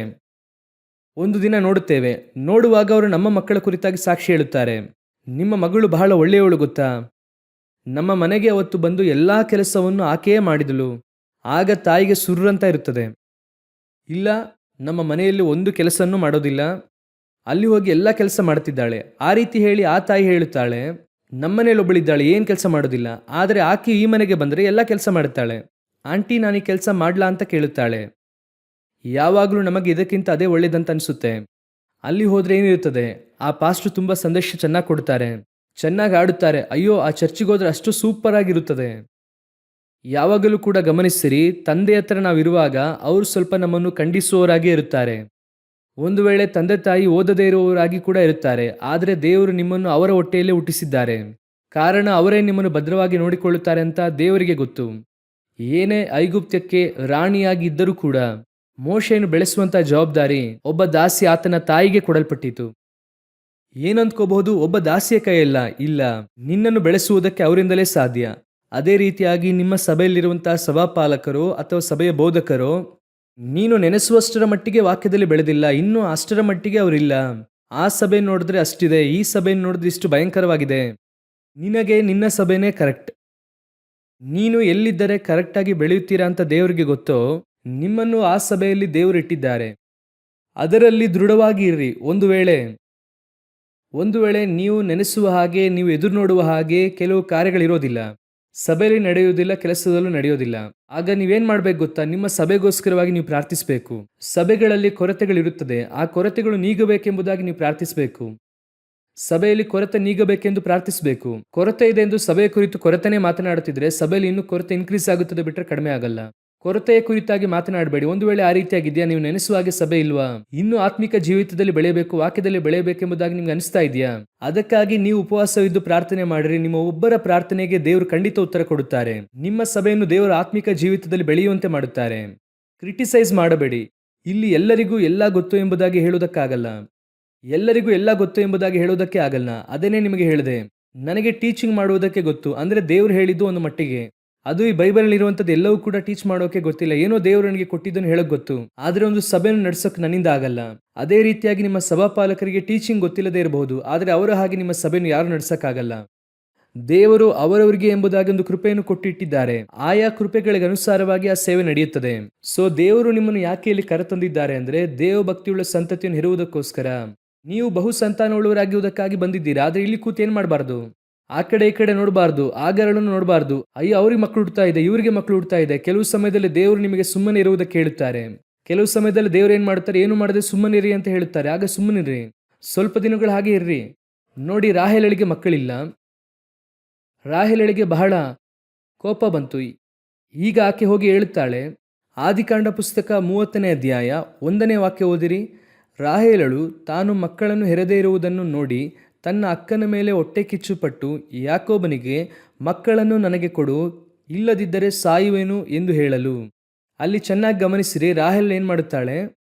ಒಂದು ದಿನ ನೋಡುತ್ತೇವೆ. ನೋಡುವಾಗ ಅವರು ನಮ್ಮ ಮಕ್ಕಳ ಕುರಿತಾಗಿ ಸಾಕ್ಷಿ ಹೇಳುತ್ತಾರೆ, ನಿಮ್ಮ ಮಗಳು ಬಹಳ ಒಳ್ಳೆಯವಳು ಗೊತ್ತಾ, ನಮ್ಮ ಮನೆಗೆ ಅವತ್ತು ಬಂದು ಎಲ್ಲಾ ಕೆಲಸವನ್ನು ಆಕೆಯೇ ಮಾಡಿದಳು. ಆಗ ತಾಯಿಗೆ ಸುರ್ರಂತ ಇರುತ್ತದೆ, ಇಲ್ಲ ನಮ್ಮ ಮನೆಯಲ್ಲಿ ಒಂದು ಕೆಲಸನೂ ಮಾಡೋದಿಲ್ಲ, ಅಲ್ಲಿ ಹೋಗಿ ಎಲ್ಲ ಕೆಲಸ ಮಾಡ್ತಿದ್ದಾಳೆ. ಆ ರೀತಿ ಹೇಳಿ ಆ ತಾಯಿ ಹೇಳುತ್ತಾಳೆ, ನಮ್ಮನೇಲಿ ಒಬ್ಬಳಿದ್ದಾಳೆ ಏನು ಕೆಲಸ ಮಾಡೋದಿಲ್ಲ, ಆದರೆ ಆಕೆ ಈ ಮನೆಗೆ ಬಂದರೆ ಎಲ್ಲ ಕೆಲಸ ಮಾಡುತ್ತಾಳೆ. ಆಂಟಿ ನಾನು ಈ ಕೆಲಸ ಮಾಡ್ಲಾ ಅಂತ ಕೇಳುತ್ತಾಳೆ. ಯಾವಾಗಲೂ ನಮಗೆ ಇದಕ್ಕಿಂತ ಅದೇ ಒಳ್ಳೇದಂತ ಅನಿಸುತ್ತೆ. ಅಲ್ಲಿ ಹೋದ್ರೆ ಏನಿರುತ್ತದೆ, ಆ ಪಾಸ್ಟ್ರು ತುಂಬ ಸಂದೇಶ ಚೆನ್ನಾಗಿ ಕೊಡ್ತಾರೆ, ಚೆನ್ನಾಗಿ ಆಡುತ್ತಾರೆ. ಅಯ್ಯೋ ಆ ಚರ್ಚಿಗೆ ಹೋದ್ರೆ ಅಷ್ಟು ಸೂಪರ್ ಆಗಿರುತ್ತದೆ. ಯಾವಾಗಲೂ ಕೂಡ ಗಮನಿಸಿರಿ, ತಂದೆ ಹತ್ರ ನಾವಿರುವಾಗ ಅವರು ಸ್ವಲ್ಪ ನಮ್ಮನ್ನು ಖಂಡಿಸುವವರಾಗೇ ಇರುತ್ತಾರೆ. ಒಂದು ವೇಳೆ ತಂದೆ ತಾಯಿ ಓದದೇ ಇರುವವರಾಗಿ ಕೂಡ ಇರುತ್ತಾರೆ, ಆದರೆ ದೇವರು ನಿಮ್ಮನ್ನು ಅವರ ಹೊಟ್ಟೆಯಲ್ಲೇ ಹುಟ್ಟಿಸಿದ್ದಾರೆ. ಕಾರಣ ಅವರೇ ನಿಮ್ಮನ್ನು ಭದ್ರವಾಗಿ ನೋಡಿಕೊಳ್ಳುತ್ತಾರೆ ಅಂತ ದೇವರಿಗೆ ಗೊತ್ತು. ಏನೇ ಐಗುಪ್ತ್ಯಕ್ಕೆ ರಾಣಿಯಾಗಿ ಇದ್ದರೂ ಕೂಡ ಮೋಶೆಯನ್ನು ಬೆಳೆಸುವಂತ ಜವಾಬ್ದಾರಿ ಒಬ್ಬ ದಾಸಿ ಆತನ ತಾಯಿಗೆ ಕೊಡಲ್ಪಟ್ಟಿತು. ಏನಂದ್ಕೋಬಹುದು, ಒಬ್ಬ ದಾಸಿಯ ಕೈಯಲ್ಲ, ಇಲ್ಲ, ನಿನ್ನನ್ನು ಬೆಳೆಸುವುದಕ್ಕೆ ಅವರಿಂದಲೇ ಸಾಧ್ಯ. ಅದೇ ರೀತಿಯಾಗಿ ನಿಮ್ಮ ಸಭೆಯಲ್ಲಿರುವಂತಹ ಸಭಾಪಾಲಕರು ಅಥವಾ ಸಭೆಯ ಬೋಧಕರು, ನೀನು ನೆನೆಸುವಷ್ಟರ ಮಟ್ಟಿಗೆ ವಾಕ್ಯದಲ್ಲಿ ಬೆಳೆದಿಲ್ಲ, ಇನ್ನೂ ಅಷ್ಟರ ಮಟ್ಟಿಗೆ ಅವರಿಲ್ಲ. ಆ ಸಭೆ ನೋಡಿದ್ರೆ ಅಷ್ಟಿದೆ, ಈ ಸಭೆ ನೋಡಿದ್ರೆ ಇಷ್ಟು ಭಯಂಕರವಾಗಿದೆ. ನಿನಗೆ ನಿನ್ನ ಸಭೆನೇ ಕರೆಕ್ಟ್. ನೀನು ಎಲ್ಲಿದ್ದರೆ ಕರೆಕ್ಟಾಗಿ ಬೆಳೆಯುತ್ತೀರಾ ಅಂತ ದೇವರಿಗೆ ಗೊತ್ತೋ, ನಿಮ್ಮನ್ನು ಆ ಸಭೆಯಲ್ಲಿ ದೇವರು ಇಟ್ಟಿದ್ದಾರೆ. ಅದರಲ್ಲಿ ದೃಢವಾಗಿ ಇರ್ರಿ. ಒಂದು ವೇಳೆ ನೀವು ನೆನೆಸುವ ಹಾಗೆ, ನೀವು ಎದುರು ನೋಡುವ ಹಾಗೆ ಕೆಲವು ಕಾರ್ಯಗಳಿರೋದಿಲ್ಲ, ಸಭೆಯಲ್ಲಿ ನಡೆಯುವುದಿಲ್ಲ, ಕೆಲಸದಲ್ಲೂ ನಡೆಯೋದಿಲ್ಲ, ಆಗ ನೀವೇನ್ ಮಾಡ್ಬೇಕು ಗೊತ್ತಾ? ನಿಮ್ಮ ಸಭೆಗೋಸ್ಕರವಾಗಿ ನೀವು ಪ್ರಾರ್ಥಿಸಬೇಕು. ಸಭೆಗಳಲ್ಲಿ ಕೊರತೆಗಳಿರುತ್ತದೆ, ಆ ಕೊರತೆಗಳು ನೀಗಬೇಕೆಂಬುದಾಗಿ ನೀವು ಪ್ರಾರ್ಥಿಸಬೇಕು. ಸಭೆಯಲ್ಲಿ ಕೊರತೆ ನೀಗಬೇಕೆಂದು ಪ್ರಾರ್ಥಿಸಬೇಕು. ಕೊರತೆ ಇದೆ ಎಂದು ಸಭೆಯ ಕುರಿತು ಕೊರತೆನೇ ಮಾತನಾಡುತ್ತಿದ್ರೆ ಸಭೆಯಲ್ಲಿ ಇನ್ನೂ ಕೊರತೆ ಇನ್ಕ್ರೀಸ್ ಆಗುತ್ತದೆ ಬಿಟ್ಟರೆ ಕಡಿಮೆ ಆಗಲ್ಲ. ಕೊರತೆಯ ಕುರಿತಾಗಿ ಮಾತನಾಡಬೇಡಿ. ಒಂದು ವೇಳೆ ಆ ರೀತಿಯಾಗಿದೆಯಾ, ನೀವು ನೆನೆಸುವ ಹಾಗೆ ಸಭೆ ಇಲ್ವಾ, ಇನ್ನೂ ಆತ್ಮಿಕ ಜೀವಿತದಲ್ಲಿ ಬೆಳೆಯಬೇಕು, ವಾಕ್ಯದಲ್ಲಿ ಬೆಳೆಯಬೇಕೆಂಬುದಾಗಿ ನಿಮ್ಗೆ ಅನಿಸ್ತಾ ಇದೆಯಾ? ಅದಕ್ಕಾಗಿ ನೀವು ಉಪವಾಸವಿದ್ದು ಪ್ರಾರ್ಥನೆ ಮಾಡಿರಿ. ನಿಮ್ಮ ಒಬ್ಬರ ಪ್ರಾರ್ಥನೆಗೆ ದೇವರು ಖಂಡಿತ ಉತ್ತರ ಕೊಡುತ್ತಾರೆ. ನಿಮ್ಮ ಸಭೆಯನ್ನು ದೇವರ ಆತ್ಮಿಕ ಜೀವಿತದಲ್ಲಿ ಬೆಳೆಯುವಂತೆ ಮಾಡುತ್ತಾರೆ. ಕ್ರಿಟಿಸೈಸ್ ಮಾಡಬೇಡಿ. ಇಲ್ಲಿ ಎಲ್ಲರಿಗೂ ಎಲ್ಲ ಗೊತ್ತು ಎಂಬುದಾಗಿ ಹೇಳುವುದಕ್ಕಾಗಲ್ಲ, ಎಲ್ಲರಿಗೂ ಎಲ್ಲ ಗೊತ್ತು ಎಂಬುದಾಗಿ ಹೇಳುವುದಕ್ಕೆ ಆಗಲ್ಲ. ಅದನ್ನೇ ನಿಮಗೆ ಹೇಳಿದೆ, ನನಗೆ ಟೀಚಿಂಗ್ ಮಾಡುವುದಕ್ಕೆ ಗೊತ್ತು, ಅಂದ್ರೆ ದೇವ್ರು ಹೇಳಿದ್ದು ಒಂದು ಮಟ್ಟಿಗೆ. ಅದು ಈ ಬೈಬಲ್ ಇರುವಂತದ್ದು ಎಲ್ಲವೂ ಕೂಡ ಟೀಚ್ ಮಾಡೋಕೆ ಗೊತ್ತಿಲ್ಲ, ಏನೋ ದೇವರು ನನಗೆ ಕೊಟ್ಟಿದ್ದನ್ನು ಹೇಳಕ್ ಗೊತ್ತು, ಆದ್ರೆ ಒಂದು ಸಭೆಯನ್ನು ನಡೆಸೋಕೆ ನನ್ನಿಂದ ಆಗಲ್ಲ. ಅದೇ ರೀತಿಯಾಗಿ ನಿಮ್ಮ ಸಭಾಪಾಲಕರಿಗೆ ಟೀಚಿಂಗ್ ಗೊತ್ತಿಲ್ಲದೆ ಇರಬಹುದು, ಆದ್ರೆ ಅವರ ಹಾಗೆ ನಿಮ್ಮ ಸಭೆಯನ್ನು ಯಾರು ನಡೆಸಕ್ಕಾಗಲ್ಲ. ದೇವರು ಅವರವರಿಗೆ ಎಂಬುದಾಗಿ ಒಂದು ಕೃಪೆಯನ್ನು ಕೊಟ್ಟಿಟ್ಟಿದ್ದಾರೆ. ಆಯಾ ಕೃಪೆಗಳಿಗೆ ಅನುಸಾರವಾಗಿ ಆ ಸೇವೆ ನಡೆಯುತ್ತದೆ. ಸೊ ದೇವರು ನಿಮ್ಮನ್ನು ಯಾಕೆ ಇಲ್ಲಿ ಕರೆತಂದಿದ್ದಾರೆ ಅಂದ್ರೆ, ದೇವ ಭಕ್ತಿಯುಳ್ಳ ಸಂತತಿಯನ್ನು ಹೆರುವುದಕ್ಕೋಸ್ಕರ. ನೀವು ಬಹು ಸಂತಾನವುಳ್ಳವರಾಗಿರುವುದಕ್ಕಾಗಿ ಬಂದಿದ್ದೀರಾ. ಆದ್ರೆ ಇಲ್ಲಿ ಕೂತು ಏನ್ ಮಾಡಬಾರ್ದು, ಆ ಕಡೆ ಈ ಕಡೆ ನೋಡಬಾರ್ದು, ಆಗರಳನ್ನು ನೋಡಬಾರ್ದು. ಅಯ್ಯೋ ಅವ್ರಿಗೆ ಮಕ್ಕಳು ಹುಡ್ತಾ ಇದೆ, ಇವರಿಗೆ ಮಕ್ಕಳು ಹುಡ್ತಾ ಇದೆ. ಕೆಲವು ಸಮಯದಲ್ಲಿ ದೇವರು ನಿಮಗೆ ಸುಮ್ಮನೆ ಇರುವುದಕ್ಕೆ ಹೇಳುತ್ತಾರೆ. ಕೆಲವು ಸಮಯದಲ್ಲಿ ದೇವರು ಏನ್ ಮಾಡ್ತಾರೆ, ಏನು ಮಾಡದೆ ಸುಮ್ಮನಿರಿ ಅಂತ ಹೇಳುತ್ತಾರೆ. ಆಗ ಸುಮ್ಮನಿರಿ, ಸ್ವಲ್ಪ ದಿನಗಳು ಹಾಗೆ ಇರ್ರಿ. ನೋಡಿ, ರಾಹೇಲಳಿಗೆ ಮಕ್ಕಳಿಲ್ಲ. ರಾಹೇಲಳಿಗೆ ಬಹಳ ಕೋಪ ಬಂತು. ಈಗ ಆಕೆ ಹೋಗಿ ಹೇಳುತ್ತಾಳೆ, ಆದಿಕಾಂಡ ಪುಸ್ತಕ 30ನೇ ಅಧ್ಯಾಯ 1ನೇ ವಾಕ್ಯ ಓದಿರಿ. ರಾಹೇಲಳು ತಾನು ಮಕ್ಕಳನ್ನು ಹೆರದೇ ಇರುವುದನ್ನು ನೋಡಿ ತನ್ನ ಅಕ್ಕನ ಮೇಲೆ ಹೊಟ್ಟೆ ಕಿಚ್ಚುಪಟ್ಟು ಯಾಕೋಬನಿಗೆ ಮಕ್ಕಳನ್ನು ನನಗೆ ಕೊಡು, ಇಲ್ಲದಿದ್ದರೆ ಸಾಯುವೆನು ಎಂದು ಹೇಳಲು. ಅಲ್ಲಿ ಚೆನ್ನಾಗಿ ಗಮನಿಸಿರಿ, ರಾಹೇಲ್ ಏನು ಮಾಡುತ್ತಾಳೆ?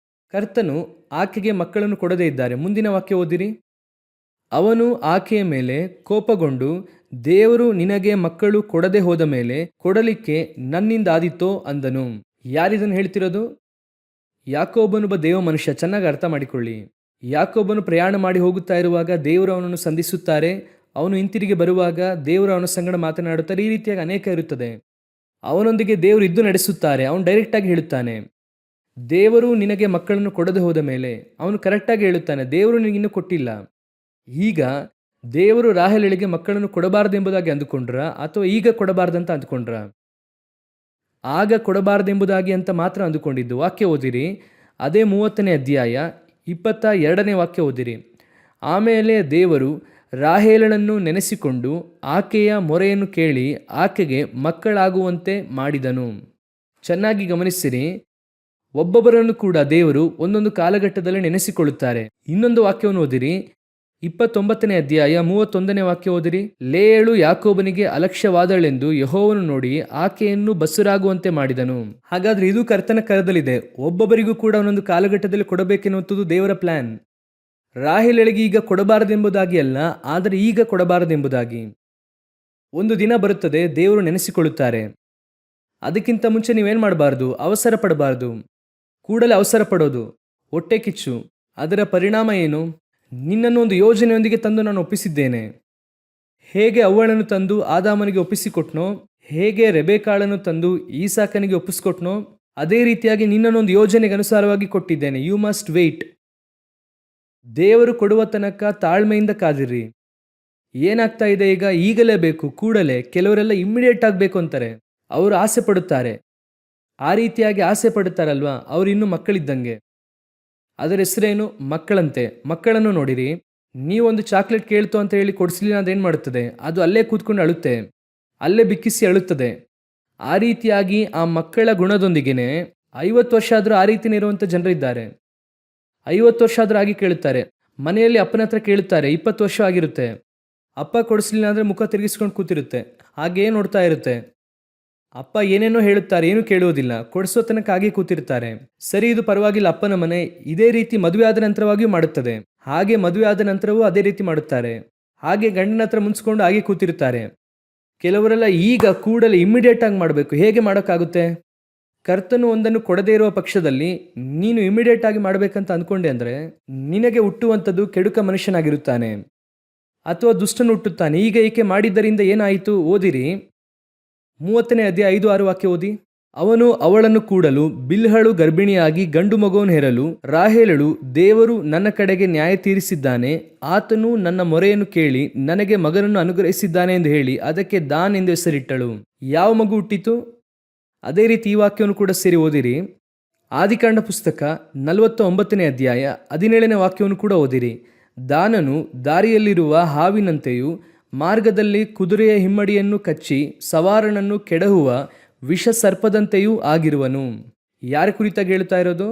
ಕರ್ತನು ಆಕೆಗೆ ಮಕ್ಕಳನ್ನು ಕೊಡದೇ ಇದ್ದಾರೆ. ಮುಂದಿನ ವಾಕ್ಯ ಓದಿರಿ. ಅವನು ಆಕೆಯ ಮೇಲೆ ಕೋಪಗೊಂಡು, ದೇವರು ನಿನಗೆ ಮಕ್ಕಳು ಕೊಡದೆ ಹೋದ ಮೇಲೆ ಕೊಡಲಿಕ್ಕೆ ನನ್ನಿಂದಾದೀತೋ ಅಂದನು. ಯಾರಿದನ್ನು ಹೇಳ್ತಿರೋದು? ಯಾಕೋಬನೊಬ್ಬ ದೇವ ಮನುಷ್ಯ. ಚೆನ್ನಾಗಿ ಅರ್ಥ ಮಾಡಿಕೊಳ್ಳಿ. ಯಾಕೋಬನು ಪ್ರಯಾಣ ಮಾಡಿ ಹೋಗುತ್ತಾ ಇರುವಾಗ ದೇವರು ಅವನನ್ನು ಸಂಧಿಸುತ್ತಾರೆ. ಅವನು ಹಿಂತಿರುಗಿ ಬರುವಾಗ ದೇವರು ಅವನ ಸಂಗಡ ಮಾತನಾಡುತ್ತಾರೆ. ಈ ರೀತಿಯಾಗಿ ಅನೇಕ ಇರುತ್ತದೆ. ಅವನೊಂದಿಗೆ ದೇವರು ಇದ್ದು ನಡೆಸುತ್ತಾರೆ. ಅವನು ಡೈರೆಕ್ಟಾಗಿ ಹೇಳುತ್ತಾನೆ, ದೇವರು ನಿನಗೆ ಮಕ್ಕಳನ್ನು ಕೊಡದೆ ಹೋದ ಮೇಲೆ. ಅವನು ಕರೆಕ್ಟಾಗಿ ಹೇಳುತ್ತಾನೆ, ದೇವರು ನಿನಗಿನ್ನೂ ಕೊಟ್ಟಿಲ್ಲ. ಈಗ ದೇವರು ರಾಹೇಲಳಿಗೆ ಮಕ್ಕಳನ್ನು ಕೊಡಬಾರದೆಂಬುದಾಗಿ ಅಂದುಕೊಂಡ್ರ ಅಥವಾ ಈಗ ಕೊಡಬಾರ್ದಂತ ಅಂದುಕೊಂಡ್ರ? ಆಗ ಕೊಡಬಾರದೆಂಬುದಾಗಿ ಅಂತ ಮಾತ್ರ ಅಂದುಕೊಂಡಿದ್ದು. ವಾಕ್ಯ ಓದಿರಿ, ಅದೇ 30ನೇ ಅಧ್ಯಾಯ 22ನೇ ವಾಕ್ಯ ಓದಿರಿ. ಆಮೇಲೆ ದೇವರು ರಾಹೇಲಳನ್ನು ನೆನೆಸಿಕೊಂಡು ಆಕೆಯ ಮೊರೆಯನ್ನು ಕೇಳಿ ಆಕೆಗೆ ಮಕ್ಕಳಾಗುವಂತೆ ಮಾಡಿದನು. ಚೆನ್ನಾಗಿ ಗಮನಿಸಿರಿ, ಒಬ್ಬೊಬ್ಬರನ್ನು ಕೂಡ ದೇವರು ಒಂದೊಂದು ಕಾಲಘಟ್ಟದಲ್ಲಿ ನೆನೆಸಿಕೊಳ್ಳುತ್ತಾರೆ. ಇನ್ನೊಂದು ವಾಕ್ಯವನ್ನು ಓದಿರಿ, 29ನೇ ಅಧ್ಯಾಯ 31ನೇ ವಾಕ್ಯ ಓದಿರಿ. ಲೇಯಳು ಯಾಕೋಬನಿಗೆ ಅಲಕ್ಷ್ಯವಾದಳೆಂದು ಯೆಹೋವನು ನೋಡಿ ಆಕೆಯನ್ನು ಬಸುರಾಗುವಂತೆ ಮಾಡಿದನು. ಹಾಗಾದ್ರೆ ಇದು ಕರ್ತನ ಕರದಲ್ಲಿದೆ. ಒಬ್ಬೊಬ್ಬರಿಗೂ ಕೂಡ ಒಂದೊಂದು ಕಾಲಘಟ್ಟದಲ್ಲಿ ಕೊಡಬೇಕೆನ್ನುವಂಥದ್ದು ದೇವರ ಪ್ಲಾನ್. ರಾಹೇಲಳಿಗೆ ಈಗ ಕೊಡಬಾರದೆಂಬುದಾಗಿ ಅಲ್ಲ, ಆದರೆ ಈಗ ಕೊಡಬಾರದೆಂಬುದಾಗಿ. ಒಂದು ದಿನ ಬರುತ್ತದೆ, ದೇವರು ನೆನೆಸಿಕೊಳ್ಳುತ್ತಾರೆ. ಅದಕ್ಕಿಂತ ಮುಂಚೆ ನೀವೇನು ಮಾಡಬಾರ್ದು? ಅವಸರ ಪಡಬಾರ್ದು. ಕೂಡಲೇ ಅವಸರ ಪಡೋದು, ಹೊಟ್ಟೆ ಕಿಚ್ಚು. ಅದರ ಪರಿಣಾಮ ಏನು? ನಿನ್ನನ್ನು ಒಂದು ಯೋಜನೆಯೊಂದಿಗೆ ತಂದು ನಾನು ಒಪ್ಪಿಸಿದ್ದೇನೆ. ಹೇಗೆ ಅವ್ವಳನ್ನು ತಂದು ಆದಾಮನಿಗೆ ಒಪ್ಪಿಸಿಕೊಟ್ನೋ, ಹೇಗೆ ರೆಬೆಕಾಳನ್ನು ತಂದು ಈಸಾಕನಿಗೆ ಒಪ್ಪಿಸಿಕೊಟ್ನೋ, ಅದೇ ರೀತಿಯಾಗಿ ನಿನ್ನನ್ನೊಂದು ಯೋಜನೆಗೆ ಅನುಸಾರವಾಗಿ ಕೊಟ್ಟಿದ್ದೇನೆ. You must wait. ದೇವರು ಕೊಡುವ ತನಕ ತಾಳ್ಮೆಯಿಂದ ಕಾದಿರಿ. ಏನಾಗ್ತಾ ಇದೆ ಈಗ? ಈಗಲೇ ಬೇಕು, ಕೂಡಲೇ. ಕೆಲವರೆಲ್ಲ ಇಮ್ಮಿಡಿಯೇಟ್ ಆಗಬೇಕು ಅಂತಾರೆ. ಅವರು ಆಸೆ ಪಡುತ್ತಾರೆ. ಆ ರೀತಿಯಾಗಿ ಆಸೆ ಪಡುತ್ತಾರಲ್ವಾ, ಅವರು ಇನ್ನೂ ಮಕ್ಕಳಿದ್ದಂಗೆ. ಅದರ ಹೆಸರೇನು? ಮಕ್ಕಳಂತೆ. ಮಕ್ಕಳನ್ನು ನೋಡಿರಿ, ನೀವೊಂದು ಚಾಕ್ಲೇಟ್ ಕೇಳ್ತು ಅಂತ ಹೇಳಿ ಕೊಡಿಸ್ಲಿಲ್ಲ ಅದೇನು ಮಾಡುತ್ತದೆ? ಅದು ಅಲ್ಲೇ ಕೂತ್ಕೊಂಡು ಅಳುತ್ತೆ, ಅಲ್ಲೇ ಬಿಕ್ಕಿಸಿ ಅಳುತ್ತದೆ. ಆ ರೀತಿಯಾಗಿ ಆ ಮಕ್ಕಳ ಗುಣದೊಂದಿಗೆನೆ 50 ವರ್ಷ ಆದರೂ ಆ ರೀತಿನೇ ಇರುವಂಥ ಜನರಿದ್ದಾರೆ. 50 ವರ್ಷ ಆದರೂ ಆಗಿ ಕೇಳುತ್ತಾರೆ. ಮನೆಯಲ್ಲಿ ಅಪ್ಪನ ಹತ್ರ ಕೇಳುತ್ತಾರೆ, 20 ವರ್ಷ ಆಗಿರುತ್ತೆ. ಅಪ್ಪ ಕೊಡಿಸ್ಲಿಲ್ಲ ಅಂದರೆ ಮುಖ ತಿರುಗಿಸ್ಕೊಂಡು ಕೂತಿರುತ್ತೆ, ಹಾಗೇ ನೋಡ್ತಾ ಇರುತ್ತೆ. ಅಪ್ಪ ಏನೇನೋ ಹೇಳುತ್ತಾರೆ, ಏನೂ ಕೇಳುವುದಿಲ್ಲ. ಕೊಡಿಸೋ ತನಕ ಹಾಗೆ ಕೂತಿರ್ತಾರೆ. ಸರಿ, ಇದು ಪರವಾಗಿಲ್ಲ, ಅಪ್ಪನ ಮನೆ. ಇದೇ ರೀತಿ ಮದುವೆ ಆದ ನಂತರವಾಗಿಯೂ ಮಾಡುತ್ತದೆ. ಹಾಗೆ ಮದುವೆ ಆದ ನಂತರವೂ ಅದೇ ರೀತಿ ಮಾಡುತ್ತಾರೆ. ಹಾಗೆ ಗಂಡನ ಹತ್ರ ಮುನ್ಸ್ಕೊಂಡು ಹಾಗೆ ಕೂತಿರ್ತಾರೆ. ಕೆಲವರೆಲ್ಲ ಈಗ ಕೂಡಲೇ ಇಮ್ಮಿಡಿಯೇಟ್ ಆಗಿ ಮಾಡಬೇಕು. ಹೇಗೆ ಮಾಡೋಕ್ಕಾಗುತ್ತೆ? ಕರ್ತನು ಒಂದನ್ನು ಕೊಡದೇ ಇರುವ ಪಕ್ಷದಲ್ಲಿ ನೀನು ಇಮಿಡಿಯೇಟ್ ಆಗಿ ಮಾಡಬೇಕಂತ ಅಂದ್ಕೊಂಡೆ ಅಂದರೆ ನಿನಗೆ ಹುಟ್ಟುವಂಥದ್ದು ಕೆಡುಕ ಮನುಷ್ಯನಾಗಿರುತ್ತಾನೆ ಅಥವಾ ದುಷ್ಟನು ಹುಟ್ಟುತ್ತಾನೆ. ಈಗ ಈಕೆ ಮಾಡಿದ್ದರಿಂದ ಏನಾಯಿತು? ಓದಿರಿ, 30ನೇ ಅಧ್ಯಾಯ 5-6 ವಾಕ್ಯ ಓದಿ. ಅವನು ಅವಳನ್ನು ಕೂಡಲು ಬಿಲ್ಹಳು ಗರ್ಭಿಣಿಯಾಗಿ ಗಂಡು ಮಗುವನ್ನು ಹೆರಲು ರಾಹೇಲಳು, ದೇವರು ನನ್ನ ಕಡೆಗೆ ನ್ಯಾಯ ತೀರಿಸಿದ್ದಾನೆ, ಆತನು ನನ್ನ ಮೊರೆಯನ್ನು ಕೇಳಿ ನನಗೆ ಮಗನನ್ನು ಅನುಗ್ರಹಿಸಿದ್ದಾನೆ ಎಂದು ಹೇಳಿ ಅದಕ್ಕೆ ದಾನ್ ಎಂದು ಹೆಸರಿಟ್ಟಳು. ಯಾವ ಮಗು ಹುಟ್ಟಿತು? ಅದೇ ರೀತಿ ಈ ವಾಕ್ಯವನ್ನು ಕೂಡ ಸೇರಿ ಓದಿರಿ. ಆದಿಕಾಂಡ ಪುಸ್ತಕ 49ನೇ ಅಧ್ಯಾಯ 17ನೇ ವಾಕ್ಯವನ್ನು ಕೂಡ ಓದಿರಿ. ದಾನನು ದಾರಿಯಲ್ಲಿರುವ ಹಾವಿನಂತೆಯೂ ಮಾರ್ಗದಲ್ಲಿ ಕುದುರೆಯ ಹಿಮ್ಮಡಿಯನ್ನು ಕಚ್ಚಿ ಸವಾರನನ್ನು ಕೆಡಹುವ ವಿಷ ಸರ್ಪದಂತೆಯೂ ಆಗಿರುವನು. ಯಾರ ಕುರಿತಾಗಿ ಹೇಳ್ತಾ ಇರೋದು?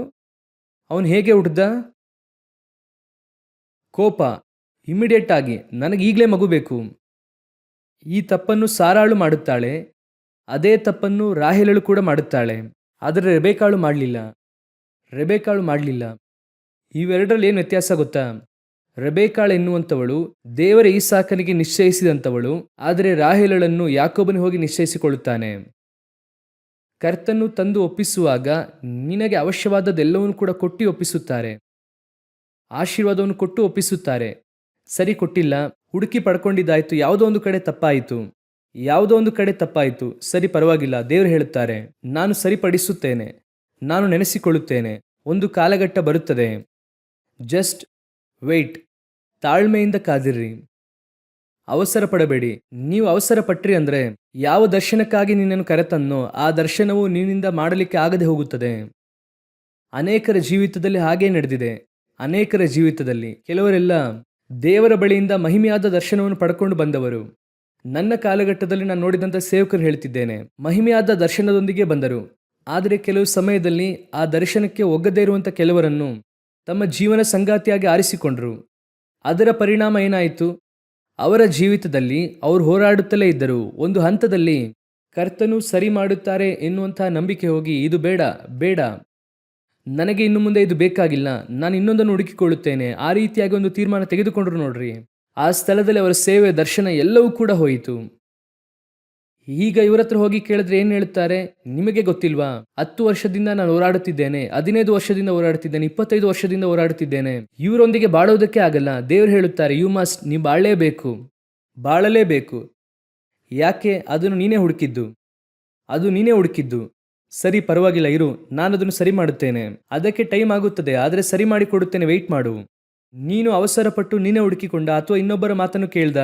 ಅವನು ಹೇಗೆ ಹುಟ್ಟಿದ? ಕೋಪ, ಇಮಿಡಿಯೇಟ್ ಆಗಿ ನನಗೆ ಈಗಲೇ ಮಗು ಬೇಕು. ಈ ತಪ್ಪನ್ನು ಸಾರಾಳು ಮಾಡುತ್ತಾಳೆ, ಅದೇ ತಪ್ಪನ್ನು ರಾಹೇಲಳು ಕೂಡ ಮಾಡುತ್ತಾಳೆ. ಆದರೆ ರೆಬೆಕಾಳು ಮಾಡಲಿಲ್ಲ. ಇವೆರಡರಲ್ಲಿ ಏನು ವ್ಯತ್ಯಾಸ ಗೊತ್ತಾ? ರೆಬೆಕಾಳು ಎನ್ನುವಂಥವಳು ದೇವರ ಈಸಾಕನಿಗೆ ನಿಶ್ಚಯಿಸಿದಂಥವಳು, ಆದರೆ ರಾಹೇಲಳನ್ನು ಯಾಕೋಬನು ಹೋಗಿ ನಿಶ್ಚಯಿಸಿಕೊಳ್ಳುತ್ತಾನೆ. ಕರ್ತನು ತಂದು ಒಪ್ಪಿಸುವಾಗ ನಿನಗೆ ಅವಶ್ಯವಾದದ್ದೆಲ್ಲವನ್ನು ಕೂಡ ಕೊಟ್ಟು ಒಪ್ಪಿಸುತ್ತಾರೆ. ಆಶೀರ್ವಾದವನ್ನು ಕೊಟ್ಟು ಒಪ್ಪಿಸುತ್ತಾರೆ. ಸರಿ, ಕೊಟ್ಟಿಲ್ಲ, ಹುಡುಕಿ ಪಡ್ಕೊಂಡಿದ್ದಾಯಿತು, ಯಾವುದೋ ಒಂದು ಕಡೆ ತಪ್ಪಾಯಿತು. ಸರಿ, ಪರವಾಗಿಲ್ಲ. ದೇವರು ಹೇಳುತ್ತಾರೆ, ನಾನು ಸರಿಪಡಿಸುತ್ತೇನೆ, ನಾನು ನೆನೆಸಿಕೊಳ್ಳುತ್ತೇನೆ. ಒಂದು ಕಾಲಘಟ್ಟ ಬರುತ್ತದೆ. Just wait. ತಾಳ್ಮೆಯಿಂದ ಕಾದಿರ್ರಿ. ಅವಸರ ಪಡಬೇಡಿ. ನೀವು ಅವಸರ ಪಟ್ರಿ ಅಂದರೆ ಯಾವ ದರ್ಶನಕ್ಕಾಗಿ ನಿನ್ನನ್ನು ಕರೆತನ್ನೋ ಆ ದರ್ಶನವು ನಿನ್ನಿಂದ ಮಾಡಲಿಕ್ಕೆ ಆಗದೆ ಹೋಗುತ್ತದೆ. ಅನೇಕರ ಜೀವಿತದಲ್ಲಿ ಹಾಗೇ ನಡೆದಿದೆ. ಅನೇಕರ ಜೀವಿತದಲ್ಲಿ ಕೆಲವರೆಲ್ಲ ದೇವರ ಬಳಿಯಿಂದ ಮಹಿಮೆಯಾದ ದರ್ಶನವನ್ನು ಪಡ್ಕೊಂಡು ಬಂದವರು. ನನ್ನ ಕಾಲಘಟ್ಟದಲ್ಲಿ ನಾನು ನೋಡಿದಂಥ ಸೇವಕರು ಹೇಳ್ತಿದ್ದೇನೆ, ಮಹಿಮೆಯಾದ ದರ್ಶನದೊಂದಿಗೆ ಬಂದರು. ಆದರೆ ಕೆಲವು ಸಮಯದಲ್ಲಿ ಆ ದರ್ಶನಕ್ಕೆ ಒಗ್ಗದೇ ಇರುವಂಥ ಕೆಲವರನ್ನು ತಮ್ಮ ಜೀವನ ಸಂಗಾತಿಯಾಗಿ ಆರಿಸಿಕೊಂಡರು. ಅದರ ಪರಿಣಾಮ ಏನಾಯಿತು? ಅವರ ಜೀವಿತದಲ್ಲಿ ಅವರು ಹೋರಾಡುತ್ತಲೇ ಇದ್ದರು. ಒಂದು ಹಂತದಲ್ಲಿ ಕರ್ತನು ಸರಿ ಮಾಡುತ್ತಾರೆ ಎನ್ನುವಂತಹ ನಂಬಿಕೆ ಹೋಗಿ, ಇದು ಬೇಡ ಬೇಡ, ನನಗೆ ಇನ್ನು ಮುಂದೆ ಇದು ಬೇಕಾಗಿಲ್ಲ, ನಾನು ಇನ್ನೊಂದನ್ನು ಹುಡುಕಿಕೊಳ್ಳುತ್ತೇನೆ, ಆ ರೀತಿಯಾಗಿ ಒಂದು ತೀರ್ಮಾನ ತೆಗೆದುಕೊಂಡ್ರು ನೋಡ್ರಿ. ಆ ಸ್ಥಳದಲ್ಲಿ ಅವರ ಸೇವೆ, ದರ್ಶನ ಎಲ್ಲವೂ ಕೂಡ ಹೋಯಿತು. ಈಗ ಇವರ ಹತ್ರ ಹೋಗಿ ಕೇಳಿದ್ರೆ ಏನು ಹೇಳುತ್ತಾರೆ? ನಿಮಗೆ ಗೊತ್ತಿಲ್ವಾ? 10 ವರ್ಷದಿಂದ ನಾನು ಹೋರಾಡುತ್ತಿದ್ದೇನೆ, 15 ವರ್ಷದಿಂದ ಹೋರಾಡುತ್ತಿದ್ದೇನೆ, 25 ವರ್ಷದಿಂದ ಹೋರಾಡುತ್ತಿದ್ದೇನೆ, ಇವರೊಂದಿಗೆ ಬಾಳೋದಕ್ಕೆ ಆಗಲ್ಲ. ದೇವರು ಹೇಳುತ್ತಾರೆ, ಯು ಮಸ್ಟ್, ನೀವು ಬಾಳಲೇಬೇಕು. ಯಾಕೆ? ಅದನ್ನು ನೀನೇ ಹುಡುಕಿದ್ದು. ಸರಿ, ಪರವಾಗಿಲ್ಲ, ಇರು, ನಾನು ಅದನ್ನು ಸರಿ ಮಾಡುತ್ತೇನೆ. ಅದಕ್ಕೆ ಟೈಮ್ ಆಗುತ್ತದೆ, ಆದರೆ ಸರಿ ಮಾಡಿ ಕೊಡುತ್ತೇನೆ, ವೆಯ್ಟ್ ಮಾಡು. ನೀನು ಅವಸರಪಟ್ಟು ನೀನೇ ಹುಡುಕಿಕೊಂಡ, ಅಥವಾ ಇನ್ನೊಬ್ಬರ ಮಾತನ್ನು ಕೇಳ್ದ,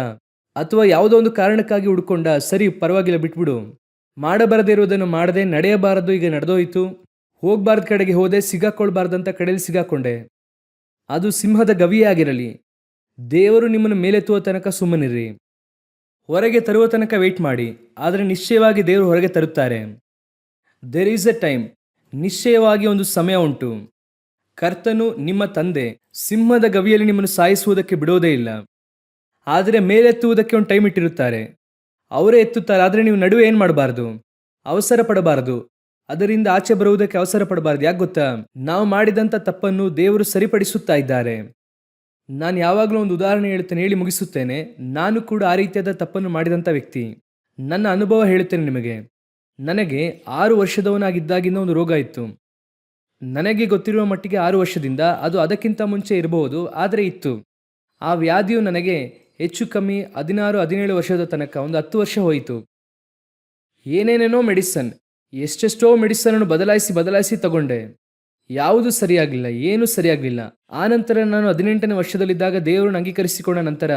ಅಥವಾ ಯಾವುದೋ ಒಂದು ಕಾರಣಕ್ಕಾಗಿ ಹುಡ್ಕೊಂಡ. ಸರಿ, ಪರವಾಗಿಲ್ಲ, ಬಿಟ್ಬಿಡು. ಮಾಡಬಾರದೇ ಇರುವುದನ್ನು ಮಾಡದೆ, ನಡೆಯಬಾರದು ಈಗ ನಡೆದೋಯ್ತು, ಹೋಗಬಾರ್ದ ಕಡೆಗೆ ಹೋದೆ, ಸಿಗಾಕೊಳ್ಬಾರ್ದಂತ ಕಡೆಯಲ್ಲಿ ಸಿಗಾಕೊಂಡೆ. ಅದು ಸಿಂಹದ ಗವಿಯೇ ಆಗಿರಲಿ, ದೇವರು ನಿಮ್ಮನ್ನು ಮೇಲೆತ್ತುವ ತನಕ ಸುಮ್ಮನಿರಿ. ಹೊರಗೆ ತರುವ ತನಕ ವೆಯ್ಟ್ ಮಾಡಿ, ಆದರೆ ನಿಶ್ಚಯವಾಗಿ ದೇವರು ಹೊರಗೆ ತರುತ್ತಾರೆ. ದೇರ್ ಈಸ್ ಎ ಟೈಮ್, ನಿಶ್ಚಯವಾಗಿ ಒಂದು ಸಮಯ ಉಂಟು. ಕರ್ತನು ನಿಮ್ಮ ತಂದೆ ಸಿಂಹದ ಗವಿಯಲ್ಲಿ ನಿಮ್ಮನ್ನು ಸಾಯಿಸುವುದಕ್ಕೆ ಬಿಡೋದೇ ಇಲ್ಲ, ಆದರೆ ಮೇಲೆತ್ತುವುದಕ್ಕೆ ಒಂದು ಟೈಮ್ ಇಟ್ಟಿರುತ್ತಾರೆ. ಅವರೇ ಎತ್ತುತ್ತಾರೆ, ಆದರೆ ನೀವು ನಡುವೆ ಏನು ಮಾಡಬಾರ್ದು? ಅವಸರ ಪಡಬಾರದು, ಅದರಿಂದ ಆಚೆ ಬರುವುದಕ್ಕೆ ಅವಸರ ಪಡಬಾರ್ದು. ಯಾಕೆ ಗೊತ್ತಾ? ನಾವು ಮಾಡಿದಂಥ ತಪ್ಪನ್ನು ದೇವರು ಸರಿಪಡಿಸುತ್ತಾ ಇದ್ದಾರೆ. ನಾನು ಯಾವಾಗಲೂ ಒಂದು ಉದಾಹರಣೆ ಹೇಳ್ತೇನೆ, ಹೇಳಿ ಮುಗಿಸುತ್ತೇನೆ. ನಾನು ಕೂಡ ಆ ರೀತಿಯಾದ ತಪ್ಪನ್ನು ಮಾಡಿದಂಥ ವ್ಯಕ್ತಿ. ನನ್ನ ಅನುಭವ ಹೇಳುತ್ತೇನೆ ನಿಮಗೆ. ನನಗೆ 6 ವರ್ಷದವನಾಗಿದ್ದಾಗಿಂದ ಒಂದು ರೋಗ ಇತ್ತು. ನನಗೆ ಗೊತ್ತಿರುವ ಮಟ್ಟಿಗೆ 6 ವರ್ಷದಿಂದ, ಅದು ಅದಕ್ಕಿಂತ ಮುಂಚೆ ಇರಬಹುದು, ಆದರೆ ಇತ್ತು. ಆ ವ್ಯಾಧಿಯು ನನಗೆ ಹೆಚ್ಚು ಕಮ್ಮಿ 16-17 ವರ್ಷದ ತನಕ, ಒಂದು 10 ವರ್ಷ ಹೋಯಿತು. ಏನೇನೇನೋ ಮೆಡಿಸನ್, ಎಷ್ಟೆಷ್ಟೋ ಮೆಡಿಸನನ್ನು ಬದಲಾಯಿಸಿ ತಗೊಂಡೆ. ಯಾವುದು ಸರಿಯಾಗಲಿಲ್ಲ, ಏನೂ ಸರಿಯಾಗಲಿಲ್ಲ. ಆ ನಂತರ ನಾನು 18ನೇ ವರ್ಷದಲ್ಲಿದ್ದಾಗ ದೇವರನ್ನು ಅಂಗೀಕರಿಸಿಕೊಂಡ ನಂತರ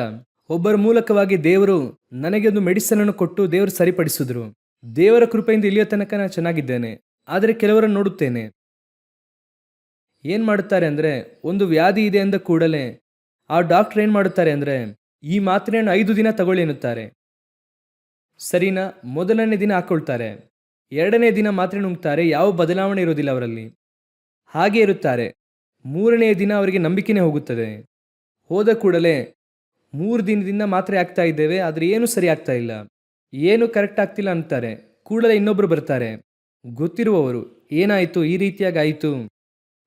ಒಬ್ಬರ ಮೂಲಕವಾಗಿ ದೇವರು ನನಗೆ ಒಂದು ಮೆಡಿಸನನ್ನು ಕೊಟ್ಟು ದೇವರು ಸರಿಪಡಿಸಿದ್ರು. ದೇವರ ಕೃಪೆಯಿಂದ ಇಲ್ಲಿಯ ತನಕ ನಾನು ಚೆನ್ನಾಗಿದ್ದೇನೆ. ಆದರೆ ಕೆಲವರನ್ನು ನೋಡುತ್ತೇನೆ, ಏನು ಮಾಡುತ್ತಾರೆ ಅಂದರೆ, ಒಂದು ವ್ಯಾಧಿ ಇದೆ ಅಂದ ಕೂಡಲೇ ಆ ಡಾಕ್ಟರ್ ಏನು ಮಾಡುತ್ತಾರೆ ಅಂದರೆ, ಈ ಮಾತ್ರೆಯನ್ನು 5 ದಿನ ತಗೊಳ್ಳಿ ಎನ್ನುತ್ತಾರೆ. ಸರಿನಾ? ಮೊದಲನೇ ದಿನ ಹಾಕೊಳ್ತಾರೆ, 2ನೇ ದಿನ ಮಾತ್ರೆ ನುಂಗ್ತಾರೆ, ಯಾವ ಬದಲಾವಣೆ ಇರೋದಿಲ್ಲ ಅವರಲ್ಲಿ, ಹಾಗೆ ಇರುತ್ತಾರೆ. 3ನೇ ದಿನ ಅವರಿಗೆ ನಂಬಿಕೆನೇ ಹೋಗುತ್ತದೆ. ಹೋದ ಕೂಡಲೇ 3 ದಿನದಿಂದ ಮಾತ್ರೆ ಹಾಕ್ತಾ ಇದ್ದೇವೆ, ಆದರೆ ಏನೂ ಸರಿ ಆಗ್ತಾ ಇಲ್ಲ, ಏನು ಕರೆಕ್ಟ್ ಆಗ್ತಿಲ್ಲ ಅಂತಾರೆ. ಕೂಡಲೇ ಇನ್ನೊಬ್ಬರು ಬರ್ತಾರೆ, ಗೊತ್ತಿರುವವರು, ಏನಾಯಿತು, ಈ ರೀತಿಯಾಗಿ ಆಯಿತು,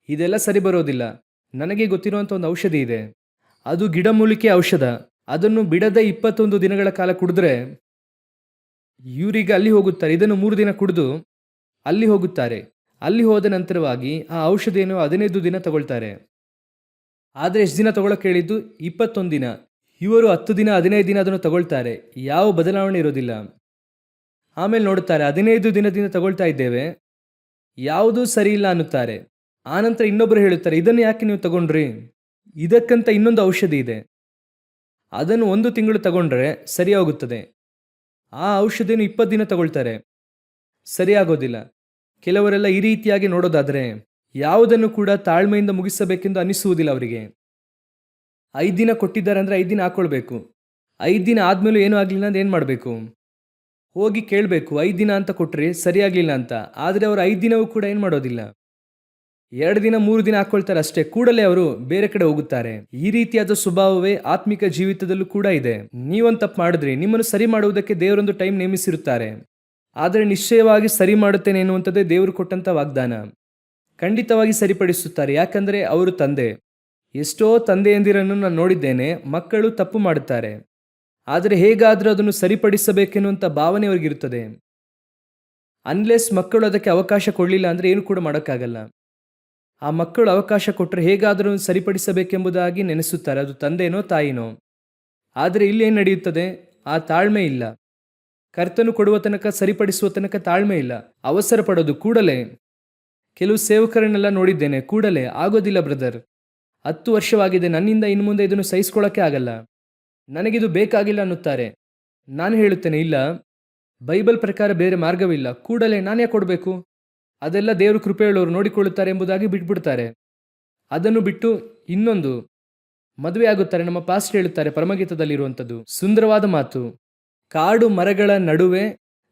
ಇದೆಲ್ಲ ಸರಿ ಬರೋದಿಲ್ಲ, ನನಗೆ ಗೊತ್ತಿರುವಂಥ ಒಂದು ಔಷಧಿ ಇದೆ, ಅದು ಗಿಡಮೂಲಿಕೆ ಔಷಧ, ಅದನ್ನು ಬಿಡದೆ 21 ದಿನಗಳ ಕಾಲ ಕುಡಿದ್ರೆ ಇವರಿಗೆ ಅಲ್ಲಿ ಹೋಗುತ್ತಾರೆ. ಇದನ್ನು 3 ದಿನ ಕುಡಿದು ಅಲ್ಲಿ ಹೋಗುತ್ತಾರೆ. ಅಲ್ಲಿ ಹೋದ ನಂತರವಾಗಿ ಆ ಔಷಧಿಯನ್ನು 15 ದಿನ ತಗೊಳ್ತಾರೆ. ಆದರೆ ಎಷ್ಟು ದಿನ ತಗೊಳ್ಳೋಕೆ ಹೇಳಿದ್ದು? 21 ದಿನ. ಇವರು 10 ದಿನ 15 ದಿನ ಅದನ್ನು ತಗೊಳ್ತಾರೆ, ಯಾವ ಬದಲಾವಣೆ ಇರೋದಿಲ್ಲ. ಆಮೇಲೆ ನೋಡುತ್ತಾರೆ, 15 ದಿನದಿಂದ ತಗೊಳ್ತಾ ಇದ್ದೇವೆ, ಯಾವುದೂ ಸರಿ ಇಲ್ಲ ಅನ್ನುತ್ತಾರೆ. ಆನಂತರ ಇನ್ನೊಬ್ಬರು ಹೇಳುತ್ತಾರೆ, ಇದನ್ನು ಯಾಕೆ ನೀವು ತಗೊಂಡ್ರಿ? ಇದಕ್ಕಂತ ಇನ್ನೊಂದು ಔಷಧಿ ಇದೆ, ಅದನ್ನು 1 ತಿಂಗಳು ತಗೊಂಡ್ರೆ ಸರಿ ಹೋಗುತ್ತದೆ. ಆ ಔಷಧಿಯನ್ನು 20 ದಿನ ತಗೊಳ್ತಾರೆ, ಸರಿಯಾಗೋದಿಲ್ಲ. ಕೆಲವರೆಲ್ಲ ಈ ರೀತಿಯಾಗಿ ನೋಡೋದಾದರೆ ಯಾವುದನ್ನು ಕೂಡ ತಾಳ್ಮೆಯಿಂದ ಮುಗಿಸಬೇಕೆಂದು ಅನಿಸುವುದಿಲ್ಲ ಅವರಿಗೆ. 5 ದಿನ ಕೊಟ್ಟಿದ್ದಾರೆ ಅಂದರೆ 5 ದಿನ ಹಾಕ್ಕೊಳ್ಬೇಕು. 5 ದಿನ ಆದಮೇಲೂ ಏನೂ ಆಗಲಿಲ್ಲ ಅಂದ್ರೆ ಏನು ಮಾಡಬೇಕು? ಹೋಗಿ ಕೇಳಬೇಕು, 5 ದಿನ ಅಂತ ಕೊಟ್ಟರೆ ಸರಿಯಾಗಲಿಲ್ಲ ಅಂತ. ಆದರೆ ಅವರು 5 ದಿನವೂ ಕೂಡ ಏನು ಮಾಡೋದಿಲ್ಲ, 2 ದಿನ 3 ದಿನ ಹಾಕ್ಕೊಳ್ತಾರೆ ಅಷ್ಟೇ, ಕೂಡಲೇ ಅವರು ಬೇರೆ ಕಡೆ ಹೋಗುತ್ತಾರೆ. ಈ ರೀತಿಯಾದ ಸ್ವಭಾವವೇ ಆತ್ಮಿಕ ಜೀವಿತದಲ್ಲೂ ಕೂಡ ಇದೆ. ನೀವೊಂದು ತಪ್ಪು ಮಾಡಿದ್ರಿ, ನಿಮ್ಮನ್ನು ಸರಿ ಮಾಡುವುದಕ್ಕೆ ದೇವರೊಂದು ಟೈಮ್ ನೇಮಿಸಿರುತ್ತಾರೆ, ಆದರೆ ನಿಶ್ಚಯವಾಗಿ ಸರಿ ಮಾಡುತ್ತೇನೆ ಎನ್ನುವಂಥದ್ದೇ ದೇವರು ಕೊಟ್ಟಂಥ ವಾಗ್ದಾನ. ಖಂಡಿತವಾಗಿ ಸರಿಪಡಿಸುತ್ತಾರೆ, ಯಾಕಂದರೆ ಅವರು ತಂದೆ. ಎಷ್ಟೋ ತಂದೆಯಂದಿರನ್ನು ನಾನು ನೋಡಿದ್ದೇನೆ, ಮಕ್ಕಳು ತಪ್ಪು ಮಾಡುತ್ತಾರೆ, ಆದರೆ ಹೇಗಾದರೂ ಅದನ್ನು ಸರಿಪಡಿಸಬೇಕೆನ್ನುವಂಥ ಭಾವನೆ ಅವ್ರಿಗಿರುತ್ತದೆ. ಅನ್ಲೆಸ್ ಮಕ್ಕಳು ಅದಕ್ಕೆ ಅವಕಾಶ ಕೊಡಲಿಲ್ಲ ಅಂದರೆ ಏನು ಕೂಡ ಮಾಡೋಕ್ಕಾಗಲ್ಲ. ಆ ಮಕ್ಕಳು ಅವಕಾಶ ಕೊಟ್ಟರೆ ಹೇಗಾದರೂ ಸರಿಪಡಿಸಬೇಕೆಂಬುದಾಗಿ ನೆನೆಸುತ್ತಾರೆ, ಅದು ತಂದೆನೋ ತಾಯಿನೋ. ಆದರೆ ಇಲ್ಲಿ ಏನು ನಡೆಯುತ್ತದೆ? ಆ ತಾಳ್ಮೆ ಇಲ್ಲ. ಕರ್ತನು ಕೊಡುವ ತನಕ, ಸರಿಪಡಿಸುವ ತನಕ ತಾಳ್ಮೆ ಇಲ್ಲ. ಅವಸರ ಪಡೋದು ಕೂಡಲೇ. ಕೆಲವು ಸೇವಕರನ್ನೆಲ್ಲ ನೋಡಿದ್ದೇನೆ, ಕೂಡಲೇ ಆಗೋದಿಲ್ಲ ಬ್ರದರ್, 10 ವರ್ಷವಾಗಿದೆ, ನನ್ನಿಂದ ಇನ್ನು ಮುಂದೆ ಇದನ್ನು ಸಹಿಸ್ಕೊಳ್ಳೋಕ್ಕೆ ಆಗಲ್ಲ, ನನಗಿದು ಬೇಕಾಗಿಲ್ಲ ಅನ್ನುತ್ತಾರೆ. ನಾನು ಹೇಳುತ್ತೇನೆ, ಇಲ್ಲ, ಬೈಬಲ್ ಪ್ರಕಾರ ಬೇರೆ ಮಾರ್ಗವಿಲ್ಲ. ಕೂಡಲೇ ನಾನು ಯಾಕೆ ಕೊಡಬೇಕು? ಅದೆಲ್ಲ ದೇವರು ಕೃಪೆಯುಳ್ಳವರು ನೋಡಿಕೊಳ್ಳುತ್ತಾರೆ ಎಂಬುದಾಗಿ ಬಿಟ್ಬಿಡ್ತಾರೆ. ಅದನ್ನು ಬಿಟ್ಟು ಇನ್ನೊಂದು ಮದುವೆ ಆಗುತ್ತಾರೆ. ನಮ್ಮ ಪಾಸ್ಟ್ ಹೇಳುತ್ತಾರೆ ಪರಮಗೀತದಲ್ಲಿರುವಂಥದ್ದು ಸುಂದರವಾದ ಮಾತು, ಕಾಡು ಮರಗಳ ನಡುವೆ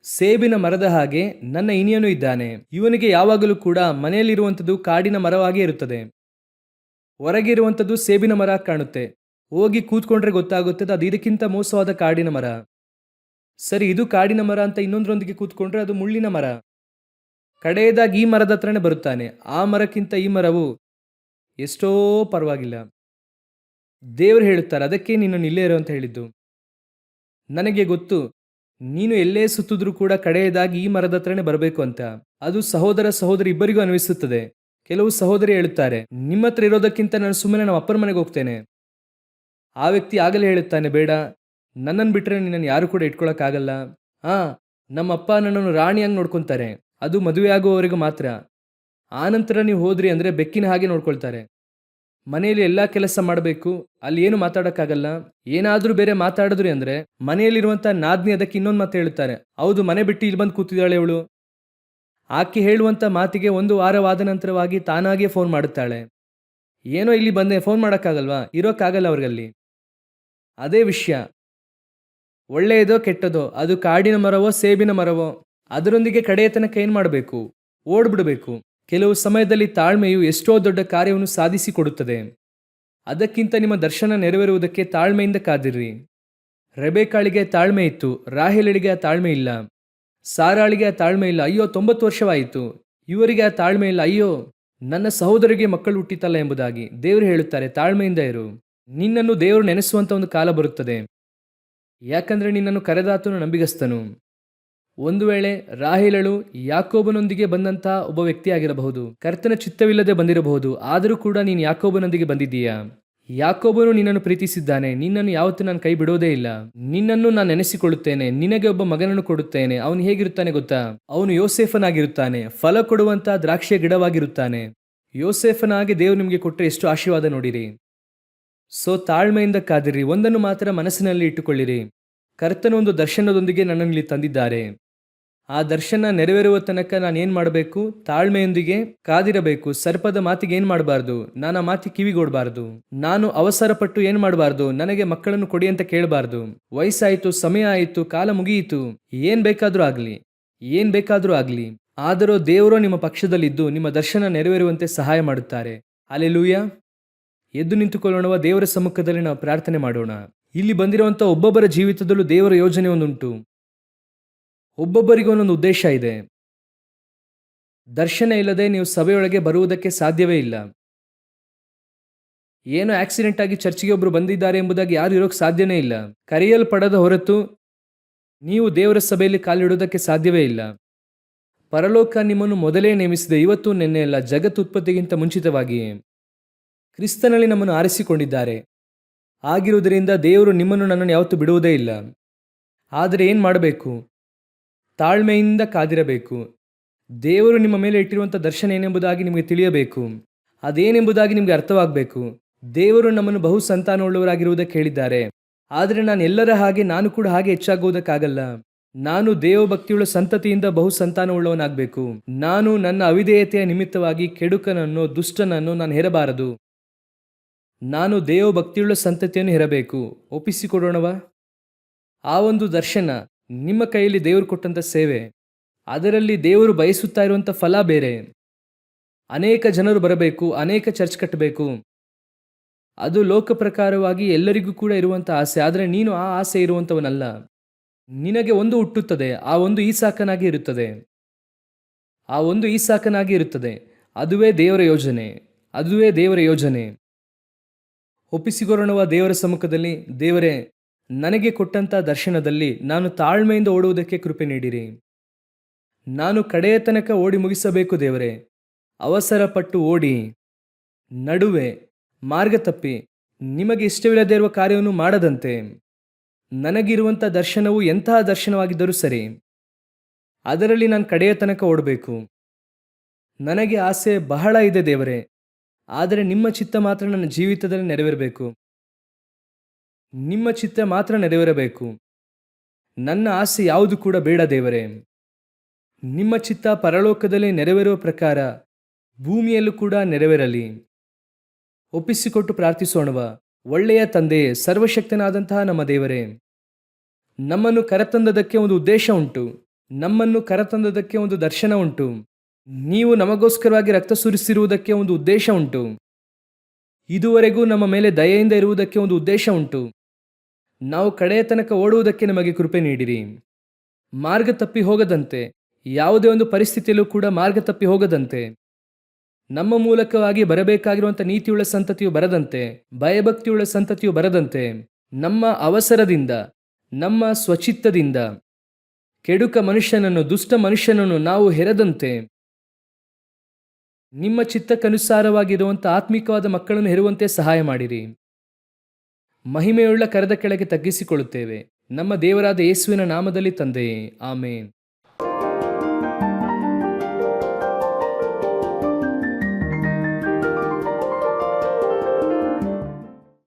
ಸೇಬಿನ ಮರದ ಹಾಗೆ ನನ್ನ ಇನಿಯನು ಇದ್ದಾನೆ. ಇವನಿಗೆ ಯಾವಾಗಲೂ ಕೂಡ ಮನೆಯಲ್ಲಿರುವಂಥದ್ದು ಕಾಡಿನ ಮರವಾಗೇ ಇರುತ್ತದೆ. ಹೊರಗಿರುವಂಥದ್ದು ಸೇಬಿನ ಮರ ಕಾಣುತ್ತೆ. ಹೋಗಿ ಕೂತ್ಕೊಂಡ್ರೆ ಗೊತ್ತಾಗುತ್ತೆ ಅದು ಇದಕ್ಕಿಂತ ಮೋಸವಾದ ಕಾಡಿನ ಮರ. ಸರಿ, ಇದು ಕಾಡಿನ ಮರ ಅಂತ ಇನ್ನೊಂದರೊಂದಿಗೆ ಕೂತ್ಕೊಂಡ್ರೆ ಅದು ಮುಳ್ಳಿನ ಮರ. ಕಡೆಯದಾಗಿ ಈ ಮರದ ಹತ್ರನೇ ಬರುತ್ತಾನೆ. ಆ ಮರಕ್ಕಿಂತ ಈ ಮರವು ಎಷ್ಟೋ ಪರವಾಗಿಲ್ಲ. ದೇವರು ಹೇಳುತ್ತಾರೆ, ಅದಕ್ಕೆ ನಿನ್ನನ್ನು ಇಲ್ಲೇ ಇರು ಅಂತ ಹೇಳಿದ್ದು. ನನಗೆ ಗೊತ್ತು, ನೀನು ಎಲ್ಲೇ ಸುತ್ತಿದ್ರೂ ಕೂಡ ಕಡೆಯದಾಗಿ ಈ ಮರದ ಹತ್ರನೇ ಬರಬೇಕು ಅಂತ. ಅದು ಸಹೋದರ ಸಹೋದರಿ ಇಬ್ಬರಿಗೂ ಅನ್ವಿಸುತ್ತದೆ. ಕೆಲವು ಸಹೋದರಿ ಹೇಳುತ್ತಾರೆ, ನಿಮ್ಮ ಹತ್ರ ಇರೋದಕ್ಕಿಂತ ನಾನು ಸುಮ್ಮನೆ ನಮ್ಮ ಅಪ್ಪನ ಮನೆಗೆ ಹೋಗ್ತೇನೆ. ಆ ವ್ಯಕ್ತಿ ಆಗಲೇ ಹೇಳುತ್ತಾನೆ, ಬೇಡ, ನನ್ನನ್ನು ಬಿಟ್ಟರೆ ನಿನ್ನನ್ನು ಯಾರು ಕೂಡ ಇಟ್ಕೊಳಕ್ಕಾಗಲ್ಲ. ನಮ್ಮಪ್ಪ ನನ್ನನ್ನು ರಾಣಿಯಾಗಿ ನೋಡ್ಕೊತಾರೆ, ಅದು ಮದುವೆ ಆಗುವವರೆಗೂ ಮಾತ್ರ. ಆನಂತರ ನೀವು ಹೋದ್ರಿ ಅಂದರೆ ಬೆಕ್ಕಿನ ಹಾಗೆ ನೋಡ್ಕೊಳ್ತಾರೆ. ಮನೆಯಲ್ಲಿ ಎಲ್ಲ ಕೆಲಸ ಮಾಡಬೇಕು, ಅಲ್ಲಿ ಏನು ಮಾತಾಡೋಕ್ಕಾಗಲ್ಲ. ಏನಾದರೂ ಬೇರೆ ಮಾತಾಡಿದ್ರಿ ಅಂದರೆ ಮನೆಯಲ್ಲಿರುವಂಥ ನಾದ್ನಿ ಅದಕ್ಕೆ ಇನ್ನೊಂದು ಮಾತು ಹೇಳುತ್ತಾರೆ, ಹೌದು ಮನೆ ಬಿಟ್ಟು ಇಲ್ಲಿ ಬಂದು ಕೂತಿದ್ದಾಳೆ ಇವಳು. ಆಕೆ ಹೇಳುವಂಥ ಮಾತಿಗೆ 1 ವಾರವಾದ ನಂತರವಾಗಿ ತಾನಾಗಿಯೇ ಫೋನ್ ಮಾಡುತ್ತಾಳೆ. ಏನೋ ಇಲ್ಲಿ ಬಂದೆ, ಫೋನ್ ಮಾಡೋಕ್ಕಾಗಲ್ವಾ? ಇರೋಕ್ಕಾಗಲ್ಲ ಅವ್ರಿಗಲ್ಲಿ. ಅದೇ ವಿಷಯ, ಒಳ್ಳೆಯದೋ ಕೆಟ್ಟದೋ, ಅದು ಕಾಡಿನ ಮರವೋ ಸೇಬಿನ ಮರವೋ, ಅದರೊಂದಿಗೆ ಕಡೆಯ ತನಕ ಏನು ಮಾಡಬೇಕು? ಓಡ್ಬಿಡಬೇಕು. ಕೆಲವು ಸಮಯದಲ್ಲಿ ತಾಳ್ಮೆಯು ಎಷ್ಟೋ ದೊಡ್ಡ ಕಾರ್ಯವನ್ನು ಸಾಧಿಸಿಕೊಡುತ್ತದೆ. ಅದಕ್ಕಿಂತ ನಿಮ್ಮ ದರ್ಶನ ನೆರವೇರುವುದಕ್ಕೆ ತಾಳ್ಮೆಯಿಂದ ಕಾದಿರ್ರಿ. ರೆಬೆಕಾಳಿಗೆ ತಾಳ್ಮೆ ಇತ್ತು, ರಾಹೇಲಳಿಗೆ ಆ ತಾಳ್ಮೆ ಇಲ್ಲ. ಸಾರಾಳಿಗೆ ಆ ತಾಳ್ಮೆ ಇಲ್ಲ, ಅಯ್ಯೋ 90 ವರ್ಷವಾಯಿತು. ಇವರಿಗೆ ಆ ತಾಳ್ಮೆ ಇಲ್ಲ, ಅಯ್ಯೋ ನನ್ನ ಸಹೋದರಿಗೆ ಮಕ್ಕಳು ಹುಟ್ಟಿತಲ್ಲ ಎಂಬುದಾಗಿ. ದೇವರು ಹೇಳುತ್ತಾರೆ, ತಾಳ್ಮೆಯಿಂದ ಇರು. ನಿನ್ನನ್ನು ದೇವರು ನೆನೆಸುವಂಥ ಒಂದು ಕಾಲ ಬರುತ್ತದೆ. ಯಾಕಂದರೆ ನಿನ್ನನ್ನು ಕರೆದಾತನು ನಂಬಿಗಸ್ತನು. ಒಂದು ವೇಳೆ ರಾಹೇಲಳು ಯಾಕೋಬನೊಂದಿಗೆ ಬಂದಂಥ ಒಬ್ಬ ವ್ಯಕ್ತಿಯಾಗಿರಬಹುದು, ಕರ್ತನ ಚಿತ್ತವಿಲ್ಲದೆ ಬಂದಿರಬಹುದು. ಆದರೂ ಕೂಡ ನೀನು ಯಾಕೋಬನೊಂದಿಗೆ ಬಂದಿದ್ದೀಯಾ. ಯಾಕೋಬನು ನಿನ್ನನ್ನು ಪ್ರೀತಿಸಿದ್ದಾನೆ. ನಿನ್ನನ್ನು ಯಾವತ್ತೂ ನಾನು ಕೈ ಬಿಡೋದೇ ಇಲ್ಲ. ನಿನ್ನನ್ನು ನಾನು ನೆನೆಸಿಕೊಳ್ಳುತ್ತೇನೆ. ನಿನಗೆ ಒಬ್ಬ ಮಗನನ್ನು ಕೊಡುತ್ತೇನೆ. ಅವನು ಹೇಗಿರುತ್ತಾನೆ ಗೊತ್ತಾ? ಅವನು ಯೋಸೇಫನಾಗಿರುತ್ತಾನೆ, ಫಲ ಕೊಡುವಂಥ ದ್ರಾಕ್ಷಿಯ ಗಿಡವಾಗಿರುತ್ತಾನೆ. ಯೋಸೇಫನಾಗಿ ದೇವರು ನಿಮಗೆ ಕೊಟ್ಟರೆ ಎಷ್ಟು ಆಶೀರ್ವಾದ ನೋಡಿರಿ. ಸೊ ತಾಳ್ಮೆಯಿಂದ ಕಾದಿರಿ. ಒಂದನ್ನು ಮಾತ್ರ ಮನಸ್ಸಿನಲ್ಲಿ ಇಟ್ಟುಕೊಳ್ಳಿರಿ, ಕರ್ತನ ಒಂದು ದರ್ಶನದೊಂದಿಗೆ ನನ್ನನ್ನು ಇಲ್ಲಿ ತಂದಿದ್ದಾರೆ. ಆ ದರ್ಶನ ನೆರವೇರುವ ತನಕ ನಾನು ಏನು ಮಾಡಬೇಕು? ತಾಳ್ಮೆಯೊಂದಿಗೆ ಕಾದಿರಬೇಕು. ಸರ್ಪದ ಮಾತಿಗೆ ಏನು ಮಾಡಬಾರ್ದು? ನಾನು ಆ ಮಾತಿಗೆ ಕಿವಿಗೊಡಬಾರ್ದು. ನಾನು ಅವಸರಪಟ್ಟು ಏನು ಮಾಡಬಾರ್ದು? ನನಗೆ ಮಕ್ಕಳನ್ನು ಕೊಡಿ ಅಂತ ಕೇಳಬಾರ್ದು. ವಯಸ್ಸಾಯಿತು, ಸಮಯ ಆಯಿತು, ಕಾಲ ಮುಗಿಯಿತು, ಏನ್ ಬೇಕಾದರೂ ಆಗಲಿ. ಆದರೂ ದೇವರೋ ನಿಮ್ಮ ಪಕ್ಷದಲ್ಲಿದ್ದು ನಿಮ್ಮ ದರ್ಶನ ನೆರವೇರುವಂತೆ ಸಹಾಯ ಮಾಡುತ್ತಾರೆ. ಹಲ್ಲೆಲೂಯಾ. ಎದ್ದು ನಿಂತುಕೊಳ್ಳೋಣವ. ದೇವರ ಸಮ್ಮುಖದಲ್ಲಿ ನಾವು ಪ್ರಾರ್ಥನೆ ಮಾಡೋಣ. ಇಲ್ಲಿ ಬಂದಿರುವಂಥ ಒಬ್ಬೊಬ್ಬರ ಜೀವಿತದಲ್ಲೂ ದೇವರ ಯೋಜನೆ ಒಂದುಂಟು. ಒಬ್ಬೊಬ್ಬರಿಗೆ ಒಂದೊಂದು ಉದ್ದೇಶ ಇದೆ. ದರ್ಶನ ಇಲ್ಲದೆ ನೀವು ಸಭೆಯೊಳಗೆ ಬರುವುದಕ್ಕೆ ಸಾಧ್ಯವೇ ಇಲ್ಲ. ಏನೋ ಆಕ್ಸಿಡೆಂಟ್ ಆಗಿ ಚರ್ಚಿಗೆ ಒಬ್ಬರು ಬಂದಿದ್ದಾರೆ ಎಂಬುದಾಗಿ ಯಾರು ಇರೋಕ್ಕೆ ಸಾಧ್ಯನೇ ಇಲ್ಲ. ಕರೆಯಲ್ಪಡದ ಹೊರತು ನೀವು ದೇವರ ಸಭೆಯಲ್ಲಿ ಕಾಲಿಡುವುದಕ್ಕೆ ಸಾಧ್ಯವೇ ಇಲ್ಲ. ಪರಲೋಕ ನಿಮ್ಮನ್ನು ಮೊದಲೇ ನೇಮಿಸಿದೆ, ಇವತ್ತು ನಿನ್ನೆ ಅಲ್ಲ, ಜಗತ್ತು ಉತ್ಪತ್ತಿಗಿಂತ ಮುಂಚಿತವಾಗಿಯೇ ಕ್ರಿಸ್ತನಲ್ಲಿ ನಮ್ಮನ್ನು ಆರಿಸಿಕೊಂಡಿದ್ದಾರೆ. ಆಗಿರುವುದರಿಂದ ದೇವರು ನಿಮ್ಮನ್ನು ನನ್ನನ್ನು ಯಾವತ್ತೂ ಬಿಡುವುದೇ ಇಲ್ಲ. ಆದರೆ ಏನು ಮಾಡಬೇಕು? ತಾಳ್ಮೆಯಿಂದ ಕಾದಿರಬೇಕು. ದೇವರು ನಿಮ್ಮ ಮೇಲೆ ಇಟ್ಟಿರುವಂಥ ದರ್ಶನ ಏನೆಂಬುದಾಗಿ ನಿಮಗೆ ತಿಳಿಯಬೇಕು. ಅದೇನೆಂಬುದಾಗಿ ನಿಮಗೆ ಅರ್ಥವಾಗಬೇಕು. ದೇವರು ನಮ್ಮನ್ನು ಬಹು ಸಂತಾನವುಳ್ಳವರಾಗಿರುವುದಕ್ಕೆ ಹೇಳಿದ್ದಾರೆ. ಆದರೆ ನಾನು ಎಲ್ಲರ ಹಾಗೆ ನಾನು ಕೂಡ ಹಾಗೆ ಹೆಚ್ಚಾಗುವುದಕ್ಕಾಗಲ್ಲ. ನಾನು ದೇವಭಕ್ತಿಯುಳ್ಳ ಸಂತತಿಯಿಂದ ಬಹು ಸಂತಾನವುಳ್ಳವನಾಗಬೇಕು. ನಾನು ನನ್ನ ಅವಿಧೇಯತೆಯ ನಿಮಿತ್ತವಾಗಿ ಕೆಡುಕನನ್ನು, ದುಷ್ಟನನ್ನು ನಾನು ಹೆರಬಾರದು. ನಾನು ದೇವಭಕ್ತಿಯುಳ್ಳ ಸಂತತಿಯನ್ನು ಹೆರಬೇಕು. ಒಪ್ಪಿಸಿಕೊಡೋಣವಾ? ಆ ಒಂದು ದರ್ಶನ ನಿಮ್ಮ ಕೈಯಲ್ಲಿ ದೇವರು ಕೊಟ್ಟಂಥ ಸೇವೆ, ಅದರಲ್ಲಿ ದೇವರು ಬಯಸುತ್ತಾ ಇರುವಂಥ ಫಲ ಬೇರೆ. ಅನೇಕ ಜನರು ಬರಬೇಕು, ಅನೇಕ ಚರ್ಚ್ ಕಟ್ಟಬೇಕು, ಅದು ಲೋಕ ಪ್ರಕಾರವಾಗಿ ಎಲ್ಲರಿಗೂ ಕೂಡ ಇರುವಂಥ ಆಸೆ. ಆದರೆ ನೀನು ಆ ಆಸೆ ಇರುವಂಥವನಲ್ಲ. ನಿನಗೆ ಒಂದು ಹುಟ್ಟುತ್ತದೆ, ಆ ಒಂದು ಈಸಾಕನಾಗಿ ಇರುತ್ತದೆ. ಅದುವೇ ದೇವರ ಯೋಜನೆ. ಒಪ್ಪಿಸಿಕೊಡೋಣವ ದೇವರ ಸಮ್ಮುಖದಲ್ಲಿ. ದೇವರೇ, ನನಗೆ ಕೊಟ್ಟಂಥ ದರ್ಶನದಲ್ಲಿ ನಾನು ತಾಳ್ಮೆಯಿಂದ ಓಡುವುದಕ್ಕೆ ಕೃಪೆ ನೀಡಿರಿ. ನಾನು ಕಡೆಯ ತನಕ ಓಡಿ ಮುಗಿಸಬೇಕು ದೇವರೇ. ಅವಸರಪಟ್ಟು ಓಡಿ ನಡುವೆ ಮಾರ್ಗ ತಪ್ಪಿ ನಿಮಗೆ ಇಷ್ಟವಿಲ್ಲದೆ ಇರುವ ಕಾರ್ಯವನ್ನು ಮಾಡದಂತೆ, ನನಗಿರುವಂಥ ದರ್ಶನವು ಎಂತಹ ದರ್ಶನವಾಗಿದ್ದರೂ ಸರಿ, ಅದರಲ್ಲಿ ನಾನು ಕಡೆಯ ತನಕ ಓಡಬೇಕು. ನನಗೆ ಆಸೆ ಬಹಳ ಇದೆ ದೇವರೇ, ಆದರೆ ನಿಮ್ಮ ಚಿತ್ತ ಮಾತ್ರ ನನ್ನ ಜೀವಿತದಲ್ಲಿ ನೆರವೇರಬೇಕು. ನಿಮ್ಮ ಚಿತ್ತ ಮಾತ್ರ ನೆರವೇರಬೇಕು. ನನ್ನ ಆಸೆ ಯಾವುದು ಕೂಡ ಬೇಡ ದೇವರೇ. ನಿಮ್ಮ ಚಿತ್ತ ಪರಲೋಕದಲ್ಲಿ ನೆರವೇರುವ ಪ್ರಕಾರ ಭೂಮಿಯಲ್ಲೂ ಕೂಡ ನೆರವೇರಲಿ. ಒಪ್ಪಿಸಿಕೊಟ್ಟು ಪ್ರಾರ್ಥಿಸೋಣವ. ಒಳ್ಳೆಯ ತಂದೆಯೇ, ಸರ್ವಶಕ್ತನಾದಂತಹ ನಮ್ಮ ದೇವರೇ, ನಮ್ಮನ್ನು ಕರೆತಂದದಕ್ಕೆ ಒಂದು ಉದ್ದೇಶ ಉಂಟು. ನಮ್ಮನ್ನು ಕರೆತಂದದಕ್ಕೆ ಒಂದು ದರ್ಶನ ಉಂಟು. ನೀವು ನಮಗೋಸ್ಕರವಾಗಿ ರಕ್ತ ಸುರಿಸಿರುವುದಕ್ಕೆ ಒಂದು ಉದ್ದೇಶ ಉಂಟು. ಇದುವರೆಗೂ ನಮ್ಮ ಮೇಲೆ ದಯೆಯಿಂದ ಇರುವುದಕ್ಕೆ ಒಂದು ಉದ್ದೇಶ ಉಂಟು. ನಾವು ಕಡೆಯ ತನಕ ಓಡುವುದಕ್ಕೆ ನಮಗೆ ಕೃಪೆ ನೀಡಿರಿ. ಮಾರ್ಗ ತಪ್ಪಿ ಹೋಗದಂತೆ, ಯಾವುದೇ ಒಂದು ಪರಿಸ್ಥಿತಿಯಲ್ಲೂ ಕೂಡ ಮಾರ್ಗ ತಪ್ಪಿ ಹೋಗದಂತೆ, ನಮ್ಮ ಮೂಲಕವಾಗಿ ಬರಬೇಕಾಗಿರುವಂಥ ನೀತಿಯುಳ್ಳ ಸಂತತಿಯು ಬರದಂತೆ, ಭಯಭಕ್ತಿಯುಳ್ಳ ಸಂತತಿಯು ಬರದಂತೆ, ನಮ್ಮ ಅವಸರದಿಂದ, ನಮ್ಮ ಸ್ವಚಿತ್ತದಿಂದ ಕೆಡುಕ ಮನುಷ್ಯನನ್ನು, ದುಷ್ಟ ಮನುಷ್ಯನನ್ನು ನಾವು ಹೆರದಂತೆ, ನಿಮ್ಮ ಚಿತ್ತಕ್ಕನುಸಾರವಾಗಿರುವಂಥ ಆತ್ಮಿಕವಾದ ಮಕ್ಕಳನ್ನು ಹೆರುವಂತೆ ಸಹಾಯ ಮಾಡಿರಿ. ಮಹಿಮೆಯುಳ್ಳ ಕರದ ಕೆಳಗೆ ತಗ್ಗಿಸಿಕೊಳ್ಳುತ್ತೇವೆ ನಮ್ಮ ದೇವರಾದ ಯೇಸುವಿನ ನಾಮದಲ್ಲಿ ತಂದೆಯೇ, ಆಮೇನ್.